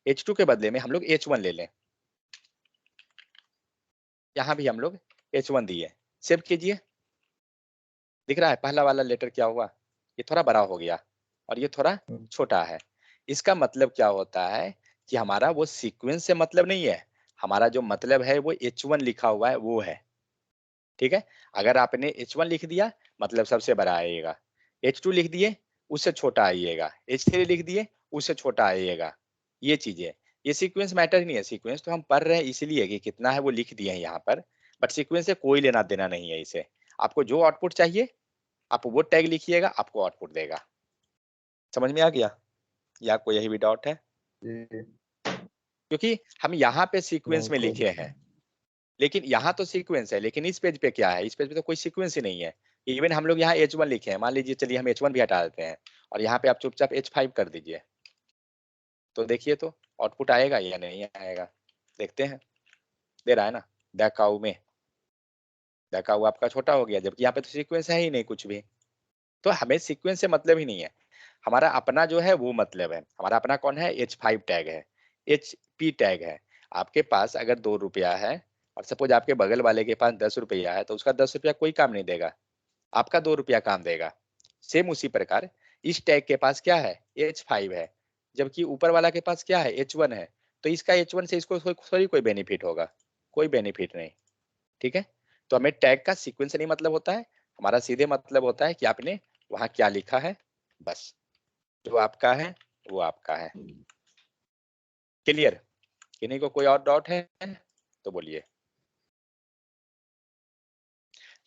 H2 के बदले में हम लोग H1 ले लें। यहाँ भी हम लोग H1 दिए, सेव कीजिए। दिख रहा है पहला वाला लेटर क्या हुआ? ये थोड़ा बड़ा हो गया और ये थोड़ा छोटा है। इसका मतलब क्या होता है कि हमारा वो सीक्वेंस से मतलब नहीं है, हमारा जो मतलब है वो H1 लिखा हुआ है वो है। ठीक है, अगर आपने H1 लिख दिया मतलब सबसे बड़ा आएगा, H2 लिख दिए उससे छोटा आइएगा, H3 लिख दिए उससे छोटा आइएगा। ये चीजें, ये सीक्वेंस मैटर नहीं है। सीक्वेंस तो हम पढ़ रहे हैं इसलिए कि कितना है वो लिख दिए हैं यहाँ पर, बट सीक्वेंस से कोई लेना देना नहीं है इसे। आपको जो आउटपुट चाहिए आप वो टैग लिखिएगा, आपको आउटपुट देगा। समझ में आ गया या कोई यही भी डाउट है? जी। क्योंकि हम यहाँ पे सीक्वेंस में नहीं, लिखे हैं, लेकिन यहाँ तो सीक्वेंस है, लेकिन इस पेज पे क्या है, इस पेज पे तो कोई सीक्वेंस ही नहीं है। इवन हम लोग यहाँ H1 लिखे हैं, मान लीजिए चलिए हम H1 भी हटा देते हैं और यहाँ पे आप चुपचाप H5 कर दीजिए, तो देखिए तो आउटपुट आएगा या नहीं आएगा, देखते हैं। दे रहा है ना, देखाऊ में देखाऊ आपका छोटा हो गया, जबकि यहाँ पे तो सीक्वेंस है ही नहीं कुछ भी। तो हमें सीक्वेंस से मतलब ही नहीं है, हमारा अपना जो है वो मतलब है। हमारा अपना कौन है, H5 टैग है, HP टैग है। आपके पास अगर 2 रुपया है और सपोज आपके बगल वाले के पास 10 रुपया है, तो उसका 10 रुपया कोई काम नहीं देगा, आपका 2 रुपया काम देगा। सेम उसी प्रकार इस टैग के पास क्या है, H5 है, जबकि ऊपर वाला के पास क्या है, H1 है। तो इसका H1 से इसको थोड़ी कोई बेनिफिट होगा, कोई बेनिफिट नहीं। ठीक है, तो हमें टैग का सीक्वेंस से नहीं मतलब होता है, हमारा सीधे मतलब होता है कि आपने वहां क्या लिखा है, बस जो आपका है वो आपका है। क्लियर? किन्हीं को कोई और डाउट है तो बोलिए।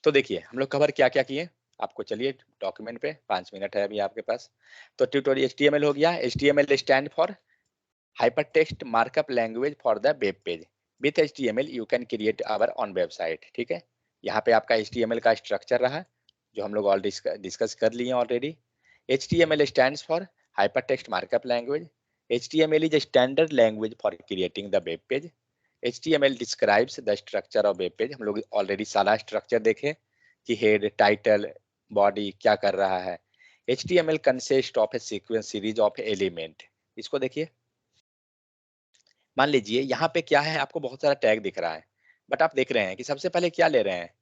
तो देखिए हम लोग कवर क्या क्या किए आपको, चलिए डॉक्यूमेंट पे 5 मिनट है अभी आपके पास। तो ट्यूटोरियल HTML हो गया। HTML stand for hypertext markup language for the web page. With HTML you can create our own website. ठीक है, यहाँ पे आपका HTML का स्ट्रक्चर रहा जो हम लोग ऑलरेडी डिस्कस कर लिए already. HTML stands for hypertext markup language. HTML is a standard language for creating the web page. HTML describes the structure of web page. हम लोग ऑलरेडी सारा स्ट्रक्चर देखे कि हेड, टाइटल, बॉडी क्या कर रहा है। HTML consists of a sequence series of element. इसको देखिए, मान लीजिए यहाँ पे क्या है, आपको बहुत सारा टैग दिख रहा है, बट आप देख रहे हैं कि सबसे पहले क्या ले रहे हैं,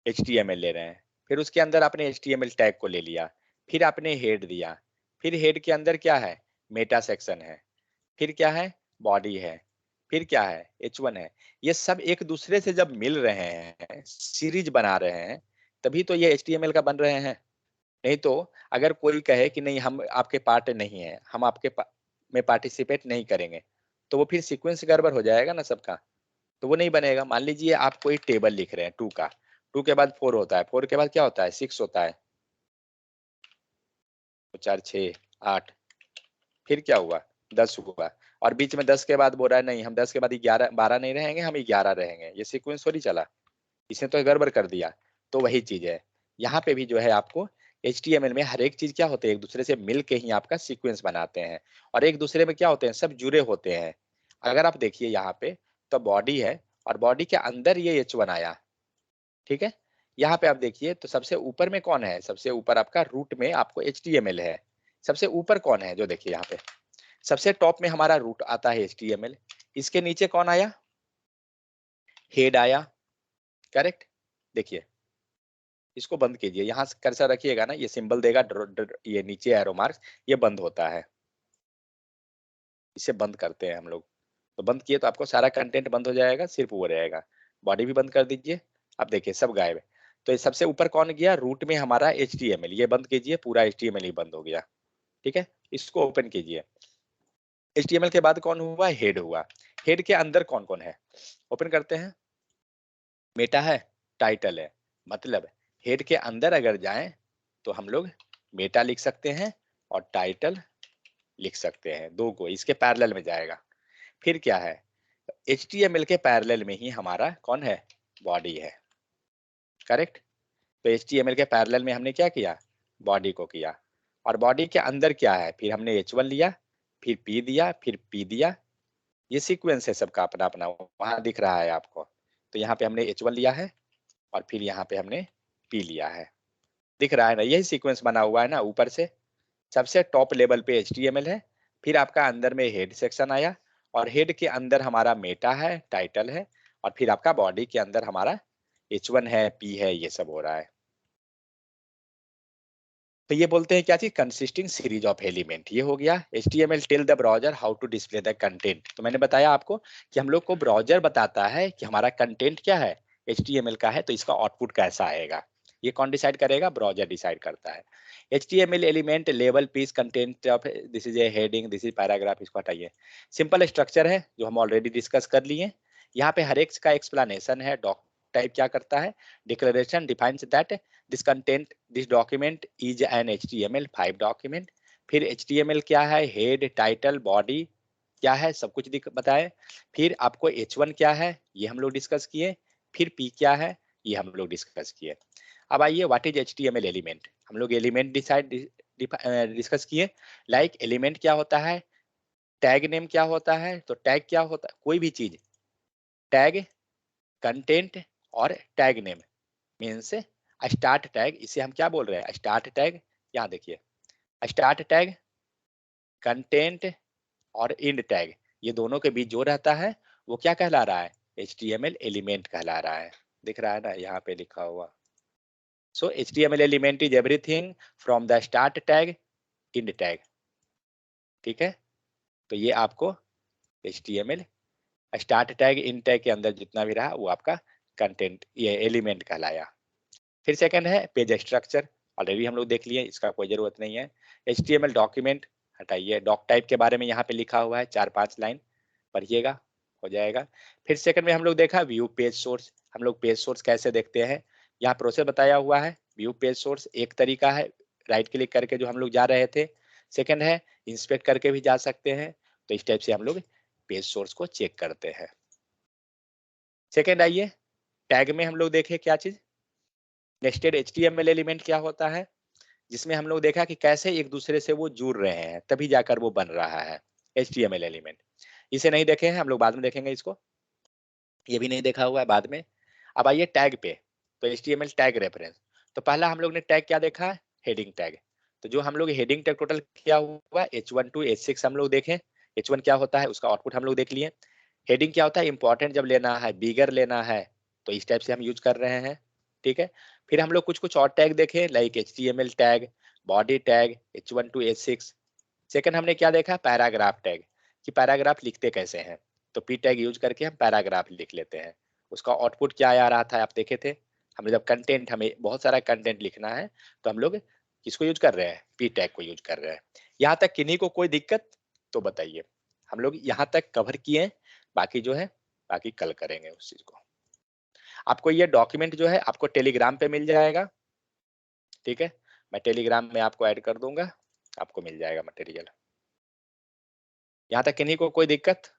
HTML ले रहे हैं। फिर उसके अंदर आपने HTML टैग को ले लिया, फिर आपने हेड दिया, फिर हेड के अंदर क्या है, मेटा सेक्शन है, फिर क्या है, बॉडी है, फिर क्या है, H1 है। ये सब एक दूसरे से जब मिल रहे हैं, सीरीज बना रहे हैं, तभी तो ये HTML का बन रहे हैं। नहीं तो अगर कोई कहे कि नहीं हम आपके पार्ट नहीं है, हम आपके में पार्टिसिपेट नहीं करेंगे, तो वो फिर सीक्वेंस गड़बड़ हो जाएगा ना सबका, तो वो नहीं बनेगा। मान लीजिए आप कोई टेबल लिख रहे हैं 2 का, 2 के बाद 4 होता है, 4 के बाद क्या होता है, 6 होता है, तो 4 6 8, फिर क्या हुआ, 10 हुआ, और बीच में 10 के बाद बोल रहा है नहीं हम 10 के बाद 11 12 नहीं रहेंगे, हम 11 रहेंगे। ये सीक्वेंस थोड़ी चला, इसने तो गड़बड़ कर दिया। तो वही चीज है यहाँ पे भी जो है, आपको HTML में हर एक चीज क्या होते हैं, एक दूसरे से मिल के ही आपका सीक्वेंस बनाते हैं, और एक दूसरे में क्या होते हैं, सब जुड़े होते हैं। अगर आप देखिए यहाँ पे तो बॉडी है और बॉडी के अंदर ये H1 आया। ठीक है, यहाँ पे आप देखिए तो सबसे ऊपर में कौन है, सबसे ऊपर आपका रूट में आपको HTML है। सबसे ऊपर कौन है, जो देखिए यहाँ पे सबसे टॉप में हमारा रूट आता है HTML। इसके नीचे कौन आया, हेड आया, करेक्ट। देखिए इसको बंद कीजिए, यहाँ से कर्सर रखिएगा ना, ये सिंबल देगा ये नीचे एरो मार्क्स, ये बंद होता है, इसे बंद करते हैं हम लोग। तो बंद किए तो आपको सारा कंटेंट बंद हो जाएगा, सिर्फ वो रहेगा। बॉडी भी बंद कर दीजिए, अब देखिए सब गायब है। तो ये सबसे ऊपर कौन गया, रूट में हमारा HTML, ये बंद कीजिए, पूरा HTML ही बंद हो गया। ठीक है, इसको ओपन कीजिए। HTML के बाद कौन हुआ, हेड हुआ। हेड के अंदर कौन कौन है, ओपन करते हैं। मेटा है, टाइटल है, मतलब हेड के अंदर अगर जाएं तो हम लोग मेटा लिख सकते हैं और टाइटल लिख सकते हैं, दो को इसके पैरेलल में जाएगा। फिर क्या है, HTML के पैरेलल में ही हमारा कौन है, बॉडी है, करेक्ट। तो HTML के पैरेलल में हमने क्या किया, बॉडी को किया, और बॉडी के अंदर क्या है, फिर हमने H1 लिया, फिर P दिया, फिर P दिया। ये सीक्वेंस है सबका अपना अपना, वहां दिख रहा है आपको। तो यहाँ पे हमने H1 लिया है और फिर यहाँ पे हमने P लिया है, दिख रहा है ना, यही सीक्वेंस बना हुआ है ना। ऊपर से सबसे टॉप लेवल पे HTML है, फिर आपका अंदर में हेड सेक्शन आया, और हेड के अंदर हमारा मेटा है, टाइटल है, और फिर आपका बॉडी के अंदर हमारा H1 है, P है, ये सब हो रहा है। तो ये बोलते हैं क्या चीज, कंसिस्टिंग सीरीज ऑफ एलिमेंट। ये हो गया HTML tell the browser how to display the content. तो मैंने बताया आपको कि हम लोग को ब्राउजर बताता है कि हमारा कंटेंट क्या है, HTML का है, तो इसका आउटपुट कैसा आएगा। ये कौन डिसाइड करेगा, ब्राउजर डिसाइड करता है। HTML element label piece content of, this is a heading, this is paragraph, इसको हटाइए। सिंपल स्ट्रक्चर है जो हम ऑलरेडी डिस्कस कर लिए। यहाँ पे हर एक का एक्सप्लेनेशन है। डॉक टाइप क्या करता है, declaration defines that this content, this document is an HTML5 document. फिर HTML क्या है, हेड, टाइटल, बॉडी क्या है, सब कुछ बताए। फिर आपको H1 क्या है, ये हम लोग डिस्कस किए। फिर P क्या है, ये हम लोग डिस्कस किए। अब आइए व्हाट इज HTML एलिमेंट। हम लोग एलिमेंट डिस्कस किए। लाइक एलिमेंट क्या होता है, टैग नेम क्या होता है। तो टैग क्या होता है, कोई भी चीज, टैग, कंटेंट और tag name means start tag. इसे हम क्या बोल रहे हैं, स्टार्ट टैग। यहाँ देखिए, स्टार्ट टैग, कंटेंट और एंड टैग, ये दोनों के बीच जो रहता है वो क्या कहला रहा है, HTML एलिमेंट कहला रहा है। दिख रहा है ना यहाँ पे लिखा हुआ। सो HTML element is everything from the start tag, and tag. ठीक है, तो ये आपको HTML start tag, and tag के अंदर जितना भी रहा वो आपका कंटेंट, ये एलिमेंट कहलाया। फिर सेकंड है पेज स्ट्रक्चर, ऑलरेडी हम लोग देख लिए, इसका कोई जरूरत नहीं है। HTML डॉक्यूमेंट हटाइए, डॉक टाइप के बारे में यहाँ पे लिखा हुआ है, 4-5 लाइन पढ़िएगा, हो जाएगा। फिर सेकंड में हम लोग देखा व्यू पेज सोर्स। हम लोग पेज सोर्स कैसे देखते हैं, यहाँ प्रोसेस बताया हुआ है। व्यू पेज सोर्स एक तरीका है, राइट क्लिक करके जो हम लोग जा रहे थे। सेकंड है इंस्पेक्ट करके भी जा सकते हैं। तो इस टाइप से हम लोग पेज सोर्स को चेक करते हैं। सेकंड आइए, टैग में हम लोग देखे क्या चीज, नेस्टेड HTML एलिमेंट क्या होता है, जिसमें हम लोग देखा कि कैसे एक दूसरे से वो जुड़ रहे हैं तभी जाकर वो बन रहा है HTML एलिमेंट। इसे नहीं देखे हैं हम लोग, बाद में देखेंगे इसको, ये भी नहीं देखा हुआ है बाद में। अब आइए टैग पे, तो HTML टैग रेफरेंस। तो पहला हम लोग ने टैग क्या देखा, हेडिंग टैग। तो जो हम लोग हेडिंग टैग टोटल क्या हुआ, H1 to H6 हम लोग देखें। H1 क्या होता है, उसका आउटपुट हम लोग देख लिए। हेडिंग क्या होता है, इंपॉर्टेंट जब लेना है, बिगर लेना है, तो इस टाइप से हम यूज कर रहे हैं। ठीक है, फिर हम लोग कुछ कुछ और टैग देखे, like HTML tag, body tag, H1 to H6। Second हमने क्या देखा, पैराग्राफ टैग, कि पैराग्राफ लिखते कैसे हैं। तो P टैग यूज करके हम पैराग्राफ लिख लेते हैं। उसका आउटपुट क्या आ रहा था आप देखे थे, हमें जब कंटेंट, हमें बहुत सारा कंटेंट लिखना है तो हम लोग किसको यूज कर रहे हैं, P टैग को यूज कर रहे हैं। यहाँ तक किन्हीं को कोई दिक्कत तो बताइए। हम लोग यहाँ तक कवर किए, बाकी जो है बाकी कल करेंगे उस चीज को। आपको ये डॉक्यूमेंट जो है आपको टेलीग्राम पे मिल जाएगा। ठीक है, मैं टेलीग्राम में आपको ऐड कर दूंगा, आपको मिल जाएगा मटेरियल। यहाँ तक किन्हीं को कोई दिक्कत।